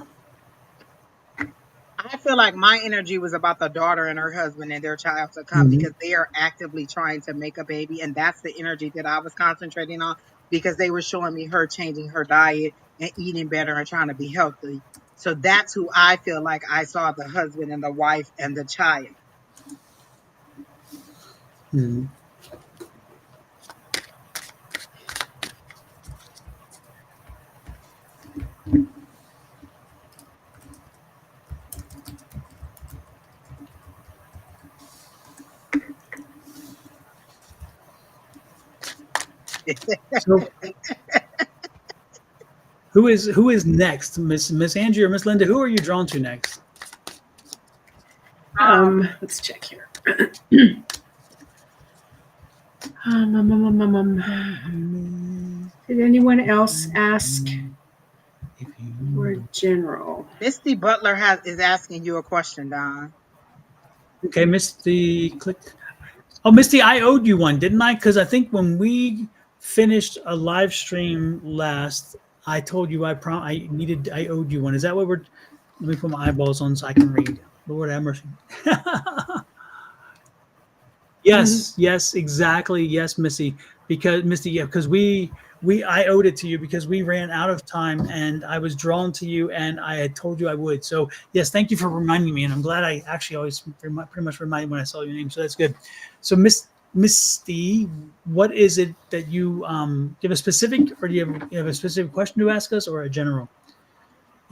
B: I feel like my energy was about the daughter and her husband and their child to come
A: Mhm.
B: because they are actively trying to make a baby. And that's the energy that I was concentrating on because they were showing me her changing her diet and eating better and trying to be healthy. So that's who I feel like I saw, the husband and the wife and the child.
A: Mhm. So who is next, Miss Angie or Miss Linda? Who are you drawn to next?
C: Let's check here. Did anyone else ask for general?
B: Misty Butler is asking you a question, Don.
A: Okay, Misty, click. Oh, Misty, I owed you one, didn't I? Because I think when we finished a live stream last, I told you I owed you one. Is that what we're? Let me put my eyeballs on so I can read. Lord have mercy. Yes, exactly. Yes, Missy. Because Misty, yeah, because we I owed it to you because we ran out of time and I was drawn to you and I had told you I would. So yes, thank you for reminding me. And I'm glad I actually always pretty much remind when I saw your name. So that's good. So Misty, what is it that do you have a specific or do you have a specific question to ask us or a general?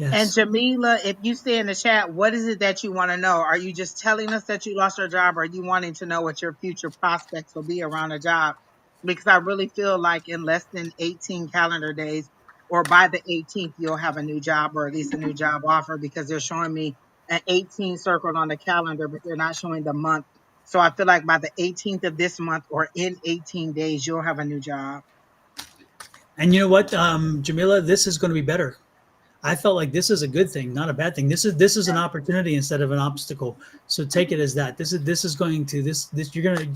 B: And
A: Yes.
B: Jamila, if you say in the chat, what is it that you want to know? Are you just telling us that you lost your job, or are you wanting to know what your future prospects will be around a job? Because I really feel like in less than 18 calendar days, or by the 18th, you'll have a new job or at least a new job offer because they're showing me an 18 circled on the calendar, but they're not showing the month. So I feel like by the 18th of this month or in 18 days, you'll have a new job.
A: And you know what, Jamila, this is going to be better. I felt like this is a good thing, not a bad thing. This is an opportunity instead of an obstacle. So take it as that. This is going to this you're gonna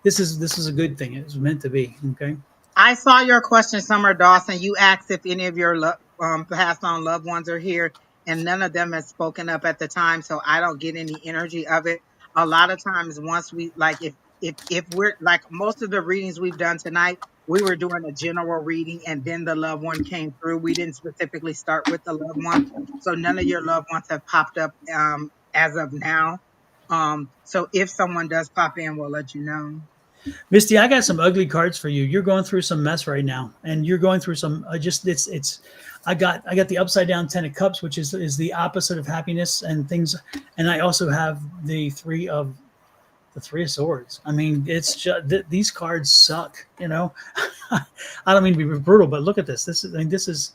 A: this is a good thing. It's meant to be. Okay.
B: I saw your question, Summer Dawson. You asked if any of your passed on loved ones are here, and none of them has spoken up at the time, so I don't get any energy of it. A lot of times, once we like, if we're like most of the readings we've done tonight, we were doing a general reading, and then the loved one came through. We didn't specifically start with the loved one, so none of your loved ones have popped up as of now. So if someone does pop in, we'll let you know.
A: Misty, I got some ugly cards for you. You're going through some mess right now, and you're going through some. Just it's. I got the upside down Ten of Cups, which is the opposite of happiness and things, and I also have the Three of Swords. I mean, it's just these cards suck. I don't mean to be brutal, but look at this. This is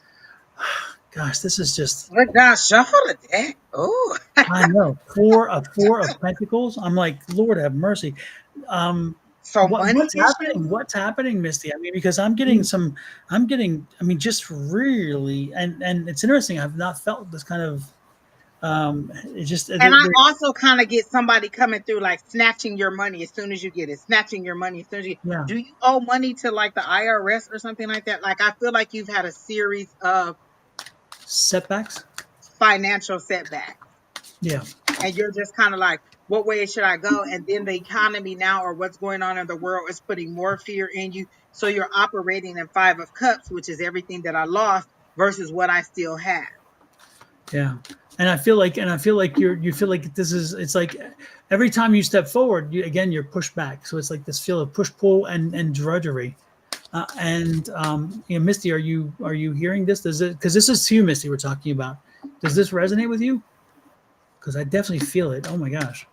A: gosh, this is just.
B: Look, God, shuffle the deck. Oh.
A: I know four of Pentacles. I'm like, Lord have mercy. Um,
B: So money
A: what's
B: issues.
A: happening? What's happening, Misty? I mean, because I'm getting some. I'm getting. I mean, just really, and it's interesting. I've not felt this kind of. It just.
B: And I also kind of get somebody coming through like snatching your money as soon as you get it, snatching your money as soon as you.
A: Yeah.
B: Do you owe money to like the IRS or something like that? Like I feel like you've had a series of
A: Setbacks.
B: financial setbacks,
A: Yeah.
B: and you're just kind of like, what way should I go? And then the economy now, or what's going on in the world, is putting more fear in you. So you're operating in Five of Cups, which is everything that I lost versus what I still have.
A: Yeah. And I feel like you feel like it's like every time you step forward, you're pushed back. So it's like this feel of push pull and drudgery. Misty, are you hearing this? Does it because this is you, Misty, we're talking about. Does this resonate with you? Because I definitely feel it. Oh my gosh.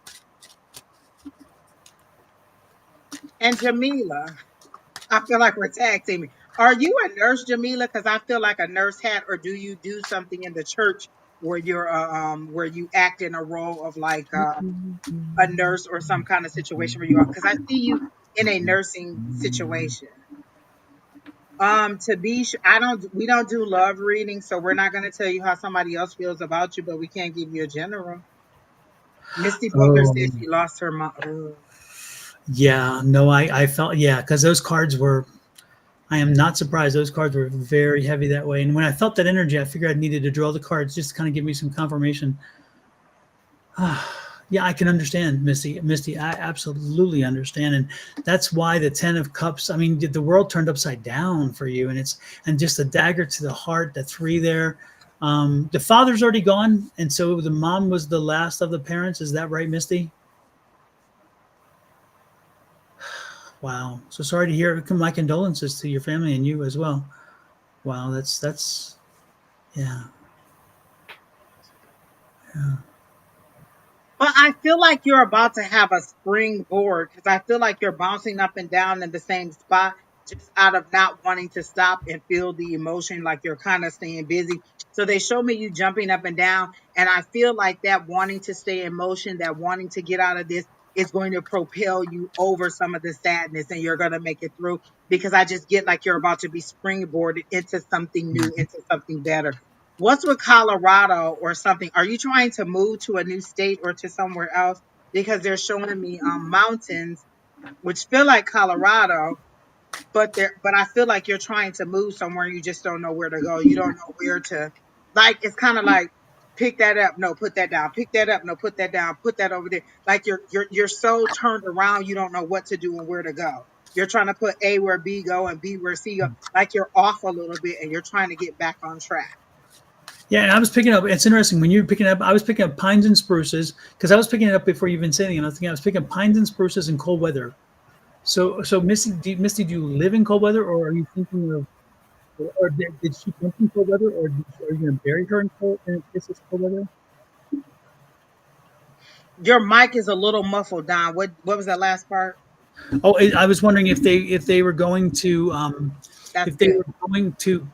B: And Jamila, I feel like we're tag teaming. Are you a nurse, Jamila? Because I feel like a nurse hat, or do you do something in the church where you're where you act in a role of like a nurse or some kind of situation where you are? Because I see you in a nursing situation. To be sure, we don't do love reading, so we're not going to tell you how somebody else feels about you, but we can't give you a general. Misty Butler
A: Oh
B: said she lost her mom.
A: Yeah, no, I felt, yeah, because those cards were, I am not surprised. Those cards were very heavy that way. And when I felt that energy, I figured I needed to draw the cards just to kind of give me some confirmation. Yeah, I can understand, Misty. Misty, I absolutely understand, and that's why the Ten of Cups. I mean, the world turned upside down for you, and it's and just the dagger to the heart, the three there. The father's already gone, and so the mom was the last of the parents. Is that right, Misty? Wow. So sorry to hear. My condolences to your family and you as well. Wow, that's yeah. Yeah.
B: But I feel like you're about to have a springboard because I feel like you're bouncing up and down in the same spot just out of not wanting to stop and feel the emotion, like you're kind of staying busy. So they show me you jumping up and down. And I feel like that wanting to stay in motion, that wanting to get out of this is going to propel you over some of the sadness and you're going to make it through because I just get like you're about to be springboarded into something new, into something better. What's with Colorado or something? Are you trying to move to a new state or to somewhere else? Because they're showing me mountains, which feel like Colorado, but I feel like you're trying to move somewhere. You just don't know where to go. You don't know where to. Like it's kind of like pick that up, no, put that down. Pick that up, no, put that down. Put that over there. Like you're so turned around, you don't know what to do and where to go. You're trying to put A where B go and B where C go. Like you're off a little bit and you're trying to get back on track.
A: Yeah, and I was picking up. It's interesting when you were picking up. I was picking up pines and spruces because I was picking it up before you even said anything. And I was thinking I was picking up pines and spruces in cold weather. So Misty, do you live in cold weather, or are you thinking of, or did she come from cold weather, or are you going to bury her in cold in this is cold weather?
B: Your mic is a little muffled, Don. What was that last part?
A: Oh, I was wondering if they were going to
B: That's
A: if they
B: good.
A: were going to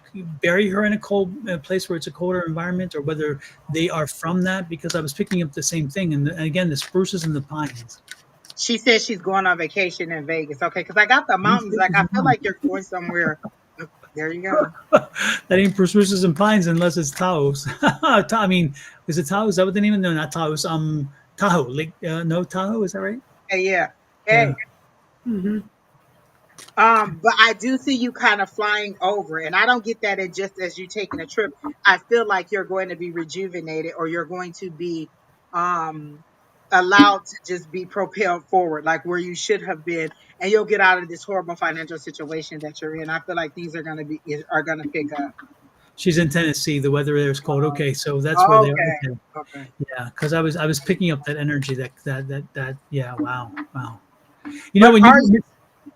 A: bury her in a cold place where it's a colder environment, or whether they are from that. Because I was picking up the same thing, and again, the spruces and the pines.
B: She says she's going on vacation in Vegas. Okay, because I got the mountains. Like I feel like you're going somewhere. There you go.
A: That ain't spruces and pines unless it's Taos. I mean, is it Taos? Is that what the name? No, not Taos. Tahoe. Lake. No, Tahoe. Is that right?
B: Hey, yeah.
A: Yeah.
B: Hey,
C: Mm-hmm.
B: but I do see you kind of flying over, and I don't get that in just as you taking a trip. I feel like you're going to be rejuvenated, or you're going to be um allowed to just be propelled forward, like where you should have been, and you'll get out of this horrible financial situation that you're in. I feel like things are gonna pick up.
A: She's in Tennessee. The weather there is cold. Okay, so that's where they are.
B: Okay.
A: Okay.
B: Okay.
A: Yeah, because I was picking up that energy. That. Yeah. Wow. Wow. You know
B: But
A: when
B: are
A: you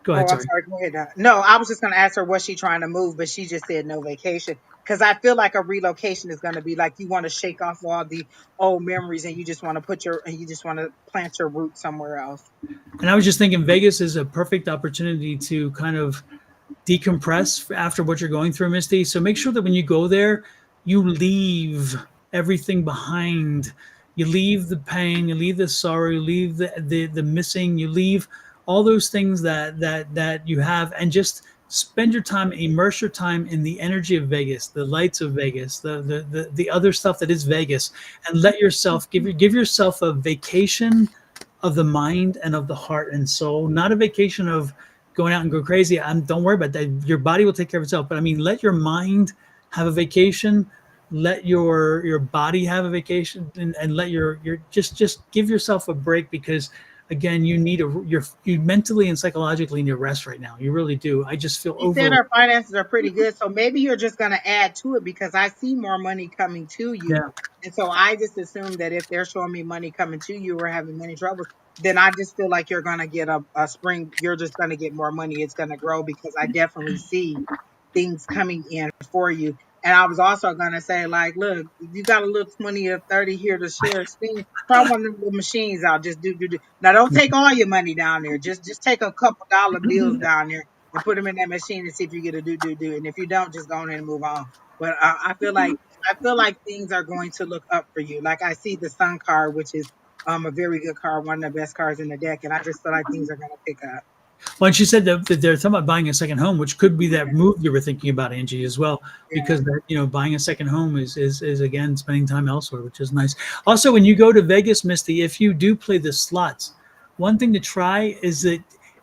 A: go
B: Oh,
A: ahead.
B: I'm
A: Sorry.
B: sorry. Go ahead. No, I was just going to ask her was she trying to move, but she just said no vacation. Because I feel like a relocation is going to be like you want to shake off all the old memories and you just want to you just want to plant your roots somewhere else.
A: And I was just thinking Vegas is a perfect opportunity to kind of decompress after what you're going through, Misty. So make sure that when you go there, you leave everything behind. You leave the pain, you leave the sorrow, you leave the missing, you leave all those things that you have, and just spend your time, immerse your time in the energy of Vegas, the lights of Vegas, the other stuff that is Vegas, and let yourself give yourself a vacation of the mind and of the heart and soul, not a vacation of going out and go crazy. Don't worry about that. Your body will take care of itself. But I mean, let your mind have a vacation. Let your body have a vacation, and let your just give yourself a break because again, you need you mentally and psychologically need a rest right now. You really do. I just feel
B: She said
A: over.
B: her finances are pretty good, so maybe you're just going to add to it because I see more money coming to you.
A: Yeah.
B: And so I just assume that if they're showing me money coming to you or having money troubles, then I just feel like you're going to get a spring. You're just going to get more money. It's going to grow because I definitely see things coming in for you. And I was also going to say, like, look, you got a little 20 or 30 here to share. Spin. Try one of the machines out. Just do. Now, don't take all your money down there. Just take a couple dollar bills down there and put them in that machine and see if you get a do. And if you don't, just go on and move on. But I feel like things are going to look up for you. Like I see the Sun card, which is a very good card, one of the best cards in the deck, and I just feel like things are going to pick up.
A: Well, and she said that they're talking about buying a second home, which could be that move you were thinking about, Angie, as well,
B: Yeah.
A: because that, buying a second home is again spending time elsewhere, which is nice. Also, when you go to Vegas, Misty, if you do play the slots, one thing to try is that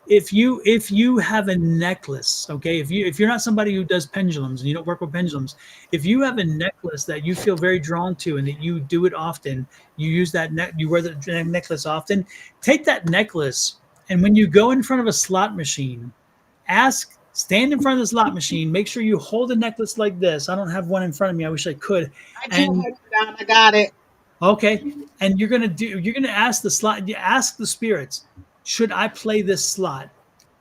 A: if you have a necklace, okay, if you're not somebody who does pendulums and you don't work with pendulums, if you have a necklace that you feel very drawn to and that you do it often, you use that you wear the necklace often, take that necklace and when you go in front of a slot machine, stand in front of the slot machine, make sure you hold the necklace like this. I don't have one in front of me. I wish I could.
B: I do,
A: And
B: Don. I got it.
A: okay, and you're gonna ask the slot, you ask the spirits, should I play this slot?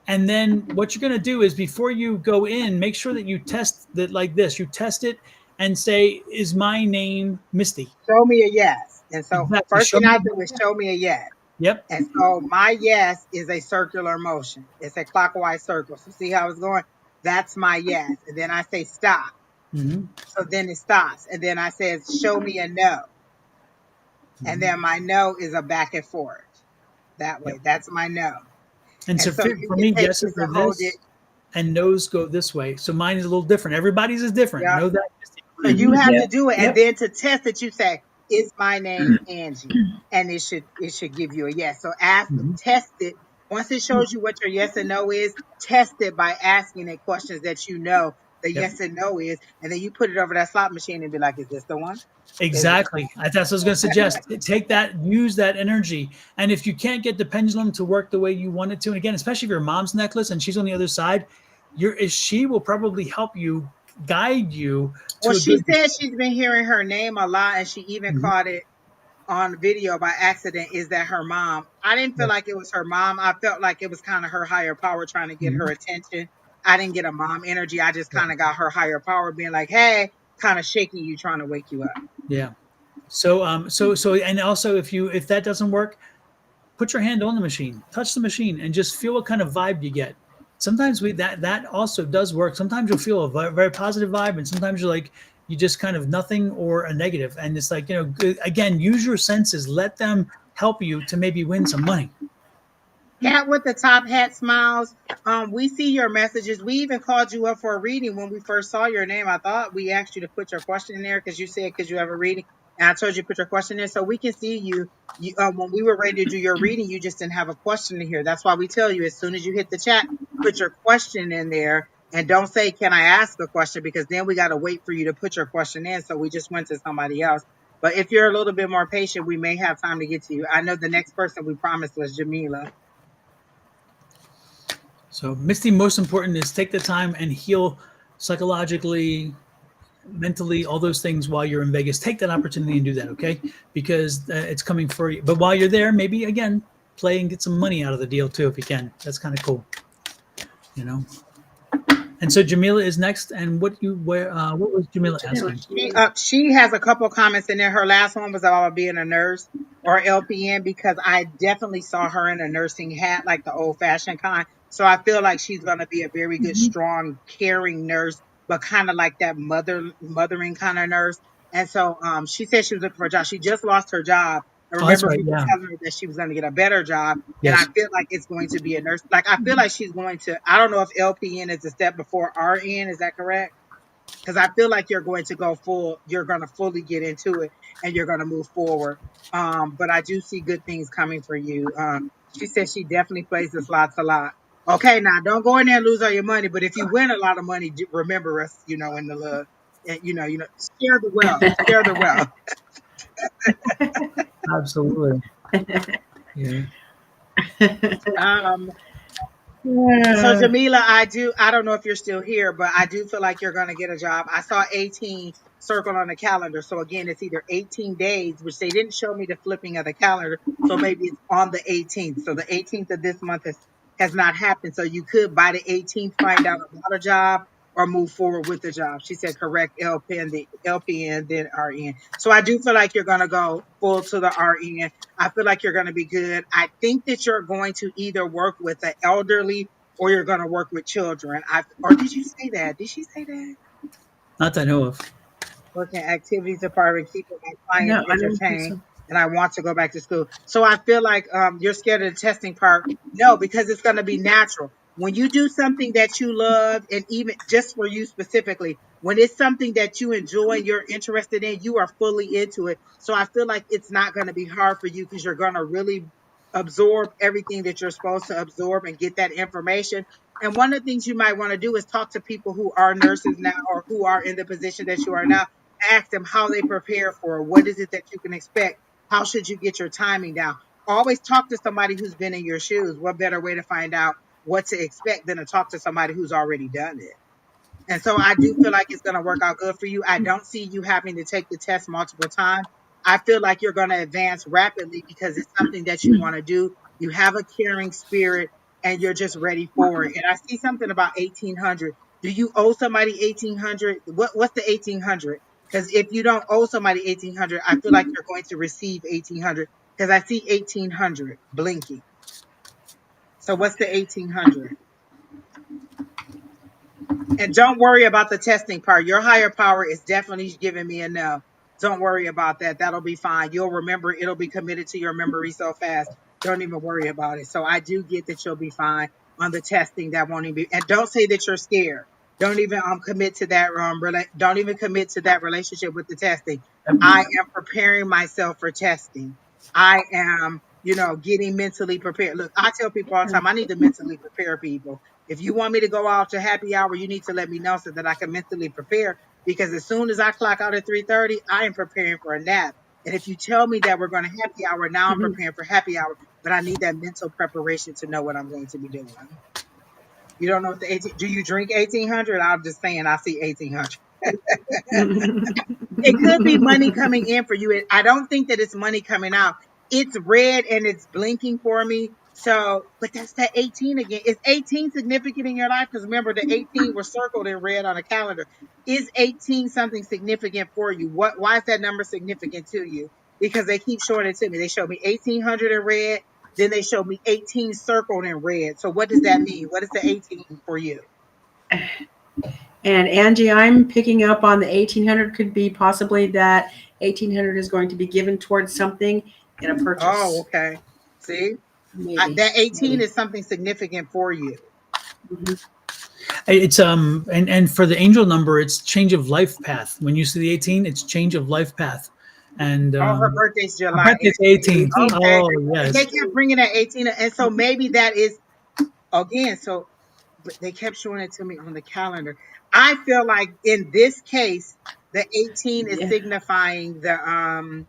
A: And then what you're gonna do is before you go in, make sure that you test that like this. You test it and say, is my name Misty?
B: Show me a yes. And so
A: Exactly.
B: first
A: Show
B: thing
A: me.
B: I do is show me a yes.
A: Yep.
B: And so my yes is a circular motion. It's a clockwise circle. So see how it's going? That's my yes. And then I say stop.
A: Hmm.
B: So then it stops. And then I say, show me a no. And then my no is a back and forth. That way.
A: Yep.
B: That's my no.
A: And
B: And
A: so
B: so you
A: for
B: can
A: me,
B: take
A: yeses
B: this
A: go
B: and hold it.
A: this, and nos go this way. So mine is a little different. Everybody's is different.
B: Yeah.
A: Know that.
B: So you have to do it. And
C: Yep.
B: then to test it, you say, is my name Angie? And it should give you a yes. So
A: Mhm.
B: test it. Once it shows you what your yes and no is, test it by asking it questions that you know the
A: Yep.
B: yes and no is. And then you put it over that slot machine and be like, is this the one? Is it?
A: Exactly. That's what I was going to suggest. Take that, use that energy. And if you can't get the pendulum to work the way you want it to, and again, especially if your mom's necklace and she's on the other side, she will probably help you, guide you
B: Well,
A: to a
B: she
A: good.
B: said she's been hearing her name a lot and she even
A: Mhm.
B: caught it on video by accident. Is that her mom? I didn't feel
A: Yeah.
B: like it was her mom. I felt like it was kind of her higher power trying to get her
A: Mhm.
B: attention. I didn't get a mom energy. I just
A: Yeah.
B: kind of got her higher power being like, hey, kind of shaking you, trying to wake you up.
A: Yeah. And also if that doesn't work, put your hand on the machine, touch the machine, and just feel what kind of vibe you get. Sometimes that also does work. Sometimes you'll feel a very positive vibe, and sometimes you just kind of nothing or a negative. And it's like again, use your senses. Let them help you to maybe win some money.
B: Cat with the top hat smiles. We see your messages. We even called you up for a reading when we first saw your name. I thought we asked you to put your question in there because you said, because you have a reading. And I told you to put your question in so we can see you. When we were ready to do your reading, you just didn't have a question in here. That's why we tell you as soon as you hit the chat, put your question in there and don't say, can I ask a question? Because then we got to wait for you to put your question in. So we just went to somebody else. But if you're a little bit more patient, we may have time to get to you. I know the next person we promised was Jamila.
A: So, Misty, most important is take the time and heal psychologically, mentally, all those things while you're in Vegas. Take that opportunity and do that, okay? Because it's coming for you. But while you're there, maybe again, play and get some money out of the deal too, if you can. That's kind of cool, you know. And so Jamila is next. And what was Jamila asking?
B: She has a couple comments in there. Her last one was about being a nurse or LPN because I definitely saw her in a nursing hat, like the old fashioned kind. So I feel like she's going to be a very good, strong, caring nurse, but kind of like that mothering kind of nurse. And so she said she was looking for a job. She just lost her job. And
A: Oh, that's
B: remember,
A: right.
B: we were
A: Yeah.
B: telling her that she was going to get a better job. And I
A: Yes.
B: feel like it's going to be a nurse. Like, I feel like she's going to, I don't know if LPN is a step before RN. Is that correct? Because I feel like you're going to you're going to fully get into it and you're going to move forward. But I do see good things coming for you. She says she definitely plays the slots a lot. Okay, now don't go in there and lose all your money, but if you win a lot of money, remember us, in the love, and share the wealth, share the wealth.
A: Absolutely. Yeah.
B: Um, So Jamila, I don't know if you're still here, but I do feel like you're going to get a job. I saw 18 circled on the calendar. So again, it's either 18 days, which they didn't show me the flipping of the calendar. So maybe it's on the 18th. So the 18th of this month has not happened. So you could by the 18th find out about a job or move forward with the job. She said correct LPN, then RN. So I do feel like you're going to go full to the RN. I feel like you're going to be good. I think that you're going to either work with the elderly or you're going to work with children. Or did you say that? Did she say that?
A: Not that I know of.
B: Working activities department, keeping my clients
C: No, I don't think
B: entertained,
C: so.
B: and I want to go back to school. So I feel like you're scared of the testing part. No, because it's going to be natural. When you do something that you love, and even just for you specifically, when it's something that you enjoy and you're interested in, you are fully into it. So I feel like it's not going to be hard for you because you're going to really absorb everything that you're supposed to absorb and get that information. And one of the things you might want to do is talk to people who are nurses now or who are in the position that you are now. Ask them how they prepare for it. What is it that you can expect? How should you get your timing down? Always talk to somebody who's been in your shoes. What better way to find out what to expect than to talk to somebody who's already done it? And so I do feel like it's going to work out good for you. I don't see you having to take the test multiple times. I feel like you're going to advance rapidly because it's something that you want to do. You have a caring spirit and you're just ready for it. And I see something about 1800. Do you owe somebody 1800? What's the 1800? Because if you don't owe somebody 1800, I feel like you're going to receive 1800 because I see 1800 blinking. So what's the 1800? And don't worry about the testing part. Your higher power is definitely giving me enough. Don't worry about that. That'll be fine. You'll remember. It'll be committed to your memory so fast. Don't even worry about it. So I do get that you'll be fine on the testing. That won't even be. And don't say that you're scared. Don't even commit to that. Don't even commit to that relationship with the testing. I am preparing myself for testing. I am, getting mentally prepared. Look, I tell people all the time, I need to mentally prepare people. If you want me to go out to happy hour, you need to let me know so that I can mentally prepare. Because as soon as I clock out at 3:30, I am preparing for a nap. And if you tell me that we're going to happy hour, now I'm preparing for happy hour. But I need that mental preparation to know what I'm going to be doing. You don't know what the 18? Do you drink 1800? I'm just saying, I see 1800. It could be money coming in for you. I don't think that it's money coming out. It's red and it's blinking for me. So, but that's that 18 again. Is 18 significant in your life? Because remember, the 18 were circled in red on a calendar. Is 18 something significant for you? Why is that number significant to you? Because they keep showing it to me. They showed me 1800 in red. Then they showed me 18 circled in red. So what does that mean? What is the 18 for you?
C: And Angie, I'm picking up on the 1800 could be possibly that 1800 is going to be given towards something in a purchase.
B: Oh, okay. See,
C: Maybe.
B: that 18
C: Maybe.
B: is something significant for you.
C: Mm-hmm.
A: It's and for the angel number, it's change of life path. When you see the 18, it's change of life path. And
B: Oh, her birthday's
A: her
B: July
A: birthday's
B: 18th.
A: 18th.
B: Okay.
A: Oh
B: And they
A: yes.
B: kept bringing that 18. And so maybe that is, again, so but they kept showing it to me on the calendar. I feel like in this case, the 18 is
C: Yeah.
B: signifying the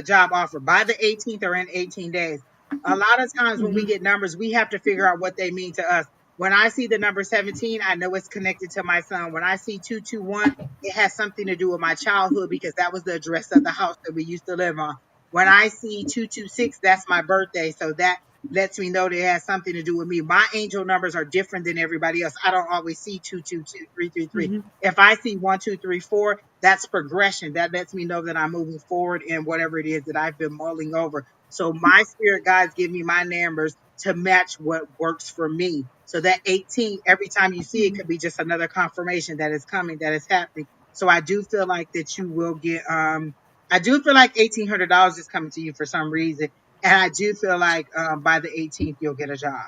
B: job offer by the 18th or in 18 days. A lot of times when we
C: Mm-hmm.
B: get numbers, we have to figure out what they mean to us. When I see the number 17, I know it's connected to my son. When I see 221, it has something to do with my childhood because that was the address of the house that we used to live on. When I see 226, that's my birthday. So that lets me know that it has something to do with me. My angel numbers are different than everybody else. I don't always see 222, 333.
C: Mm-hmm.
B: If I see 1234, that's progression. That lets me know that I'm moving forward in whatever it is that I've been mulling over. So my spirit guides give me my numbers to match what works for me. So that 18, every time you see it, could be just another confirmation that is coming, that is happening. So I do feel like that you will get I do feel like $1,800 is coming to you for some reason. And I do feel like by the 18th, you'll get a job.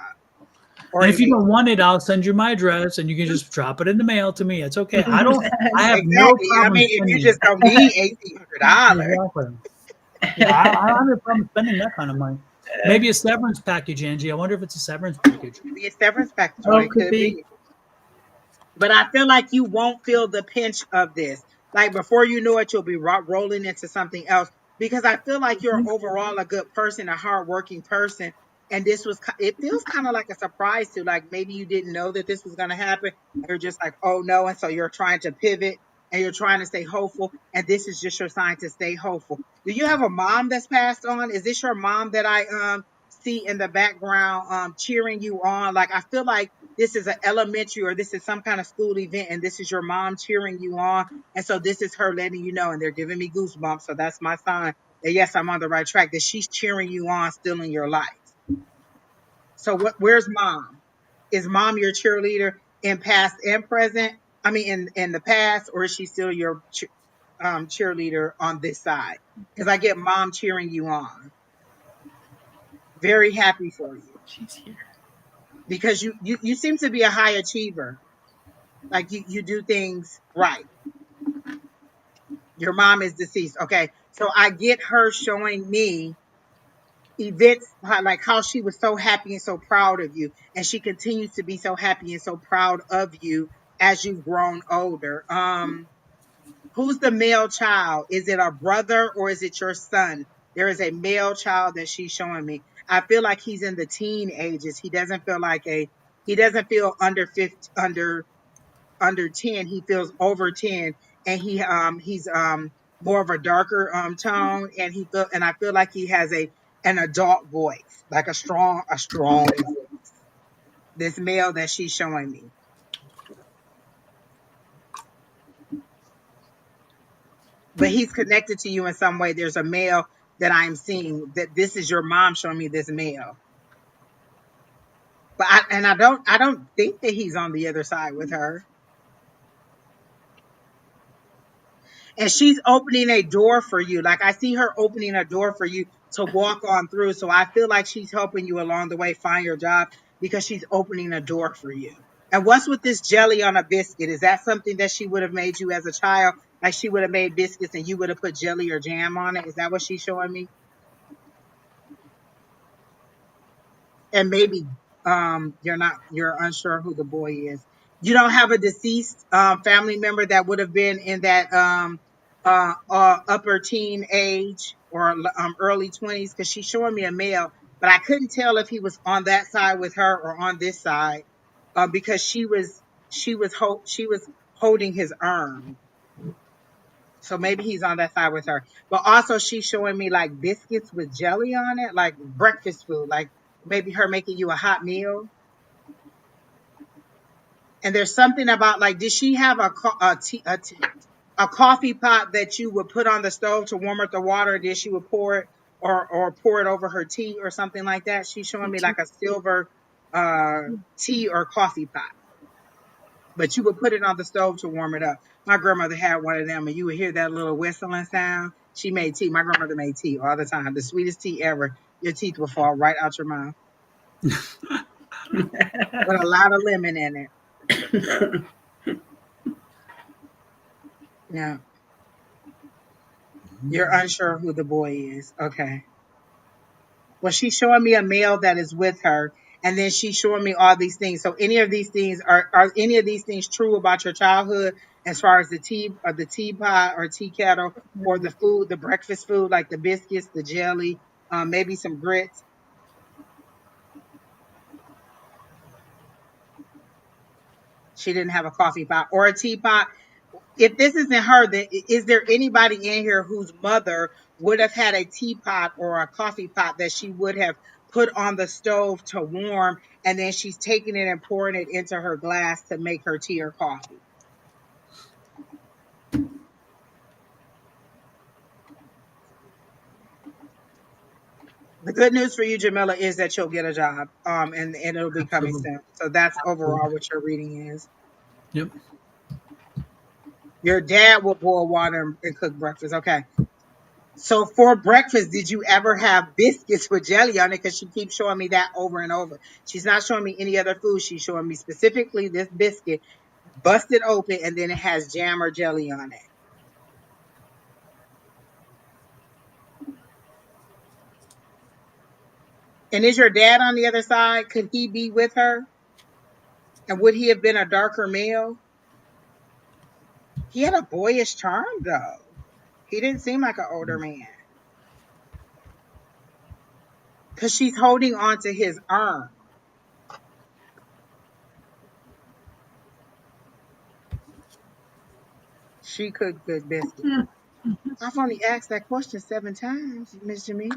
B: Or
A: And
B: it
A: if you
B: may,
A: don't want it, I'll send you my address, and you can just drop it in the mail to me. It's okay. I don't. I have no
B: exactly. And I
A: problem
B: mean, if you
A: spending
B: just
A: it.
B: don't need $1,800,
A: Exactly. Yeah, I don't have a problem spending that kind of money. Maybe a severance package, Angie. I wonder if it's a severance package.
B: be a severance package, or
C: Oh,
B: it
C: could
B: could
C: be.
B: be. But I feel like you won't feel the pinch of this. Like before you know it, you'll be rolling into something else because I feel like you're overall a good person, a hardworking person. And this was, it feels kind of like a surprise to like maybe you didn't know that this was going to happen. You're just like, oh no. And so you're trying to pivot and you're trying to stay hopeful. And this is just your sign to stay hopeful. Do you have a mom that's passed on? Is this your mom that I see in the background cheering you on? Like I feel like this is an elementary or this is some kind of school event and this is your mom cheering you on. And so this is her letting you know, and they're giving me goosebumps. So that's my sign that yes, I'm on the right track, that she's cheering you on still in your life. So where's mom? Is mom your cheerleader in past and present? I mean, in the past, or is she still your cheerleader on this side? Because I get mom cheering you on. Very happy for you
C: She's here.
B: because you seem to be a high achiever. Like you do things right. Your mom is deceased. Okay. So I get her showing me events, like how she was so happy and so proud of you, and she continues to be so happy and so proud of you as you've grown older. Who's the male child? Is it a brother or is it your son? There is a male child that she's showing me. I feel like he's in the teen ages. He doesn't feel like he doesn't feel under 50, under 10. He feels over 10, and he's more of a darker tone, and I feel like he has an adult voice, like a strong voice. This male that she's showing me. But he's connected to you in some way. There's a male that I'm seeing, that this is your mom showing me this male. But I don't think that he's on the other side with her. And she's opening a door for you. Like, I see her opening a door for you to walk on through. So I feel like she's helping you along the way find your job, because she's opening a door for you. And what's with this jelly on a biscuit? Is that something that she would have made you as a child? Like, she would have made biscuits and you would have put jelly or jam on it? Is that what she's showing me? And maybe you're unsure who the boy is. You don't have a deceased family member that would have been in that upper teen age, or early 20s, because she's showing me a male, but I couldn't tell if he was on that side with her or on this side, because she was holding his arm. So maybe he's on that side with her. But also, she's showing me like biscuits with jelly on it, like breakfast food, like maybe her making you a hot meal. And there's something about, like, did she have a coffee pot that you would put on the stove to warm up the water? Did she would pour it, or pour it over her tea or something like that? She's showing me like a silver tea or coffee pot, but you would put it on the stove to warm it up. My grandmother had one of them, and you would hear that little whistling sound. She made tea. My grandmother made tea all the time. The sweetest tea ever. Your teeth would fall right out your mouth with a lot of lemon in it. Yeah. You're unsure who the boy is. Okay. Well, she's showing me a male that is with her, and then she's showing me all these things. So any of these things are any of these things true about your childhood, as far as the tea, or the teapot or tea kettle, or the food, the breakfast food, like the biscuits, the jelly, maybe some grits. She didn't have a coffee pot or a teapot. If this isn't her, then is there anybody in here whose mother would have had a teapot or a coffee pot that she would have put on the stove to warm, and then she's taking it and pouring it into her glass to make her tea or coffee? The good news for you, Jamila, is that you'll get a job, and it'll be coming
A: Absolutely.
B: soon. So that's overall
A: Absolutely.
B: what your reading is.
A: Yep.
B: Your dad will boil water and cook breakfast. Okay. So for breakfast, did you ever have biscuits with jelly on it? Because she keeps showing me that over and over. She's not showing me any other food. She's showing me specifically this biscuit, busted open, and then it has jam or jelly on it. And is your dad on the other side? Could he be with her? And would he have been a darker male? He had a boyish charm, though. He didn't seem like an older man. Because she's holding on to his arm. She cooked good biscuits. I've only asked that question 7 times, Miss Jamila.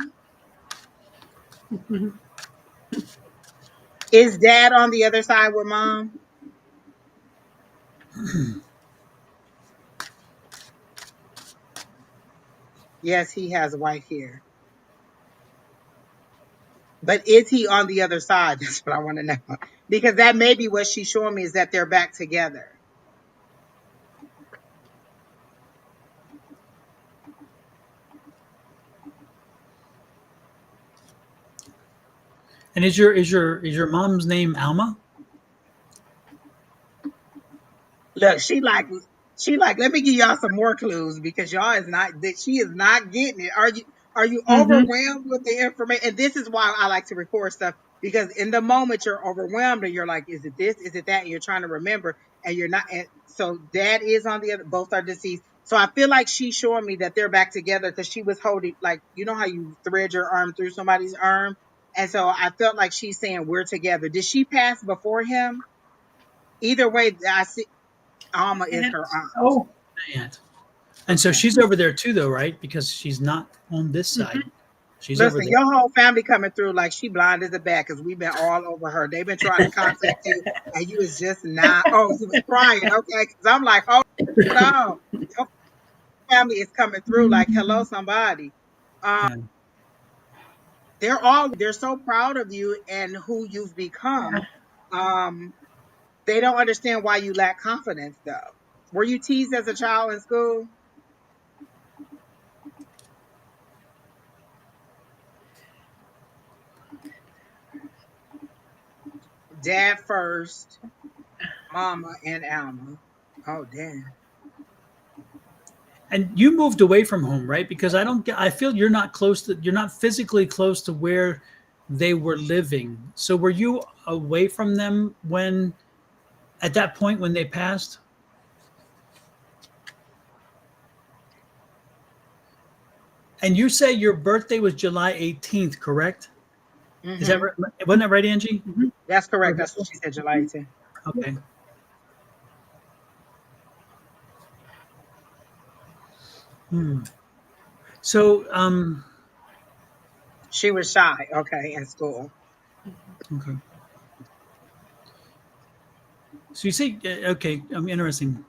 B: Is dad on the other side with mom? Yes, he has white hair. But is he on the other side? That's what I want to know. Because that may be what she's showing me, is that they're back together.
A: And is your mom's name Alma?
B: Look, she like, let me give y'all some more clues, because y'all is not, that she is not getting it. Are you
C: Mhm.
B: overwhelmed with the information? And this is why I like to record stuff, because in the moment you're overwhelmed and you're like, is it this? Is it that? And you're trying to remember and you're not. And so dad is on the other, both are deceased. So I feel like she's showing me that they're back together because she was holding, like, you know how you thread your arm through somebody's arm? And so I felt like she's saying we're together. Did she pass before him? Either way, I see Alma is
C: And,
B: her aunt.
C: oh,
A: Aunt. And so
B: Okay.
A: she's over there too, though, right? Because she's not on this side.
C: mhm.
A: She's over
B: Listen,
A: there.
B: your whole family coming through like she blind as a bat because we've been all over her. They've been trying to contact you, and you was just not. Oh, you was crying, okay? Because I'm like, hold on, your family is coming through. Like, hello, somebody. Um,
A: Yeah.
B: they're so proud of you and who you've become.
C: Yeah.
B: Um, they don't understand why you lack confidence, though. Were you teased as a child in school? Dad first, Mama, and Alma. Oh, damn.
A: And you moved away from home, right? Because I don't get, I feel you're not close to, you're not physically close to where they were living. So were you away from them when, at that point when they passed? And you say your birthday was July 18th, correct? Is that
B: Hmm.
A: right? Wasn't that right, Angie?
C: Mhm.
B: That's
A: Or
B: correct. That's what
A: Rachel?
B: she said, July 18th.
A: Okay. Hmm. So,
B: She was shy, okay, in school.
A: okay. So you say, okay, interesting.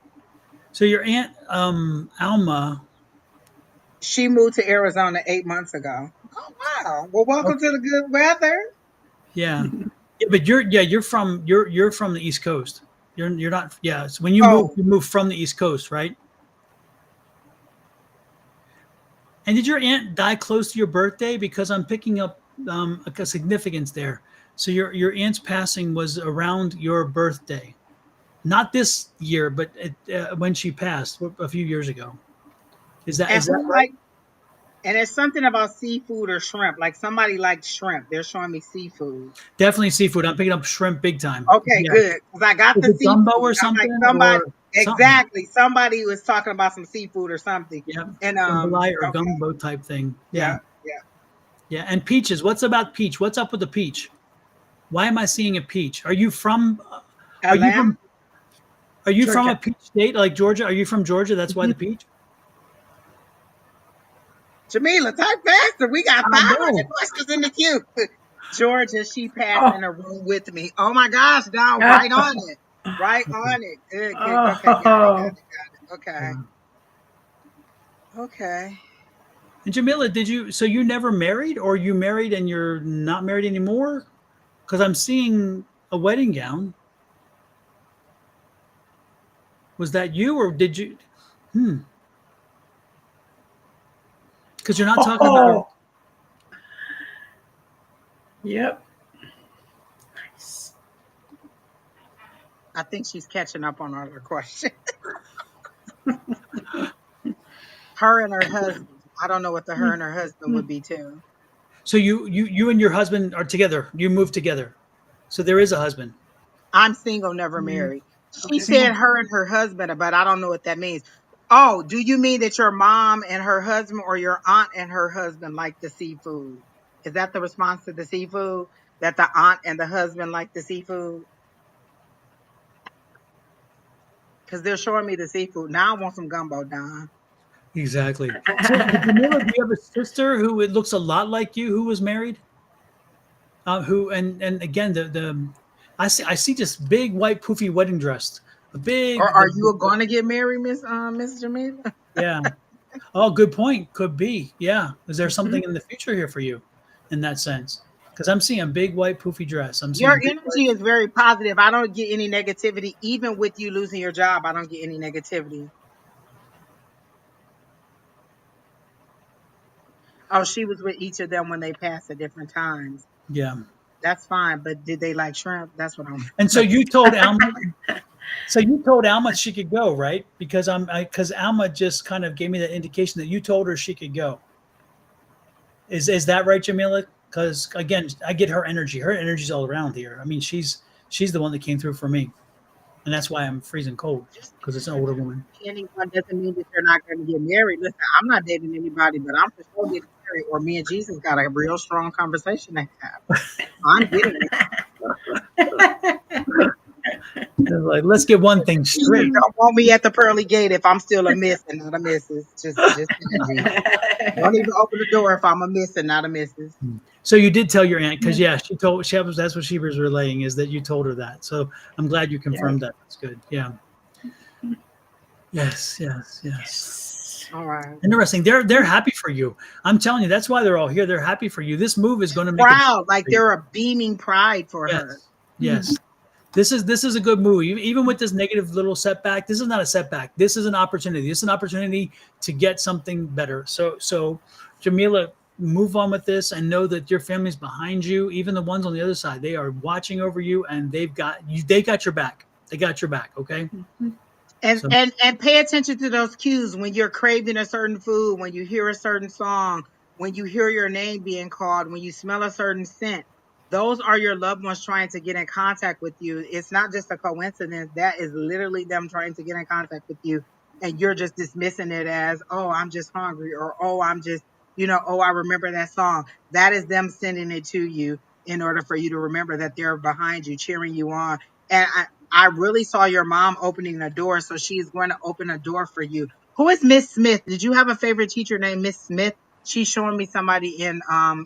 A: So your aunt, Alma,
B: She moved to Arizona 8 months ago. Oh wow! Well, welcome to
A: okay,
B: the good weather.
A: yeah. Yeah, but you're from the East Coast. You're not, yeah. So when
B: Oh,
A: you move from the East Coast, right? And did your aunt die close to your birthday? Because I'm picking up a significance there. So your aunt's passing was around your birthday, not this year, but when she passed a few years ago.
B: and
A: Is that
B: who
A: right?
B: like? And it's something about seafood or shrimp. Like somebody likes shrimp. They're showing me seafood.
A: Definitely seafood. I'm picking up shrimp big time.
B: Okay,
A: Yeah.
B: good. Because I got
A: Is
B: the
A: it gumbo
B: seafood.
A: or
B: I'm like
A: something
B: somebody.
A: or something?
B: Exactly. Somebody was talking about some seafood or something.
A: Yeah,
B: And
A: jambalaya or
B: okay,
A: gumbo type thing.
B: yeah,
A: Yeah,
B: yeah.
A: yeah. And peaches. What's about peach? What's up with the peach? Why am I seeing a peach? Are you from? Are you
B: Atlanta,
A: from? Are you from a
C: Georgia.
A: peach state like Georgia? Are you from Georgia? That's why
C: Mhm.
A: the peach.
B: Jamila, type faster. We got
A: I
B: 500
A: know.
B: questions in the queue. Georgia, she passed
C: Oh,
B: in a room with me. Oh my gosh, dog, right
C: yeah.
B: on it. Right
A: Okay.
B: on it. Good, good. Okay,
C: Oh,
B: got it.
A: Yeah.
B: Okay. Okay.
A: And Jamila, did you? So you never married, or you married and you're not married anymore? Because I'm seeing a wedding gown. Was that you, or did you? Hmm. Because you're not talking about.
C: oh, yep. Nice.
B: I think she's catching up on all her questions. Her and her husband. I don't know what the her and her husband would be too.
A: So you and your husband are together. You moved together. So there is a husband.
B: I'm single, never
C: Mm,
B: married. She
C: okay.
B: said
A: Single.
B: her and her husband, but I don't know what that means. Oh, do you mean that your mom and her husband or your aunt and her husband like the seafood? Is that the response to the seafood? That the aunt and the husband like the seafood? Because they're showing me the seafood. Now I want some gumbo, Don.
A: Exactly. So Jamila, do you have a sister who it looks a lot like you who was married? Who and again the I see this big white poofy wedding dress. A
B: Or
A: big
B: are you going to get married, Miss Jamila?
A: yeah. Oh, good point. Could be. Yeah. Is there
C: Mhm.
A: something in the future here for you in that sense? Because I'm seeing a big white poofy dress. I'm
B: Your
A: seeing big white.
B: energy is very positive. I don't get any negativity, even with you losing your job. I don't get any negativity. Oh, she was with each of them when they passed at different times.
A: Yeah.
B: That's fine, but did they like shrimp? That's what I'm.
A: And so you told Alma. So you told Alma she could go, right? Because Alma just kind of gave me that indication that you told her she could go. Is that right, Jamila? Because again, I get her energy. Her energy's all around here. I mean, she's the one that came through for me, and that's why I'm freezing cold
B: Just
A: because it's an
B: because
A: older
B: you're
A: woman.
B: dating anyone doesn't mean that you're not going to get married. Listen, I'm not dating anybody, but I'm for sure getting married. Or me and Jesus got a real strong conversation to have. I'm getting it.
A: They're like, let's get one thing
B: Jesus
A: straight.
B: don't want me at the pearly gate if I'm still a miss and not a missus. Just Angie. Don't even open the door if I'm a miss and not a missus.
A: So you did tell your aunt because yeah, that's what she was relaying is that you told her that. So I'm glad you
B: Yeah.
A: confirmed that. That's good. Yeah. Yes. Yes. Yes.
C: Yes.
B: All right.
A: Interesting. They're happy for you. I'm telling you, that's why they're all here. They're happy for you. This move is going to make it.
B: Proud, like they're a beaming pride for her.
A: Yes. Yes. This is a good move. Even with this negative little setback, this is not a setback. This is an opportunity. This is an opportunity to get something better. So Jamila, move on with this and know that your family's behind you. Even the ones on the other side, they are watching over you and they've got you. They got your back. They got your back. Okay.
B: And
A: So
B: and pay attention to those cues when you're craving a certain food, when you hear a certain song, when you hear your name being called, when you smell a certain scent. Those are your loved ones trying to get in contact with you. It's not just a coincidence. That is literally them trying to get in contact with you. And you're just dismissing it as, oh, I'm just hungry, or oh, I'm just, oh, I remember that song. That is them sending it to you in order for you to remember that they're behind you, cheering you on. And I really saw your mom opening a door, so she is going to open a door for you. Who is Miss Smith? Did you have a favorite teacher named Miss Smith? She's showing me somebody in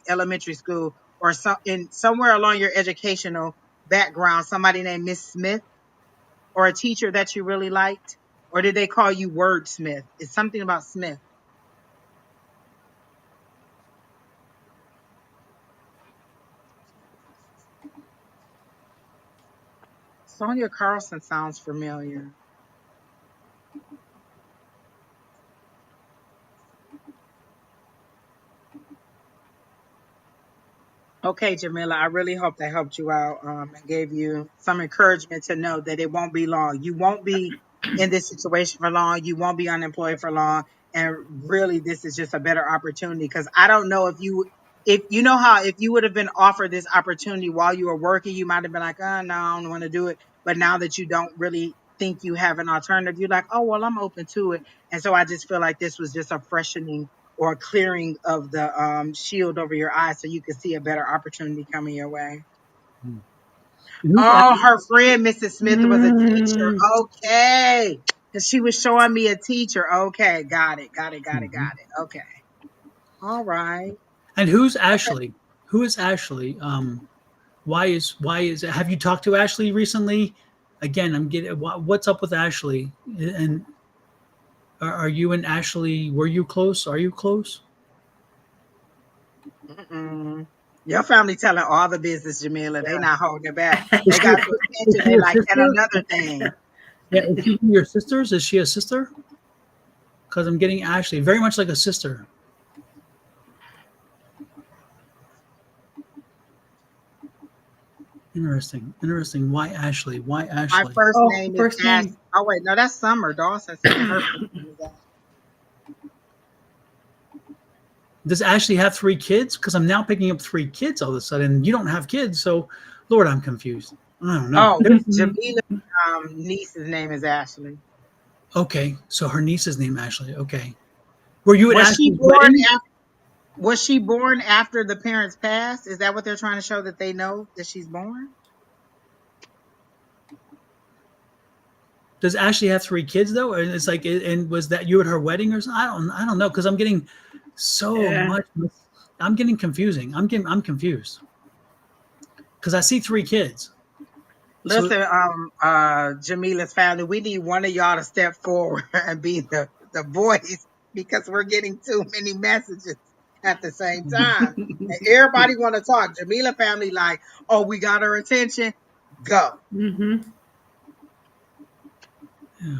B: elementary school or in somewhere along your educational background, somebody named Miss Smith or a teacher that you really liked, or did they call you Wordsmith? It's something about Smith. Sonia Carlson sounds familiar. Okay, Jamila, I really hope that helped you out and gave you some encouragement to know that it won't be long. You won't be in this situation for long. You won't be unemployed for long. And really, this is just a better opportunity because I don't know if you know how if you would have been offered this opportunity while you were working, you might have been like, oh, no, I don't want to do it. But now that you don't really think you have an alternative, you're like, oh, well, I'm open to it. And so I just feel like this was just a freshening or a clearing of the shield over your eyes so you can see a better opportunity coming your way. Oh, her friend Mrs. Smith was a teacher.
C: Mm.
B: Okay. Because she was showing me a teacher. Okay, got it. Okay. All right.
A: and who's Ashley? Who is Ashley? Why is have you talked to Ashley recently? Again, I'm getting what's up with Ashley and are you and Ashley? Were you close? Are you close?
B: Mm-mm. Your family telling all the business, Jamila. They not holding it back.
A: Is
B: They
A: she,
B: got your
A: is
B: attention.
A: she
B: They
A: a
B: like, and
A: sister?
B: another thing.
A: Yeah, is she one of your sisters? Is she a sister? Because I'm getting Ashley, very much like a sister. Interesting. Interesting. Why Ashley? Why
B: My
A: Ashley?
B: first
C: Oh,
B: name is
C: first
B: Ash.
C: name.
B: Oh, wait. No, that's Summer. Dawson said her first name is Ash.
A: Does Ashley have three kids? Because I'm now picking up three kids all of a sudden. You don't have kids, so Lord, I'm confused. I don't know.
B: Oh, Jamila's niece's name is Ashley.
A: Okay, so her niece's name Ashley. Okay, were you at
B: Was she
A: Ashley's
B: born
A: wedding?
B: after? Was she born after the parents passed? Is that what they're trying to show that they know that she's born?
A: Does Ashley have three kids though? And it's like, and was that you at her wedding or something? I don't know because I'm getting so
C: Yeah.
A: much. I'm getting confusing. I'm confused because I see three kids. So
B: Listen, Jamila's family, we need one of y'all to step forward and be the voice because we're getting too many messages at the same time. And everybody want to talk. Jamila family, like, oh, we got her attention. Go.
C: Mm-hmm.
A: yeah.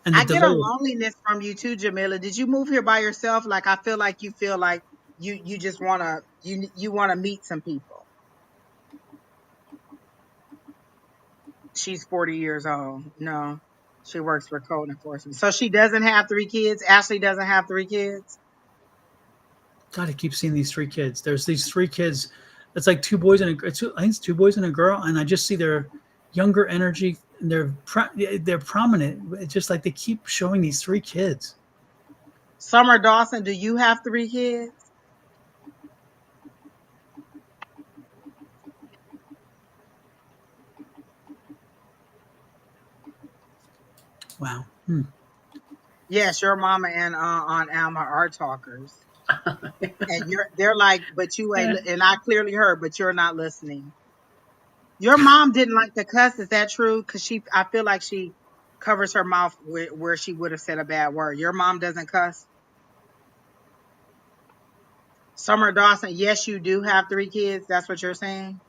A: And the
B: I get a
A: delay.
B: loneliness from you too, Jamila. Did you move here by yourself? Like I feel like you just wanna you wanna meet some people. She's 40 years old. No, she works for code enforcement. So she doesn't have three kids. Ashley doesn't have three kids.
A: God, I keep seeing these 3 kids. There's these 3 kids. It's like 2 boys and I think it's 2 boys and a girl, and I just see their younger energy. And they're prominent. It's just like they keep showing these 3 kids.
B: Summer Dawson, do you have 3 kids?
A: Wow.
B: Yes, your mama and Aunt Alma are talkers. And they're like, but you ain't, and I clearly heard, but you're not listening. Your mom didn't like to cuss. Is that true? Because I feel like she covers her mouth where she would have said a bad word. Your mom doesn't cuss. Summer Dawson, yes, you do have 3 kids. That's what you're saying.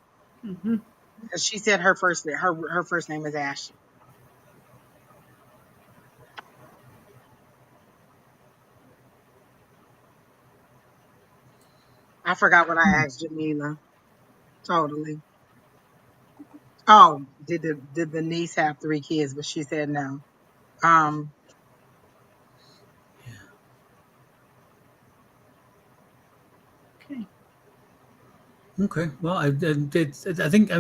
C: Mm-hmm.
B: Because she said her first name is Ashley. I forgot what I asked Jamila. Totally. Oh, did the niece have 3 kids? But she said no.
C: Okay.
A: Okay. Well, I think I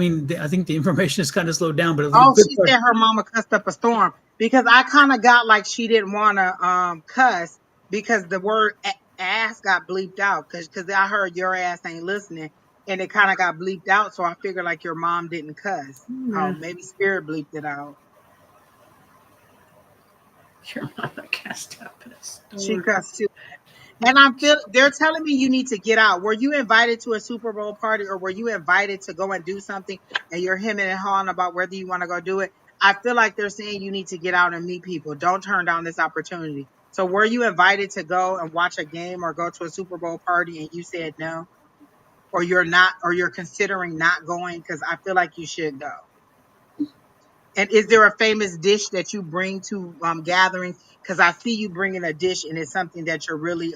A: think the information is kind of slowed down, but it was a
B: Oh,
A: good
B: she
A: part.
B: said her mama cussed up a storm because I kind of got like she didn't want to cuss because the word ass got bleeped out because I heard your ass ain't listening and it kind of got bleeped out, so I figured like your mom didn't cuss. Oh,
C: Yeah.
B: maybe Spirit bleeped it out.
C: Your mama cast up in a
B: She
C: storm.
B: cussed too. And they're telling me you need to get out. Were you invited to a Super Bowl party or were you invited to go and do something and you're hemming and hawing about whether you want to go do it? I feel like they're saying you need to get out and meet people. Don't turn down this opportunity. So were you invited to go and watch a game or go to a Super Bowl party and you said no? Or you're considering not going? Because I feel like you should go. And is there a famous dish that you bring to gatherings? Because I see you bringing a dish, and it's something that you're really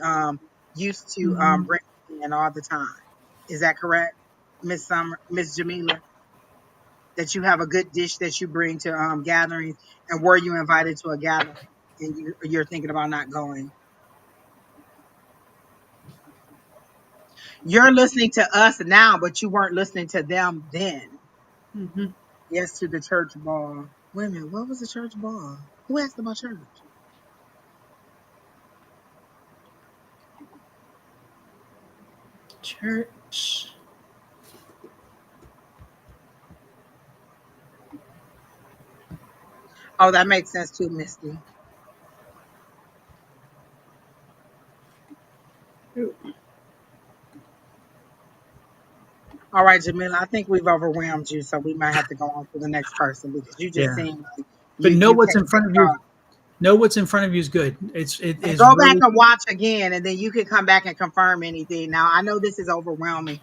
B: used to
C: Mhm.
B: bringing in all the time. Is that correct, Miss Jamila? That you have a good dish that you bring to gatherings, and were you invited to a gathering and you're thinking about not going? You're listening to us now, but you weren't listening to them then.
C: Mhm.
B: Yes, to the church ball. Wait a minute, what was the church ball? Who asked about church?
C: Church.
B: Oh, that makes sense too, Misty.
C: Ooh.
B: All right, Jamila, I think we've overwhelmed you, so we might have to go on to the next person because you just
A: Yeah.
B: seem like
A: But know
B: you
A: what's
B: can't
A: in front of you.
B: talk.
A: Know what's in front of you is good. It
B: And
A: is
B: go back
A: really.
B: and watch again, and then you can come back and confirm anything. Now, I know this is overwhelming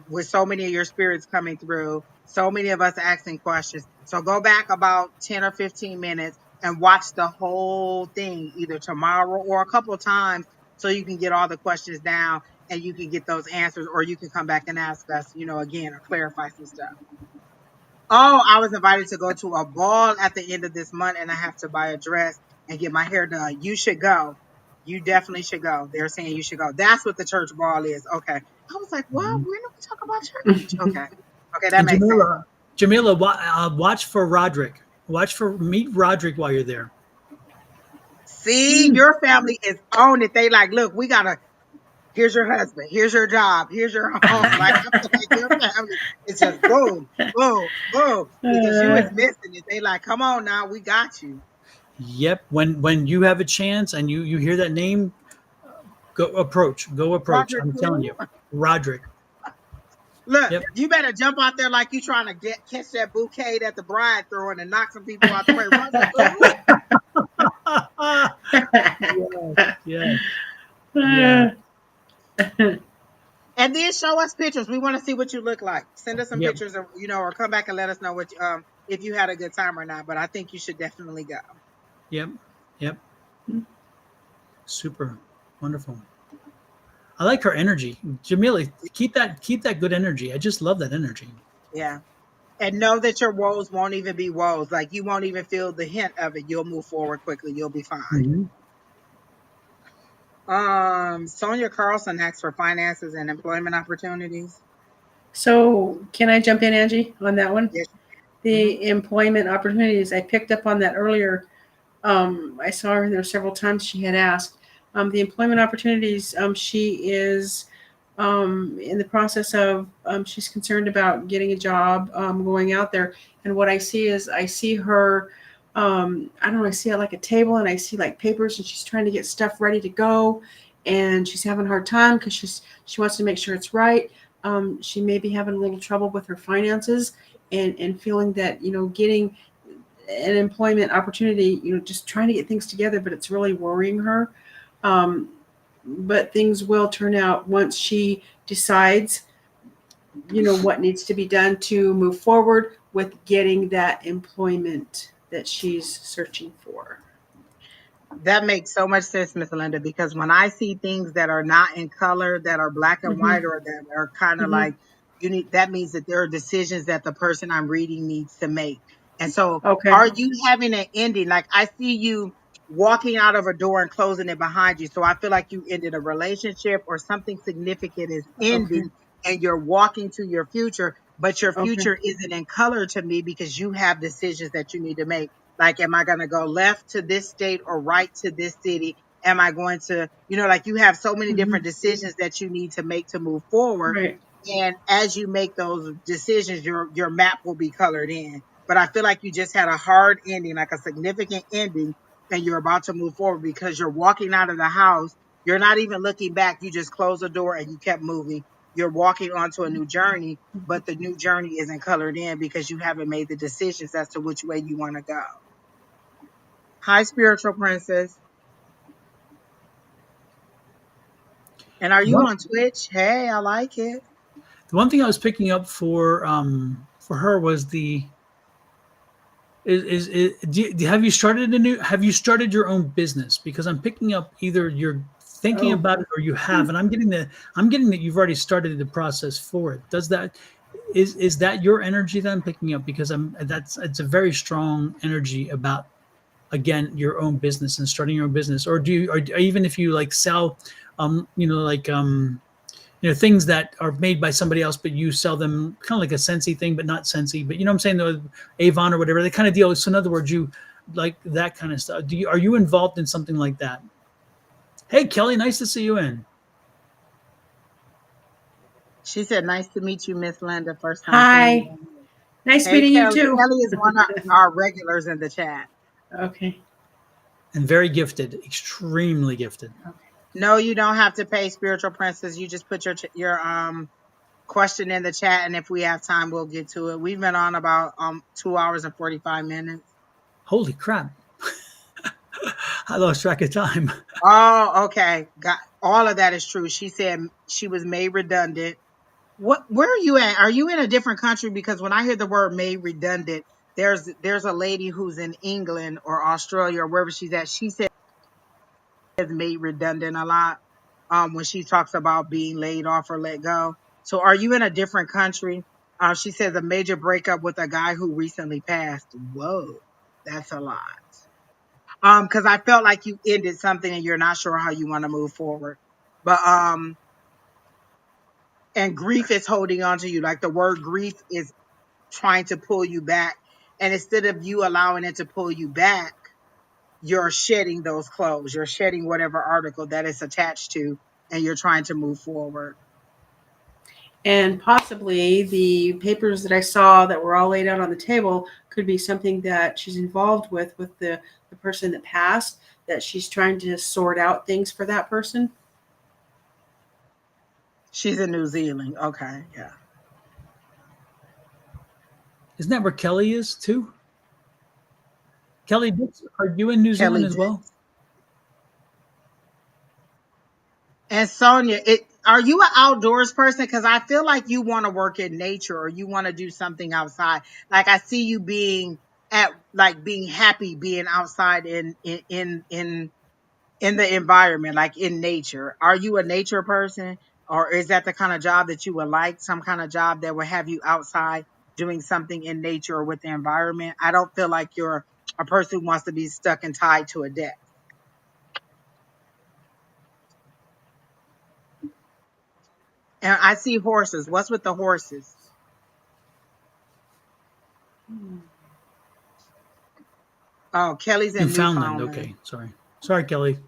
B: with so many of your spirits coming through, so many of us asking questions. So go back about 10 or 15 minutes and watch the whole thing either tomorrow or a couple of times so you can get all the questions down and you can get those answers, or you can come back and ask us, again, or clarify some stuff. Oh, I was invited to go to a ball at the end of this month and I have to buy a dress and get my hair done. You should go. You definitely should go. They're saying you should go. That's what the church ball is. Okay. I was like, what?
A: Mhm.
B: When do we talk about church? Okay. Okay, that
A: And
B: makes sense.
A: Jamila, watch for Roderick. Meet Roderick while you're there.
B: See,
C: Mm.
B: your family is on it. They like, look, here's your husband, here's your job, here's your home. Like, I feel like your family is just boom, boom, boom. Because you is missing it. They like, come on now, we got you.
A: Yep. When you have a chance and you hear that name, go approach. Go approach.
B: Roger
A: I'm telling
B: who?
A: you, Roderick.
B: Look,
A: Yep.
B: you better jump out there like you trying to catch that bouquet that the bride throwing and knock some people out the way. Roger who?
A: Yeah. Yeah.
B: And then show us pictures. We want to see what you look like. Send us some
A: Yep.
B: pictures, or come back and let us know what if you had a good time or not. But I think you should definitely go.
A: Yep. Yep. Super. Wonderful. I like her energy. Jamila, keep that good energy. I just love that energy.
B: Yeah. And know that your woes won't even be woes. Like you won't even feel the hint of it. You'll move forward quickly. You'll be fine.
A: Mhm.
B: Sonia Carlson asked for finances and employment opportunities.
C: So can I jump in, Angie, on that one?
B: Yes.
C: The employment opportunities, I picked up on that earlier. I saw her there several times. She had asked the employment opportunities. She is in the process of, she's concerned about getting a job, going out there. And what I see is, I see her, I don't know, I see it like a table, and I see like papers, and she's trying to get stuff ready to go. And she's having a hard time because she wants to make sure it's right. She may be having a little trouble with her finances, and feeling that, getting an employment opportunity, just trying to get things together, but it's really worrying her. Um, but things will turn out once she decides, what needs to be done to move forward with getting that employment that she's searching for.
B: That makes so much sense, Miss Linda, because when I see things that are not in color, that are black and
C: Mm-hmm.
B: white, or that are kind of
C: Mm-hmm.
B: like that means that there are decisions that the person I'm reading needs to make. And so,
C: Okay.
B: are you having an ending? Like, I see you walking out of a door and closing it behind you. So I feel like you ended a relationship, or something significant is
C: Okay.
B: ending, and you're walking to your future, but your
C: Okay.
B: future isn't in color to me, because you have decisions that you need to make. Like, am I going to go left to this state or right to this city? Am I going to, like, you have so many
C: Mm-hmm.
B: different decisions that you need to make to move forward.
C: Right.
B: And as you make those decisions, your map will be colored in. But I feel like you just had a hard ending, like a significant ending, and you're about to move forward because you're walking out of the house. You're not even looking back. You just closed the door and you kept moving. You're walking onto a new journey, but the new journey isn't colored in because you haven't made the decisions as to which way you want to go. Hi, spiritual princess. And are you
A: One,
B: on Twitch? Hey, I like it.
A: the one thing I was picking up for her was the have you started have you started your own business? Because I'm picking up either you're thinking
C: Oh.
A: about it or you have, and I'm getting that you've already started the process for it. Does that is that your energy that I'm picking up? Because it's a very strong energy about, again, your own business and starting your own business. Or do you, or even if you like sell like things that are made by somebody else, but you sell them kind of like a Scentsy thing, but not Scentsy, but you know what I'm saying, the Avon or whatever, they kind of deal. So in other words, you like that kind of stuff. Are you involved in something like that? Hey, Kelly, nice to see you in.
B: She said, nice to meet you, Miss Linda. First time seeing
C: Hi.
B: you.
C: Nice
B: Hey,
C: meeting you
B: Kelly.
C: too.
B: Kelly is one of our regulars in the chat.
C: Okay.
A: And very gifted, extremely gifted.
C: Okay.
B: No, you don't have to pay, spiritual princess. You just put your question in the chat, and if we have time, we'll get to it. We've been on about 2 hours and 45 minutes.
A: Holy crap. I lost track of time.
B: Oh, okay. Got all of that is true. She said she was made redundant. Where are you at? Are you in a different country? Because when I hear the word made redundant, there's a lady who's in England or Australia or wherever she's at. She says made redundant a lot when she talks about being laid off or let go. So are you in a different country? She says a major breakup with a guy who recently passed. Whoa, that's a lot. Because I felt like you ended something and you're not sure how you want to move forward. But and grief is holding on to you. Like, the word grief is trying to pull you back. And instead of you allowing it to pull you back, you're shedding those clothes. You're shedding whatever article that it's attached to, and you're trying to move forward.
C: And possibly the papers that I saw that were all laid out on the table could be something that she's involved with the person that passed, that she's trying to sort out things for that person.
B: She's in New Zealand. Okay, yeah.
A: Isn't that where Kelly is too? Kelly, are you in New Zealand
B: Kelly
A: as
B: did.
A: well?
B: And Sonia, are you an outdoors person? Because I feel like you want to work in nature, or you want to do something outside. Like, I see you being being happy being outside in the environment, like in nature. Are you a nature person, or is that the kind of job that you would like? Some kind of job that would have you outside doing something in nature or with the environment? I don't feel like you're a person who wants to be stuck and tied to a desk. And I see horses. What's with the horses? Oh, Kelly's in
A: Newfoundland.
B: Newfoundland.
A: Okay, sorry, Kelly.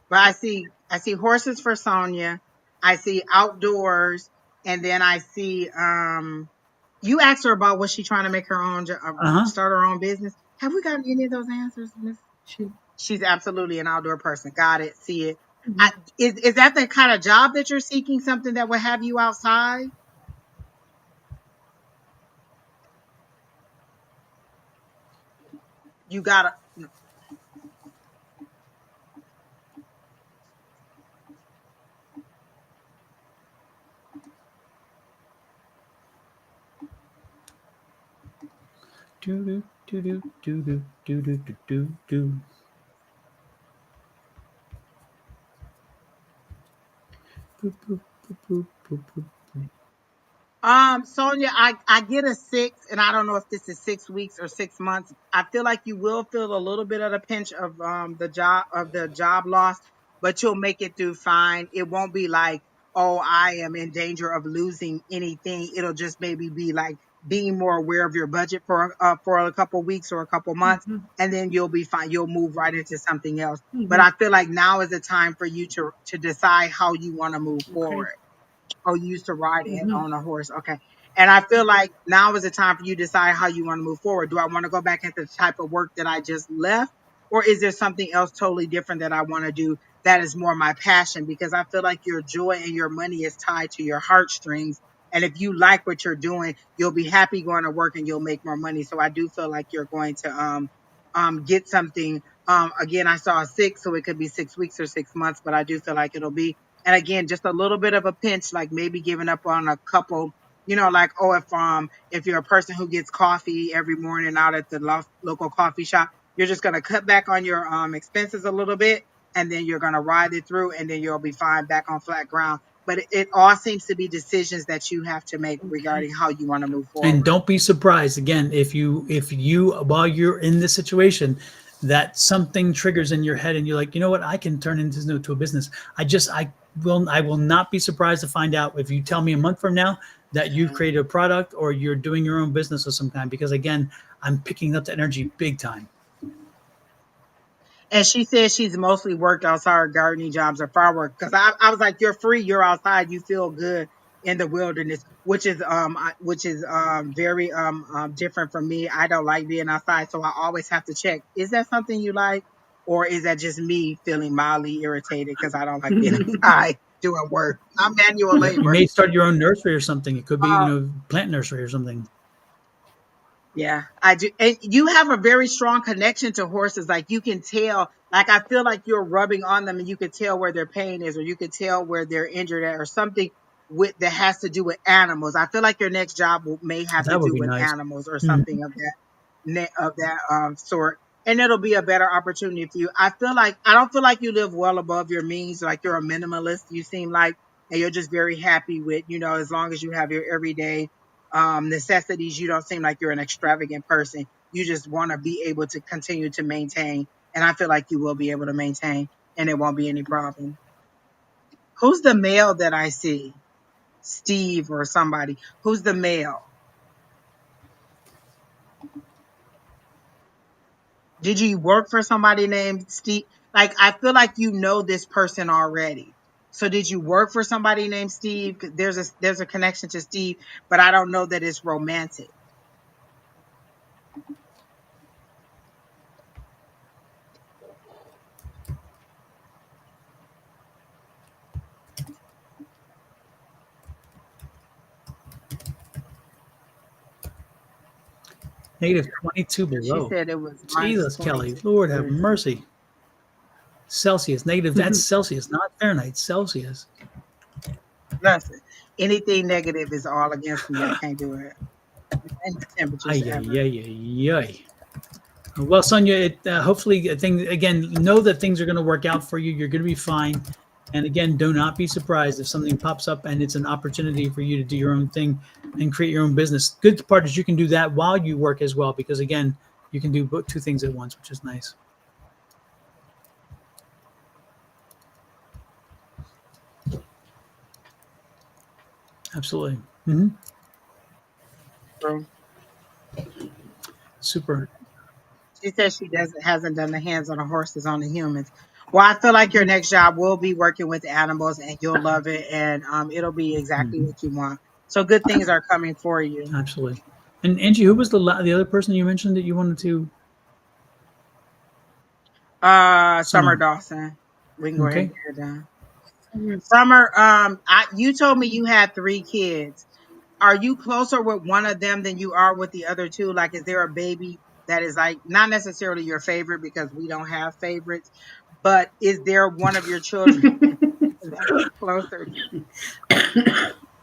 B: But I see horses for Sonia. I see outdoors, and then I see you asked her about was she trying to make her own
A: Uh-huh.
B: start her own business. Have we gotten any of those answers, Miss? She's absolutely an outdoor person. Got it. See it. Is that the kind of job that you're seeking? Something that would have you outside? You gotta.
A: Do do do do do do do do do do. Boop, boop, boop, boop, boop, boop, boop.
B: Sonia, I get a 6, and I don't know if this is 6 weeks or 6 months. I feel like you will feel a little bit of the pinch of the job loss, but you'll make it through fine. It won't be like, oh, I am in danger of losing anything. It'll just maybe be like being more aware of your budget for a couple weeks or a couple months, and then you'll be fine. You'll move right into something else. But I feel like now is the time for you to decide how you want to move
C: Okay.
B: forward. Oh, you used to ride it
C: Mm-hmm.
B: on a horse. Okay. And I feel like now is the time for you to decide how you want to move forward. Do I want to go back into the type of work that I just left? Or is there something else totally different that I want to do that is more my passion? Because I feel like your joy and your money is tied to your heartstrings. And if you like what you're doing, you'll be happy going to work and you'll make more money. So I do feel like you're going to get something. Again, I saw a 6, so it could be 6 weeks or 6 months, but I do feel like it'll be, and again, just a little bit of a pinch, like maybe giving up on a couple, like, oh, if you're a person who gets coffee every morning out at the local coffee shop, you're just gonna cut back on your expenses a little bit, and then you're gonna ride it through, and then you'll be fine back on flat ground. But it all seems to be decisions that you have to make
C: Okay.
B: regarding how you want to move
A: And
B: forward.
A: don't be surprised again if you while you're in this situation that something triggers in your head and you're like, you know what, I can turn this into a business. I will not be surprised to find out if you tell me a month from now that you've
B: Yeah.
A: created a product or you're doing your own business of some kind. Because again, I'm picking up the energy big time.
B: And she says she's mostly worked outside gardening jobs or farm work. Because I was like, you're free, you're outside, you feel good in the wilderness, which is very different from me. I don't like being outside, so I always have to check. Is that something you like, or is that just me feeling mildly irritated because I don't like being outside doing work, not manual
A: You
B: labor?
A: may start your own nursery or something. It could be,
B: Uh,
A: plant nursery or something.
B: Yeah, I do. And you have a very strong connection to horses. Like you can tell, like I feel like you're rubbing on them and you can tell where their pain is, or you can tell where they're injured at, or something that has to do with animals. I feel like your next job may have to
A: That would
B: do
A: be
B: with
A: nice.
B: animals or
A: Mhm.
B: something of that sort. And it'll be a better opportunity for you. I don't feel like you live well above your means, like you're a minimalist, you seem like, and you're just very happy with, as long as you have your everyday necessities. You don't seem like you're an extravagant person. You just want to be able to continue to maintain. And I feel like you will be able to maintain and it won't be any problem. Who's the male that I see? Steve or somebody. Who's the male? Did you work for somebody named Steve? Like, I feel like you know this person already. So did you work for somebody named Steve? 'Cause there's a connection to Steve, but I don't know that it's romantic.
A: Negative 22
B: She
A: below.
B: said it was minus
A: Jesus,
B: 22.
A: Kelly. Lord have mercy. Celsius. Negative. That's
C: Mhm.
A: Celsius, not Fahrenheit. Celsius.
B: Listen, anything negative is all against me. I can't do it. Any temperatures
A: Ay, ay,
B: ever.
A: ay, ay, ay. Well, Sonia, hopefully, again, know that things are going to work out for you. You're going to be fine. And again, do not be surprised if something pops up and it's an opportunity for you to do your own thing and create your own business. Good part is you can do that while you work as well, because again, you can do two things at once, which is nice. Absolutely. Mm-hmm. Super.
B: She says she hasn't done the hands on the horses on the humans. Well, I feel like your next job will be working with animals, and you'll love it, and it'll be exactly what you want. So good things are coming for you.
A: Absolutely. And Angie, who was the other person you mentioned that you wanted to?
B: Summer Dawson. We can go ahead and
A: Okay.
B: get her done. Summer, you told me you had 3 kids. Are you closer with one of them than you are with the other 2? Like, is there a baby that is like not necessarily your favorite because we don't have favorites, but is there one of your children that you're closer to?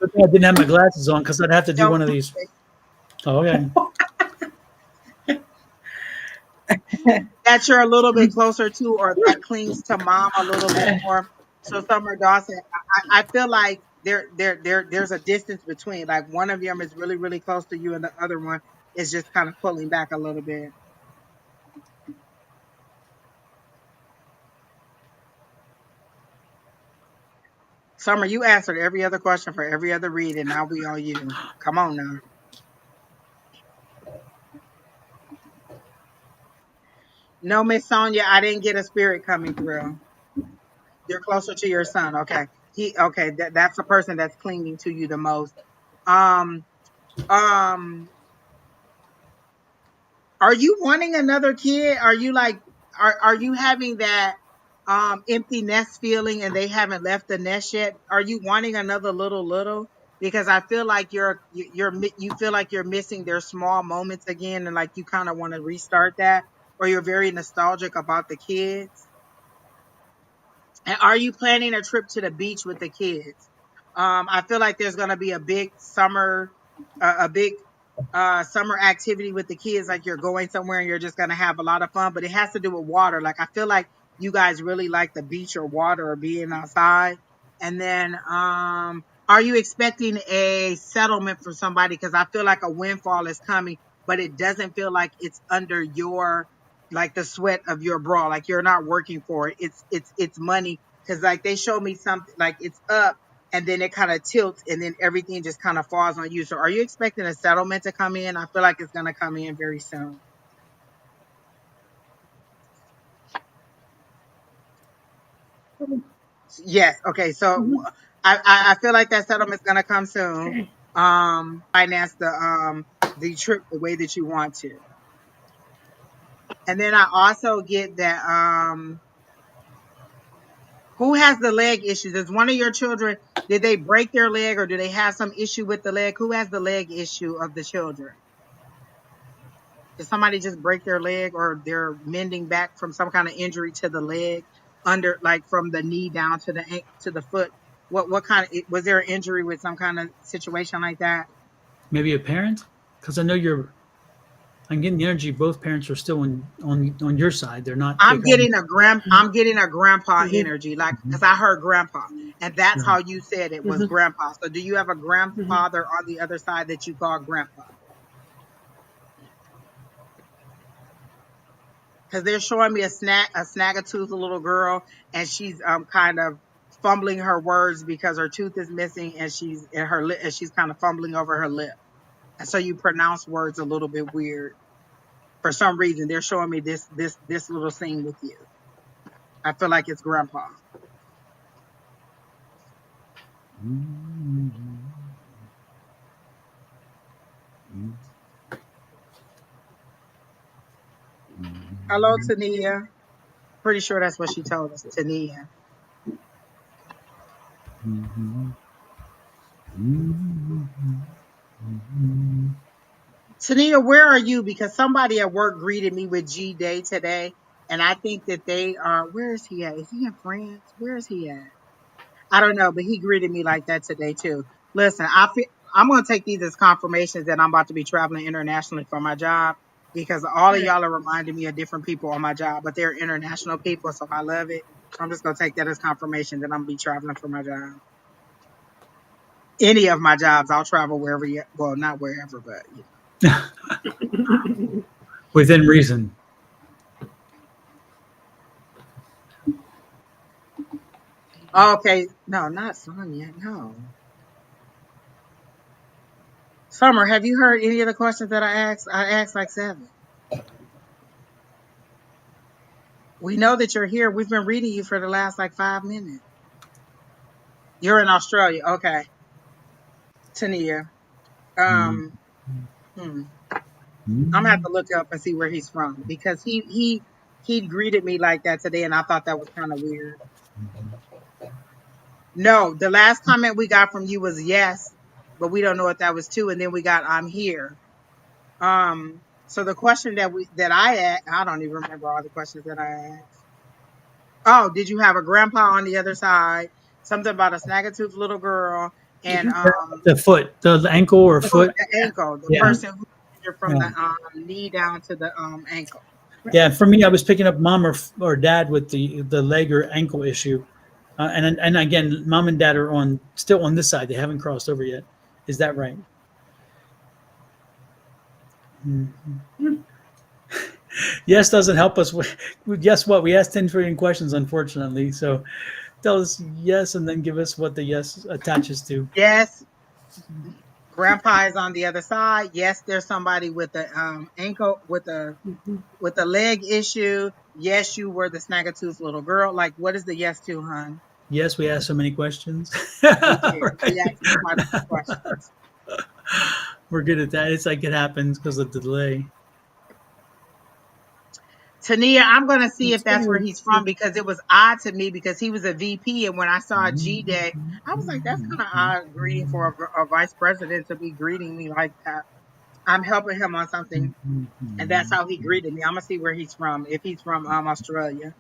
A: I didn't have my glasses on because I'd have to do
B: No,
A: one of these. Oh, okay.
B: that you're a little bit closer to, or that clings to mom a little bit more. So Summer Dawson, I feel like there's a distance between, like, one of them is really, really close to you and the other one is just kind of pulling back a little bit. Summer, you answered every other question for every other read, and now we on you. Come on now. No, Miss Sonia, I didn't get a spirit coming through. You're closer to your son. Okay. That's the person that's clinging to you the most. Um, um, are you wanting another kid? Are you like, are you having that empty nest feeling and they haven't left the nest yet? Are you wanting another little? Because I feel like you feel like you're missing their small moments again, and like you kind of want to restart that, or you're very nostalgic about the kids. And are you planning a trip to the beach with the kids? I feel like there's going to be a big summer activity with the kids. Like, you're going somewhere and you're just going to have a lot of fun, but it has to do with water. Like, I feel like you guys really like the beach or water or being outside. And then, are you expecting a settlement from somebody? Because I feel like a windfall is coming, but it doesn't feel like it's under your, like, the sweat of your bra. Like, you're not working for it. It's money. Cause like they showed me something like it's up and then it kind of tilts and then everything just kind of falls on you. So are you expecting a settlement to come in? I feel like it's going to come in very soon. Yes. Okay. So I feel like that settlement's going to come soon. Finance the trip the way that you want to. And then I also get that, who has the leg issues? Is one of your children, did they break their leg or do they have some issue with the leg? Who has the leg issue of the children? Did somebody just break their leg or they're mending back from some kind of injury to the leg, under, like, from the knee down to the foot? What kind of, was there an injury with some kind of situation like that?
A: Maybe a parent, because I know I'm getting the energy. Both parents are still on your side. They're not.
B: I'm getting a grandpa
C: Mhm.
B: energy, like, because I heard grandpa, and that's how
A: Right.
B: you said it was grandpa. So do you have a grandfather on the other side that you call grandpa? Because they're showing me a snag-a-tooth little girl, and she's kind of fumbling her words because her tooth is missing, and she's in her lip, and she's kind of fumbling over her lip, and so you pronounce words a little bit weird for some reason. They're showing me this little scene with you. I feel like it's grandpa. Hello, Tania. Pretty sure that's what she told us, Tania. Tania, where are you? Because somebody at work greeted me with G Day today, and I think that they are. Where is he at? Is he in France? Where is he at? I don't know, but he greeted me like that today too. Listen, I'm going to take these as confirmations that I'm about to be traveling internationally for my job, because all of y'all are reminding me of different people on my job, but they're international people, so I love it. I'm just going to take that as confirmation that I'm going to be traveling for my job. Any of my jobs, I'll travel wherever well, not wherever, but
A: within reason.
B: Okay, no, not Sonia. No. Summer, have you heard any of the questions that I asked? I asked like 7. We know that you're here. We've been reading you for the last like 5 minutes. You're in Australia. Okay. Tania. Um, hmm. I'm gonna have to look up and see where he's from because he greeted me like that today and I thought that was kind of weird. No, the last comment we got from you was yes, but we don't know if that was 2, and then we got I'm here. So the question that I asked, I don't even remember all the questions that I asked. Oh, did you have a grandpa on the other side? Something about a snaggletooth little girl and
A: The foot, the ankle or foot.
B: the ankle, the
A: Yeah.
B: person who injured from the knee down to the ankle.
A: Yeah. For me, I was picking up mom or dad with the leg or ankle issue. And again, mom and dad are still on this side. They haven't crossed over yet. Is that right? Yes doesn't help us. Guess what? We asked 10 trillion questions, unfortunately. So tell us yes and then give us what the yes attaches to.
B: Yes, grandpa is on the other side. Yes, there's somebody with the ankle with a leg issue. Yes, you were the snaggletooth little girl. Like, what is the yes to, hon?
A: Yes, we asked so many questions.
B: We did.
A: Right.
B: We asked quite a few questions.
A: We're good at that. It's like it happens because of the delay.
B: Tania, I'm going to see if that's where he's from because it was odd to me because he was a VP. And when I saw G Day, I was like, that's kind of odd greeting for a vice president to be greeting me like that. I'm helping him on something. And that's how he greeted me. I'm going to see where he's from. If he's from Australia.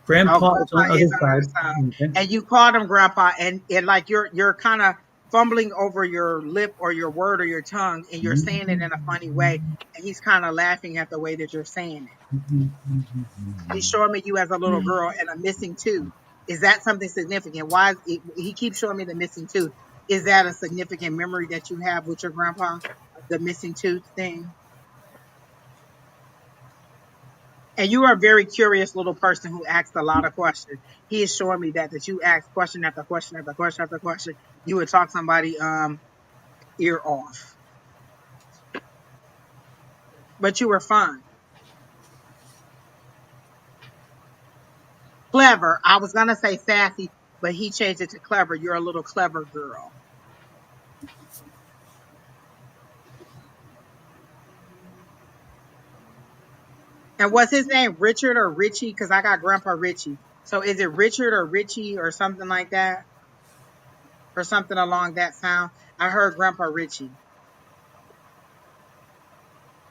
A: Grandpa is
B: Grandpa
A: on the
B: is
A: other
B: on the other
A: side.
B: side.
A: Okay.
B: And you called him grandpa and like you're kind of fumbling over your lip or your word or your tongue and you're saying it in a funny way. And he's kind of laughing at the way that you're saying it. He's showing me you as a little girl and a missing tooth. Is that something significant? Why he keeps showing me the missing tooth? Is that a significant memory that you have with your grandpa? The missing tooth thing? And you are a very curious little person who asks a lot of questions. He is showing me that you ask question after question after question after question. You would talk somebody ear off. But you were fun. Clever. I was gonna say sassy, but he changed it to clever. You're a little clever girl. And was his name Richard or Richie? Because I got Grandpa Richie. So is it Richard or Richie or something like that? Or something along that sound? I heard Grandpa Richie.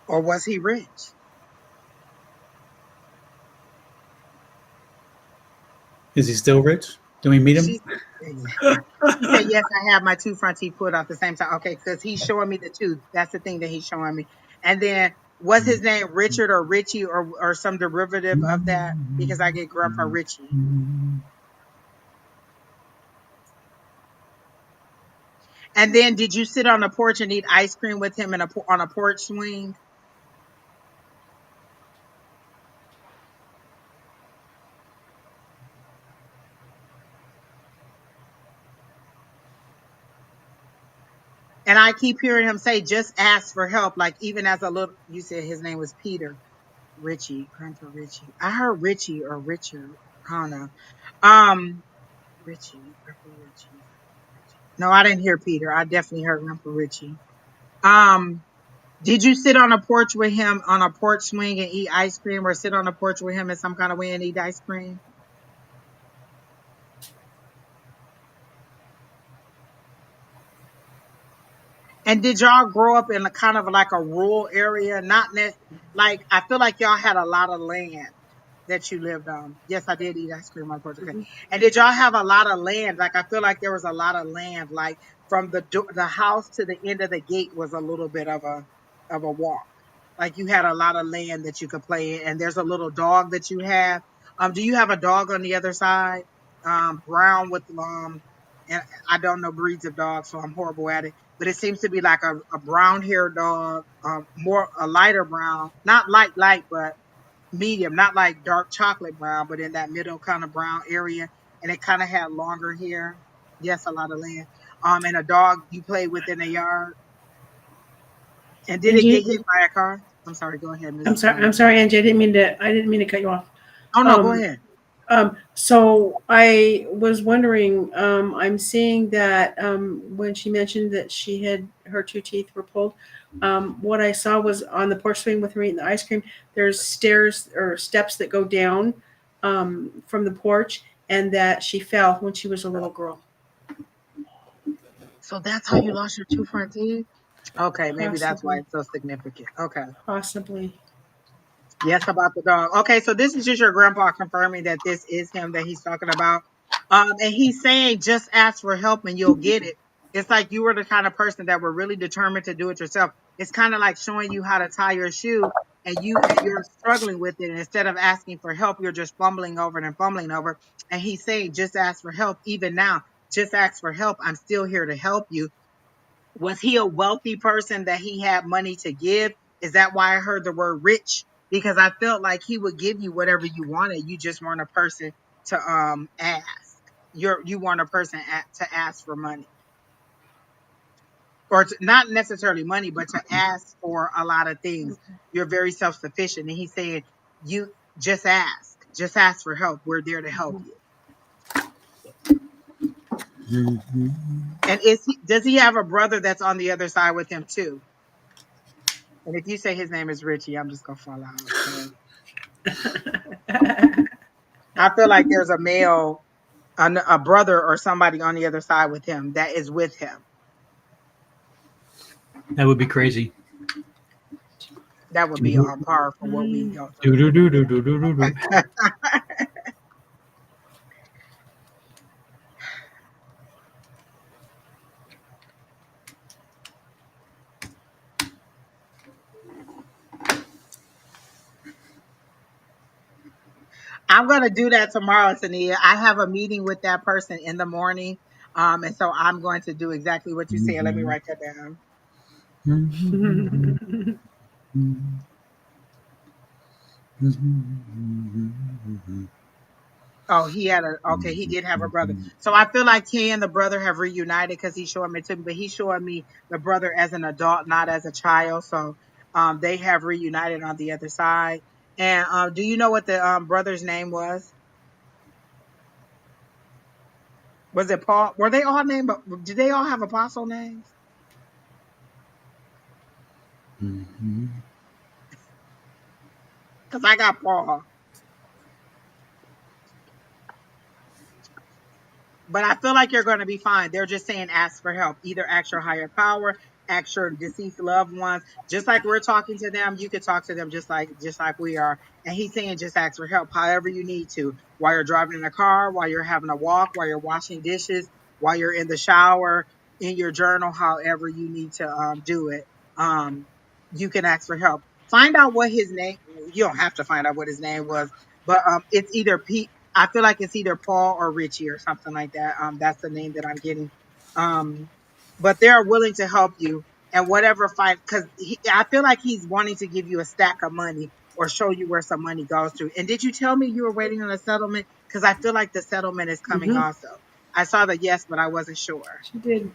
B: Or was he rich?
A: Is he still rich? Do we meet him?
B: She He said, yes, I have my 2 front teeth put out the same time. Okay, because he's showing me the tooth. That's the thing that he's showing me. And then, was his name Richard or Richie or some derivative of that? Because I get Grandpa Richie. And then, did you sit on the porch and eat ice cream with him on a porch swing? And I keep hearing him say, just ask for help. Like, even as a little, you said his name was Peter. Richie, Grandpa Richie. I heard Richie or Richard. I don't know. Richie, Grandpa Richie. No, I didn't hear Peter. I definitely heard Grandpa Richie. Um, did you sit on a porch with him on a porch swing and eat ice cream, or sit on a porch with him in some kind of way and eat ice cream? And did y'all grow up in a kind of like a rural area? Not like I feel like y'all had a lot of land that you lived on. Yes, I did eat ice cream on the porch. Okay. And did y'all have a lot of land? Like I feel like there was a lot of land. Like from the house to the end of the gate was a little bit of a walk. Like you had a lot of land that you could play in. And there's a little dog that you have. Do you have a dog on the other side? Brown with and I don't know breeds of dogs, so I'm horrible at it. But it seems to be like a brown haired dog, more a lighter brown, not light, but medium, not like dark chocolate brown, but in that middle kind of brown area. And it kind of had longer hair. Yes, a lot of land. And a dog you play with in the yard. And did it get
C: Angie,
B: hit by a car? I'm sorry. Go ahead, Miss.
C: I'm sorry, Angie. I didn't mean to cut you off.
B: Oh no, go
C: Um,
B: ahead.
C: so I was wondering, I'm seeing that when she mentioned that she had her two teeth were pulled, what I saw was on the porch swing with her eating the ice cream, there's stairs or steps that go down from the porch, and that she fell when she was a little girl.
B: So that's how you lost your two front teeth? Okay, maybe that's why
C: Possibly.
B: it's so significant. Okay.
C: Possibly.
B: Yes, about the dog. Okay, so this is just your grandpa confirming that this is him that he's talking about. And he's saying just ask for help and you'll get it. It's like you were the kind of person that were really determined to do it yourself. It's kind of like showing you how to tie your shoe and you're struggling with it. And instead of asking for help, you're just fumbling over it and fumbling over. And he's saying just ask for help. Even now, just ask for help. I'm still here to help you. Was he a wealthy person that he had money to give? Is that why I heard the word rich? Because I felt like he would give you whatever you wanted. You just weren't a person to ask. You weren't a person to ask for money, or to, not necessarily money, but to ask for a lot of things. You're very self sufficient, and he's saying you just ask for help. We're there to help you. And does he have a brother that's on the other side with him too? And if you say his name is Richie, I'm just gonna fall out. 'Cause I feel like there's a male, a brother or somebody on the other side with him that is with him.
A: That would be crazy.
B: That would be
A: Do,
B: on par for what we go
A: do,
B: through.
A: do, do, do, do, do, do, do.
B: I'm gonna do that tomorrow, Tania. I have a meeting with that person in the morning. And so I'm going to do exactly what you said. Let me write that down. Oh, he did have a brother. So I feel like he and the brother have reunited because he's showing me to me, but he's showing me the brother as an adult, not as a child. So they have reunited on the other side. And do you know what the brother's name was? Was it Paul? Were they all named? But did they all have apostle names? Because I got Paul. But I feel like you're going to be fine. They're just saying ask for help. Either ask your higher power, ask your deceased loved ones. Just like we're talking to them, you could talk to them just like we are. And he's saying just ask for help however you need to. While you're driving in a car, while you're having a walk, while you're washing dishes, while you're in the shower, in your journal, however you need to do it. Um, you can ask for help. Find out what his name. You don't have to find out what his name was, but it's either Pete. I feel like it's either Paul or Richie or something like that. That's the name that I'm getting. Um, but they're willing to help you and whatever fight, because I feel like he's wanting to give you a stack of money or show you where some money goes to. And did you tell me you were waiting on a settlement? Because I feel like the settlement is coming
C: Hmm.
B: also. I saw the yes, but I wasn't sure.
C: She did.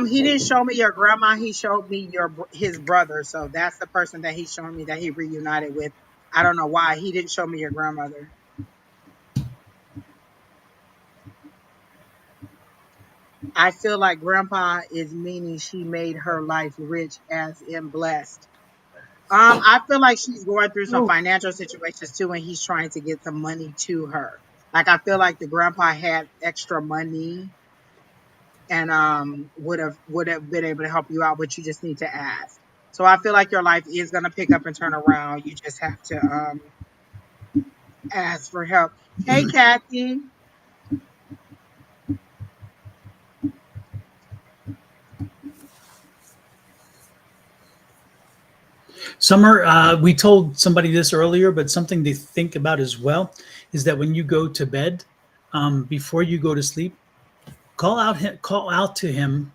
B: He didn't show me your grandma. He showed me his brother. So that's the person that he's showing me that he reunited with. I don't know why he didn't show me your grandmother. I feel like grandpa is meaning she made her life rich as in blessed. I feel like she's going through some
C: Oh.
B: financial situations too, and he's trying to get some money to her. Like I feel like the grandpa had extra money and would have been able to help you out, but you just need to ask. So I feel like your life is gonna pick up and turn around. You just have to ask for help. Hey Kathy.
A: Summer, we told somebody this earlier, but something to think about as well is that when you go to bed, before you go to sleep, call out to him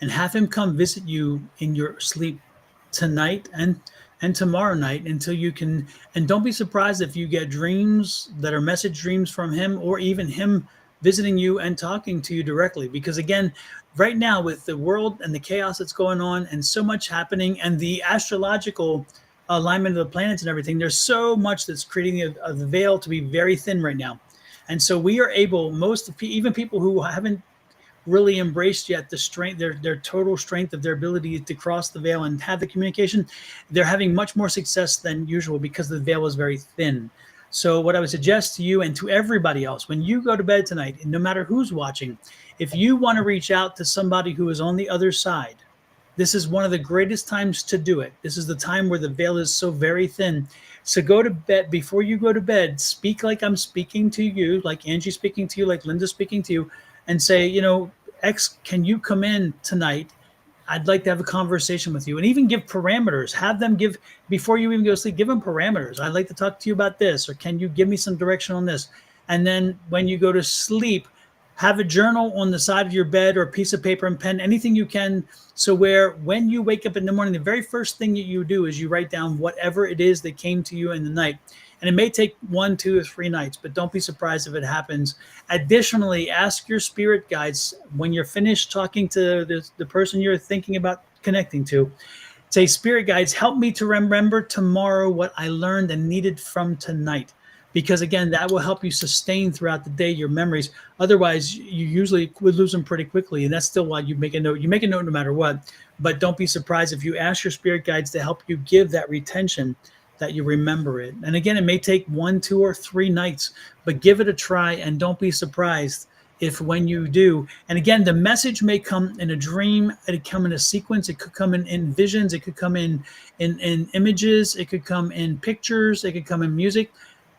A: and have him come visit you in your sleep tonight and tomorrow night until you can. And don't be surprised if you get dreams that are message dreams from him, or even him visiting you and talking to you directly, because again, right now with the world and the chaos that's going on and so much happening and the astrological alignment of the planets and everything, there's so much that's creating the veil to be very thin right now. And so we are able, even people who haven't really embraced yet the strength, their total strength of their ability to cross the veil and have the communication, they're having much more success than usual because the veil is very thin. So what I would suggest to you and to everybody else, when you go to bed tonight, no matter who's watching, if you want to reach out to somebody who is on the other side, this is one of the greatest times to do it. This is the time where the veil is so very thin. So go to bed. Before you go to bed, speak like I'm speaking to you, like Angie's speaking to you, like Linda's speaking to you, and say, X, can you come in tonight? I'd like to have a conversation with you, and even give parameters. Have them give, before you even go to sleep, give them parameters. I'd like to talk to you about this, or can you give me some direction on this? And then when you go to sleep, have a journal on the side of your bed, or a piece of paper and pen, anything you can. So where when you wake up in the morning, the very first thing that you do is you write down whatever it is that came to you in the night. And it may take 1, 2, or 3 nights, but don't be surprised if it happens. Additionally, ask your spirit guides when you're finished talking to the person you're thinking about connecting to. Say, spirit guides, help me to remember tomorrow what I learned and needed from tonight. Because again, that will help you sustain throughout the day your memories. Otherwise, you usually would lose them pretty quickly. And that's still why you make a note. You make a note no matter what. But don't be surprised if you ask your spirit guides to help you give that retention, that you remember it. And again, it may take 1, 2, or 3 nights, but give it a try, and don't be surprised if when you do, and again, the message may come in a dream, it could come in a sequence, it could come in visions, it could come in images, it could come in pictures, it could come in music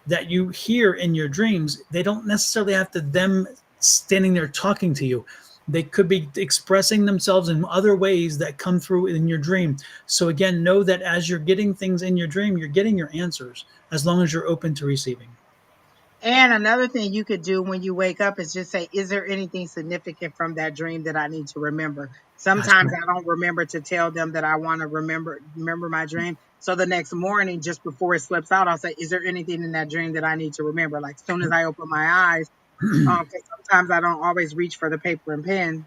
A: that you hear in your dreams. They don't necessarily have to them standing there talking to you. They could be expressing themselves in other ways that come through in your dream. So again, know that as you're getting things in your dream, you're getting your answers as long as you're open to receiving.
B: And another thing you could do when you wake up is just say, is there anything significant from that dream that I need to remember?
A: That's
B: Sometimes
A: right.
B: I don't remember to tell them that I want to remember my dream. So the next morning, just before it slips out, I'll say, is there anything in that dream that I need to remember? Like, as soon as I open my eyes, 'cause sometimes I don't always reach for the paper and pen.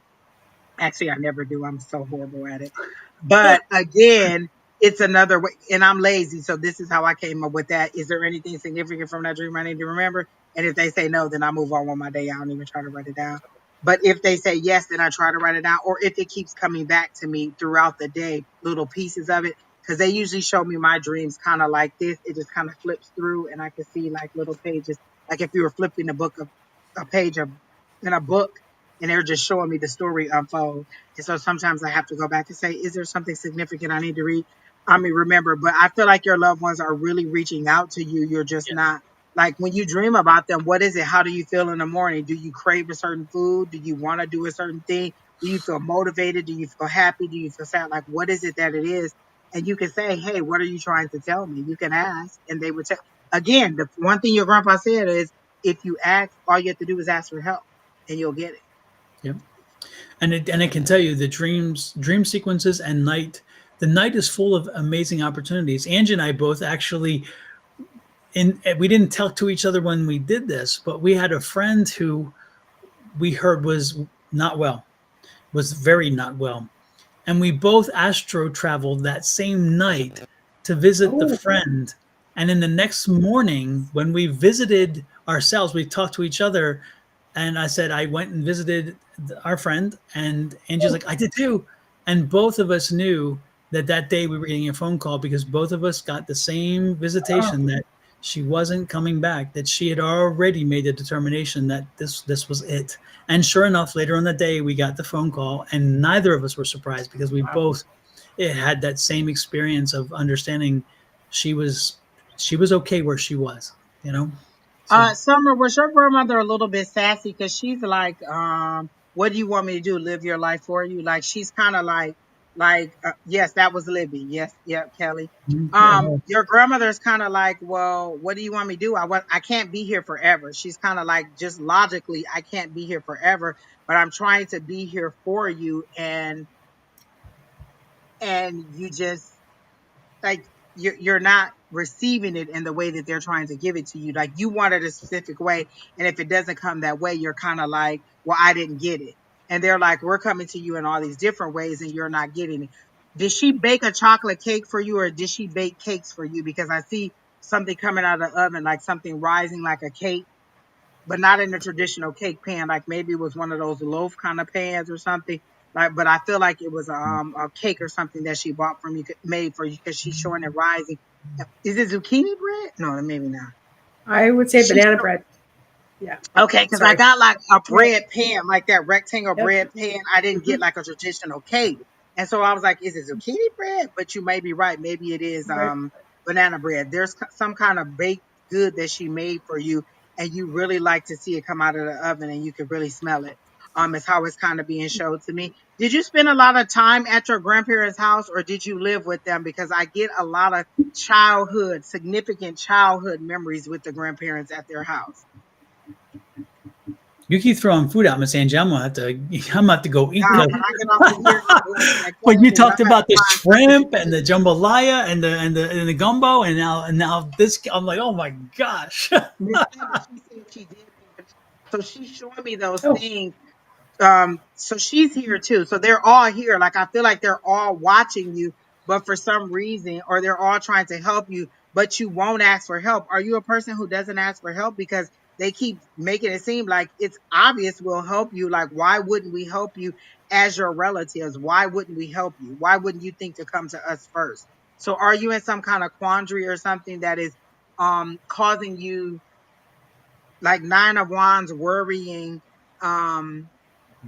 B: Actually, I never do. I'm so horrible at it. But again, it's another way, and I'm lazy. So this is how I came up with that. Is there anything significant from that dream I need to remember? And if they say no, then I move on with my day. I don't even try to write it down. But if they say yes, then I try to write it down. Or if it keeps coming back to me throughout the day, little pieces of it, because they usually show me my dreams kind of like this. It just kind of flips through, and I can see like little pages, like if you were flipping a page of in a book, and they're just showing me the story unfold. And so sometimes I have to go back and say, is there something significant I need to read? I mean, remember, but I feel like your loved ones are really reaching out to you. You're just
A: Yes.
B: not like when you dream about them, what is it? How do you feel in the morning? Do you crave a certain food? Do you want to do a certain thing? Do you feel motivated? Do you feel happy? Do you feel sad? Like, what is it that it is? And you can say, hey, what are you trying to tell me? You can ask, and they would tell. Again, the one thing your grandpa said is, if you ask, all you have to do is ask for help, and you'll get it.
A: Yep. And it can tell you the dream sequences and night. The night is full of amazing opportunities. Angie and I both actually, we didn't tell to each other when we did this, but we had a friend who we heard was not well, was very not well. And we both astro traveled that same night to visit the
C: Oh,
A: friend. And in the next morning, when we visited ourselves, we talked to each other. And I said, I went and visited our friend. And Angie's like, I did too. And both of us knew that that day we were getting a phone call because both of us got the same
C: oh,
A: visitation that she wasn't coming back, that she had already made a determination that this was it. And sure enough, later on the day, we got the phone call, and neither of us were surprised because we
C: wow.
A: both had that same experience of understanding she was she was okay where she was, you know. So
B: Summer, was your grandmother a little bit sassy? Because she's like, what do you want me to do? Live your life for you? Like, she's kind of like, Like, yes, that was Libby. Yes, yep, Kelly.
A: Yeah.
B: Your grandmother's kind of like, well, what do you want me to do? I can't be here forever. She's kind of like, just logically, I can't be here forever, but I'm trying to be here for you, and you just like you're not receiving it in the way that they're trying to give it to you. Like you want it a specific way, and if it doesn't come that way, you're kind of like, well, I didn't get it. And they're like, we're coming to you in all these different ways, and you're not getting it. Did she bake a chocolate cake for you, or did she bake cakes for you? Because I see something coming out of the oven, like something rising like a cake, but not in the traditional cake pan. Like maybe it was one of those loaf kind of pans or something. Like, but I feel like it was a cake or something that she bought from you, made for you, because she's showing it rising. Is it zucchini bread? No, maybe not.
C: I would say
B: She's
C: banana bread. Yeah.
B: Okay, because I
C: Sorry.
B: got like a
C: Yep.
B: bread pan, like that rectangle
C: Yep.
B: bread pan. I didn't
C: Hmm.
B: get like a traditional cake. And so I was like, is it zucchini bread? But you may be right. Maybe it is
C: Right.
B: banana bread. There's some kind of baked good that she made for you, and you really like to see it come out of the oven, and you can really smell it. Is how it's kind of being showed to me. Did you spend a lot of time at your grandparents' house, or did you live with them? Because I get a lot of significant childhood memories with the grandparents at their house.
A: You keep throwing food out, Miss Angie. I'm gonna have to go eat.
B: When I get off of here, I'm going to that
A: When you
B: kitchen and I'm
A: talked
B: going to
A: about the
B: find something to
A: shrimp and the
B: eat.
A: jambalaya and the gumbo, and now this, I'm like, oh my gosh.
B: Miss Linda, she said she did. So she's showing me those
C: Oh,
B: things. So she's here too. So they're all here. Like I feel like they're all watching you, but for some reason, or they're all trying to help you, but you won't ask for help. Are you a person who doesn't ask for help? Because they keep making it seem like it's obvious we'll help you. Like, why wouldn't we help you as your relatives? Why wouldn't we help you? Why wouldn't you think to come to us first? So are you in some kind of quandary or something that is causing you, like Nine of Wands, worrying?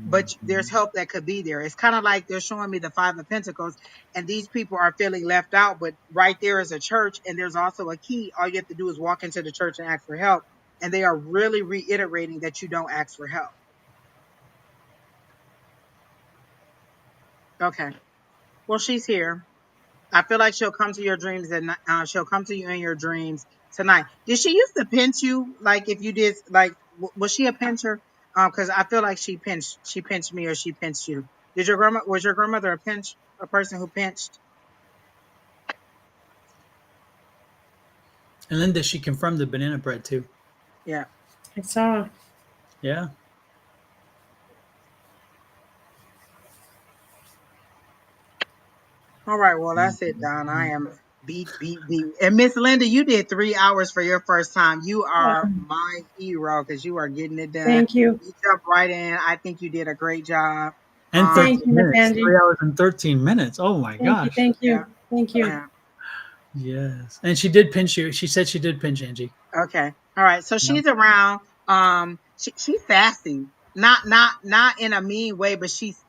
B: But there's help that could be there. It's kind of like they're showing me the Five of Pentacles, and these people are feeling left out, but right there is a church, and there's also a key. All you have to do is walk into the church and ask for help, and they are really reiterating that you don't ask for help. Okay, well, she's here. I feel like she'll come to your dreams, and she'll come to you in your dreams tonight. Did she used to pinch you? Like if you did, like was she a pincher? Because I feel like she pinched me, or she pinched you. Was your grandmother a person who pinched?
A: And Linda, she confirmed the banana bread too.
B: Yeah.
C: I saw.
A: Yeah.
B: All right. Well, that's it, Don. I am beat. And Miss Linda, you did 3 hours for your first time. You are my hero because you are getting it done.
C: Thank you.
B: You jumped right in. I think you did a great job.
A: And
C: Thank
A: 13
C: you, Miss
A: minutes.
C: Angie.
A: 3 hours and 13 minutes. Oh my
C: Thank you.
A: gosh.
C: Thank
B: Yeah.
C: you. Thank you.
B: Yeah.
A: Yes. And she did pinch you. She said she did pinch Angie.
B: Okay. All right. So
A: Yeah.
B: she's around. She's sassy. Not in a mean way, but she's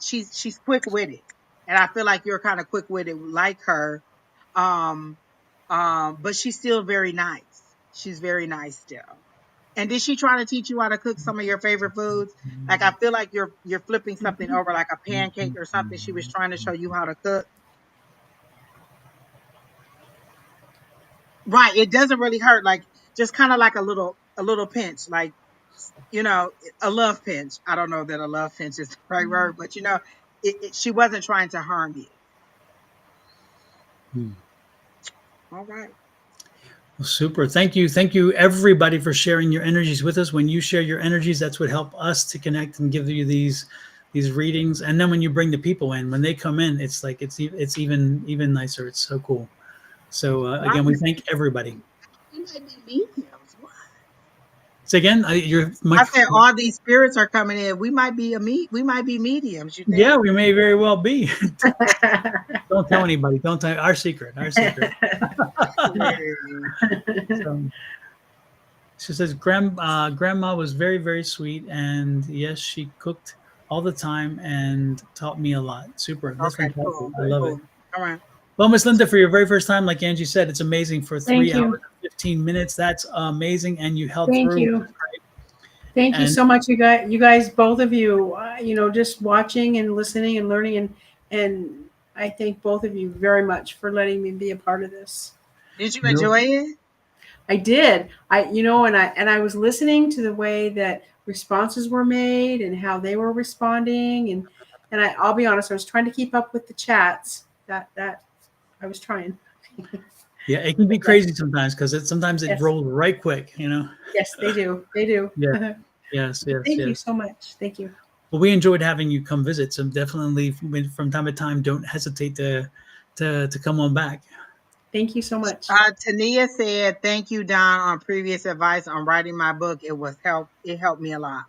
B: quick witted. And I feel like you're kind of quick witted like her. Um, but she's still very nice. She's very nice still. And did she try to teach you how to cook some of your favorite foods? Like I feel like you're flipping something over like a pancake or something. She was trying to show you how to cook. Right. It doesn't really hurt. Like just kind of like a little pinch, like a love pinch. I don't know that a love pinch is the right word, but she wasn't trying to harm you.
A: Hmm.
B: All right.
A: Well, super. Thank you. Thank you, everybody, for sharing your energies with us. When you share your energies, that's what help us to connect and give you these readings. And then when you bring the people in, when they come in, it's like it's even nicer. It's so cool. So
B: Wow.
A: again, we thank everybody.
B: We might be mediums. What?
A: So again, your
B: I said
A: microphone.
B: all these spirits are coming in. We might be we might be mediums, you
A: Yeah,
B: think?
A: we may very well be. Don't tell anybody. Don't tell our secret. Our secret. So, she says, Grandma was very, very sweet. And yes, she cooked all the time and taught me a lot. Super. That's
B: Okay,
A: fantastic.
B: cool.
A: I love it.
B: Cool. All right.
A: Well, Miss Linda, for your very first time, like Angie said, it's amazing for
C: Thank
A: 3 hours
C: you.
A: and 15 minutes. That's amazing. And you held
C: Thank
A: through.
C: you. Thank you
A: And
C: so much, you guys, both of you. Just watching and listening and learning, and I thank both of you very much for letting me be a part of this.
B: Did you
A: No.
B: enjoy it?
C: I did. I was listening to the way that responses were made and how they were responding, and I'll be honest, I was trying to keep up with the chats. That I was trying.
A: Yeah, it can be crazy sometimes because sometimes it
C: Yes.
A: rolls right quick, you know.
C: Yes, they do. They do.
A: Yeah. Yes, yes,
C: Thank you
A: yes.
C: so much. Thank you.
A: Well, we enjoyed having you come visit, so definitely from time to time, don't hesitate to come on back.
C: Thank you so much.
B: Tania said, "Thank you, Don, on previous advice on writing my book. It helped me a lot."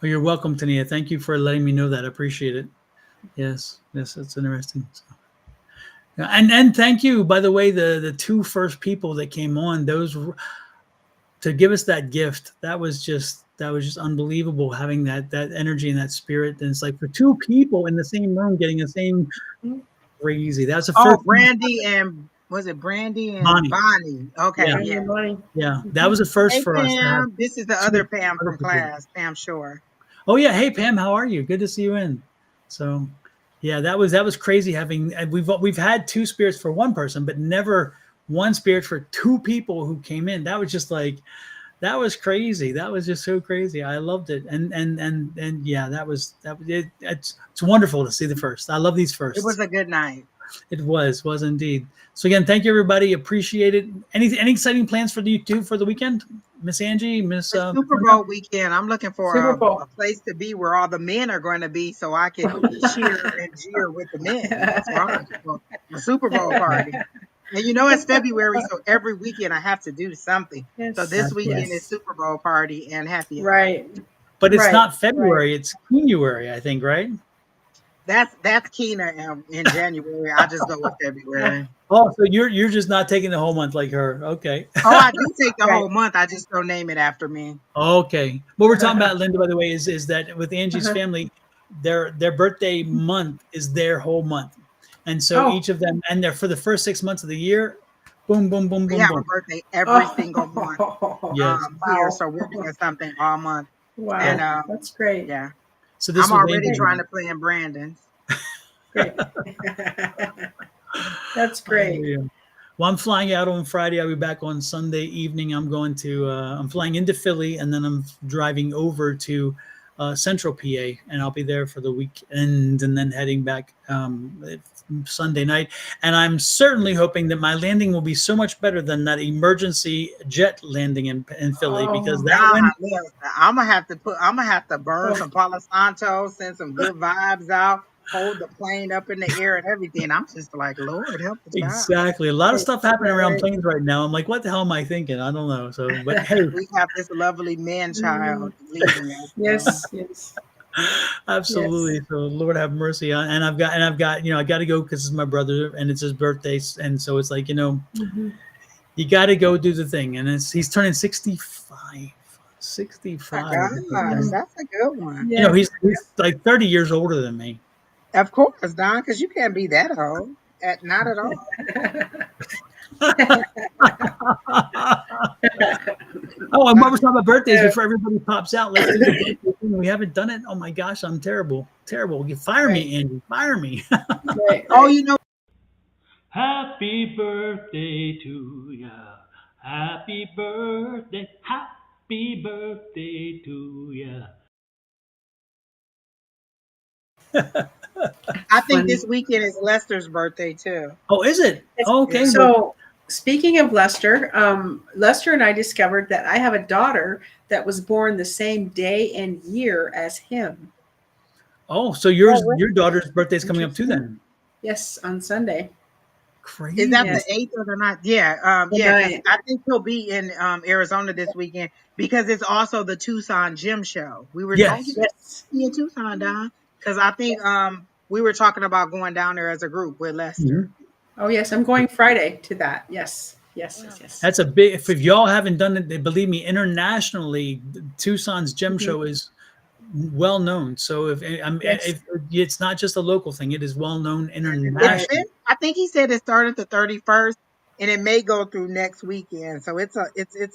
A: Oh, you're welcome, Tania. Thank you for letting me know that. I appreciate it. Yes, yes, that's interesting. So, yeah, and thank you, by the way, the two first people that came on, those to give us that gift. That was just unbelievable, having that energy and that spirit. And it's like for two people in the same room getting the same crazy. That's the
B: Oh,
A: first
B: Brandy and was it Brandy and
A: Bonnie.
B: Bonnie? Okay,
A: Yeah.
B: yeah.
A: Yeah, that was a first
B: Hey
A: for us to have
B: Pam, this is the other
A: two
B: Pam
A: other
B: from
A: people.
B: class, Pam Shore.
A: Oh yeah, hey Pam, how are you? Good to see you in. So, yeah, that was crazy having. And we've had two spirits for one person, but never one spirit for two people who came in. That was just like that was crazy. That was just so crazy. I loved it, and yeah, that was it. It's wonderful to see the first. I love these
B: It was
A: firsts.
B: a good night.
A: It was indeed. So again, thank you everybody. Appreciate it. Any exciting plans for you two for the weekend, Miss Angie, Miss?
B: It's Super Bowl weekend. I'm looking for
C: Super Bowl.
B: a place to be where all the men are going to be so I can cheer and jeer with the men. That's what I'm looking for. A Super Bowl party. And you know, it's February, so every weekend I have to do something.
C: Yes.
B: So this weekend is
C: Yes.
B: Super Bowl party and happy hour.
C: Right.
A: But it's
C: Right,
A: not February; it's January, I think, right?
B: That's Keena in January. I just go with February.
A: Oh, so you're just not taking the whole month like her. Okay.
B: Oh, I do take the
C: Right.
B: whole month. I just don't name it after me.
A: Okay. What we're talking about, Linda, by the way, is that with Angie's
C: Uh-huh.
A: family, their birthday month is their whole month. And so
C: Oh.
A: each of them, and they're for the first 6 months of the year, boom, boom, boom,
B: We
A: boom,
B: have a
A: boom.
B: birthday every single month
A: Yes.
B: here,
C: Wow.
B: so we're doing something all month.
C: Wow.
B: And
C: That's great.
B: yeah,
A: So this
B: I'm
A: was
B: already
A: Angie's
B: trying
A: month.
B: to plan Brandon's.
C: Great. That's great.
A: Yeah. Well, I'm flying out on Friday. I'll be back on Sunday evening. I'm flying into Philly, and then I'm driving over to Central PA, and I'll be there for the weekend, and then heading back Sunday night. And I'm certainly hoping that my landing will be so much better than that emergency jet landing in Philly, because
C: Oh.
A: that
B: God,
A: went
B: listen, I'm gonna have to burn some Palo Santo, send some good vibes out, hold the plane up in the air and everything. I'm just like, Lord, help the child.
A: exactly a lot of stuff happening around
C: Right.
A: planes right now. I'm like, what the hell am I thinking? I don't know. So, but hey,
B: We have this lovely man child leading us.
C: Yes. Yes.
A: absolutely.
C: Yes.
A: So Lord have mercy on, and I've got, I got to go because it's my brother and it's his birthday. And so it's like,
C: Mhm.
A: you got to go do the thing. And he's turning 65,
B: My
A: 65.
B: gosh, that's a good one.
C: Yeah.
A: He's like 30 years older than me.
B: Of course, Don, because you can't be that old. Not at all.
A: Oh, and while we're talking about birthdays, before everybody pops out, let's do the birthday thing. We haven't done it. Oh my gosh, I'm terrible. Terrible. You fire me, Angie. Fire me.
C: Right.
B: Oh, you know,
A: Happy birthday to ya. Happy birthday. Happy birthday to ya.
B: I think
C: Funny.
B: this weekend is Lester's birthday too.
A: Oh, is it? Oh, okay.
B: Yeah.
A: Well,
C: So, speaking of Lester, Lester and I discovered that I have a daughter that was born the same day and year as him.
A: so
B: Oh, really?
A: your daughter's birthday is coming up too
C: Interesting.
A: then.
C: Yes, on Sunday.
A: Crazy.
B: Is that
C: Yes.
B: the 8th or the 9th? Yeah,
C: The
B: yeah, because
C: 9th.
B: I think he'll be in Arizona this weekend because it's also the Tucson Gym Show. We were
A: Yes.
B: you
C: Yes.
B: be in Tucson, Don, because I think we were talking about going down there as a group with Lester.
A: Mhm.
C: Oh, yes. I'm going Friday to that. Yes. Yes. Yes. Yes.
A: That's a big. If y'all haven't done it, believe me, internationally, Tucson's gem
C: Mhm.
A: show is well known. So
C: Yes.
A: if it's not just a local thing, it is well known
B: It's
A: internationally.
B: been, I think he said it started the 31st and it may go through next weekend. So it's a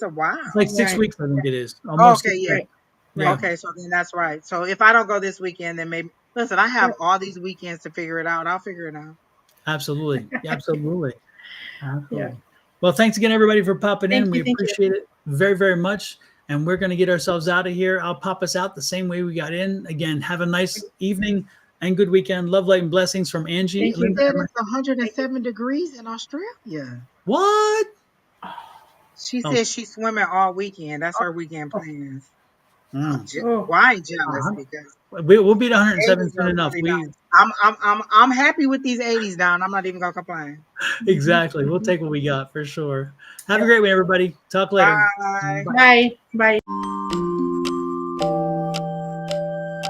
B: while.
A: It's like 6 weeks, I think it is. Almost
B: Okay,
A: 6
B: yeah.
A: weeks.
C: Right.
A: Yeah.
B: Okay, so then that's right. So if I don't go this weekend, then maybe listen, I have all these weekends to figure it out. I'll figure it out.
A: Absolutely. Absolutely.
C: Yeah.
A: Absolutely. Well, thanks again, everybody, for popping in.
C: Thank
A: We
C: you. Thank you.
A: appreciate it very, very much. And we're going to get ourselves out of here. I'll pop us out the same way we got in. Again, have a nice evening and good weekend. Love, light, and blessings from Angie.
C: Thank
B: She
C: you.
A: Linda,
B: said
A: Emma.
B: it's 107 degrees in Australia.
A: What?
B: She
A: Oh,
B: said she's swimming all weekend. That's her weekend
C: Oh,
B: plans.
A: mm.
C: oh,
B: Well, I ain't jealous
A: Uh-huh.
B: because
A: We'll beat 107
B: 80s
A: soon
B: are
A: enough.
B: really
A: We
B: nice. I'm happy with these 80s down. I'm not even gonna complain.
A: exactly. We'll take what we got for sure. Have a
C: yep.
A: great one, everybody. Talk later.
B: Bye.
A: Bye.
C: Bye. Bye.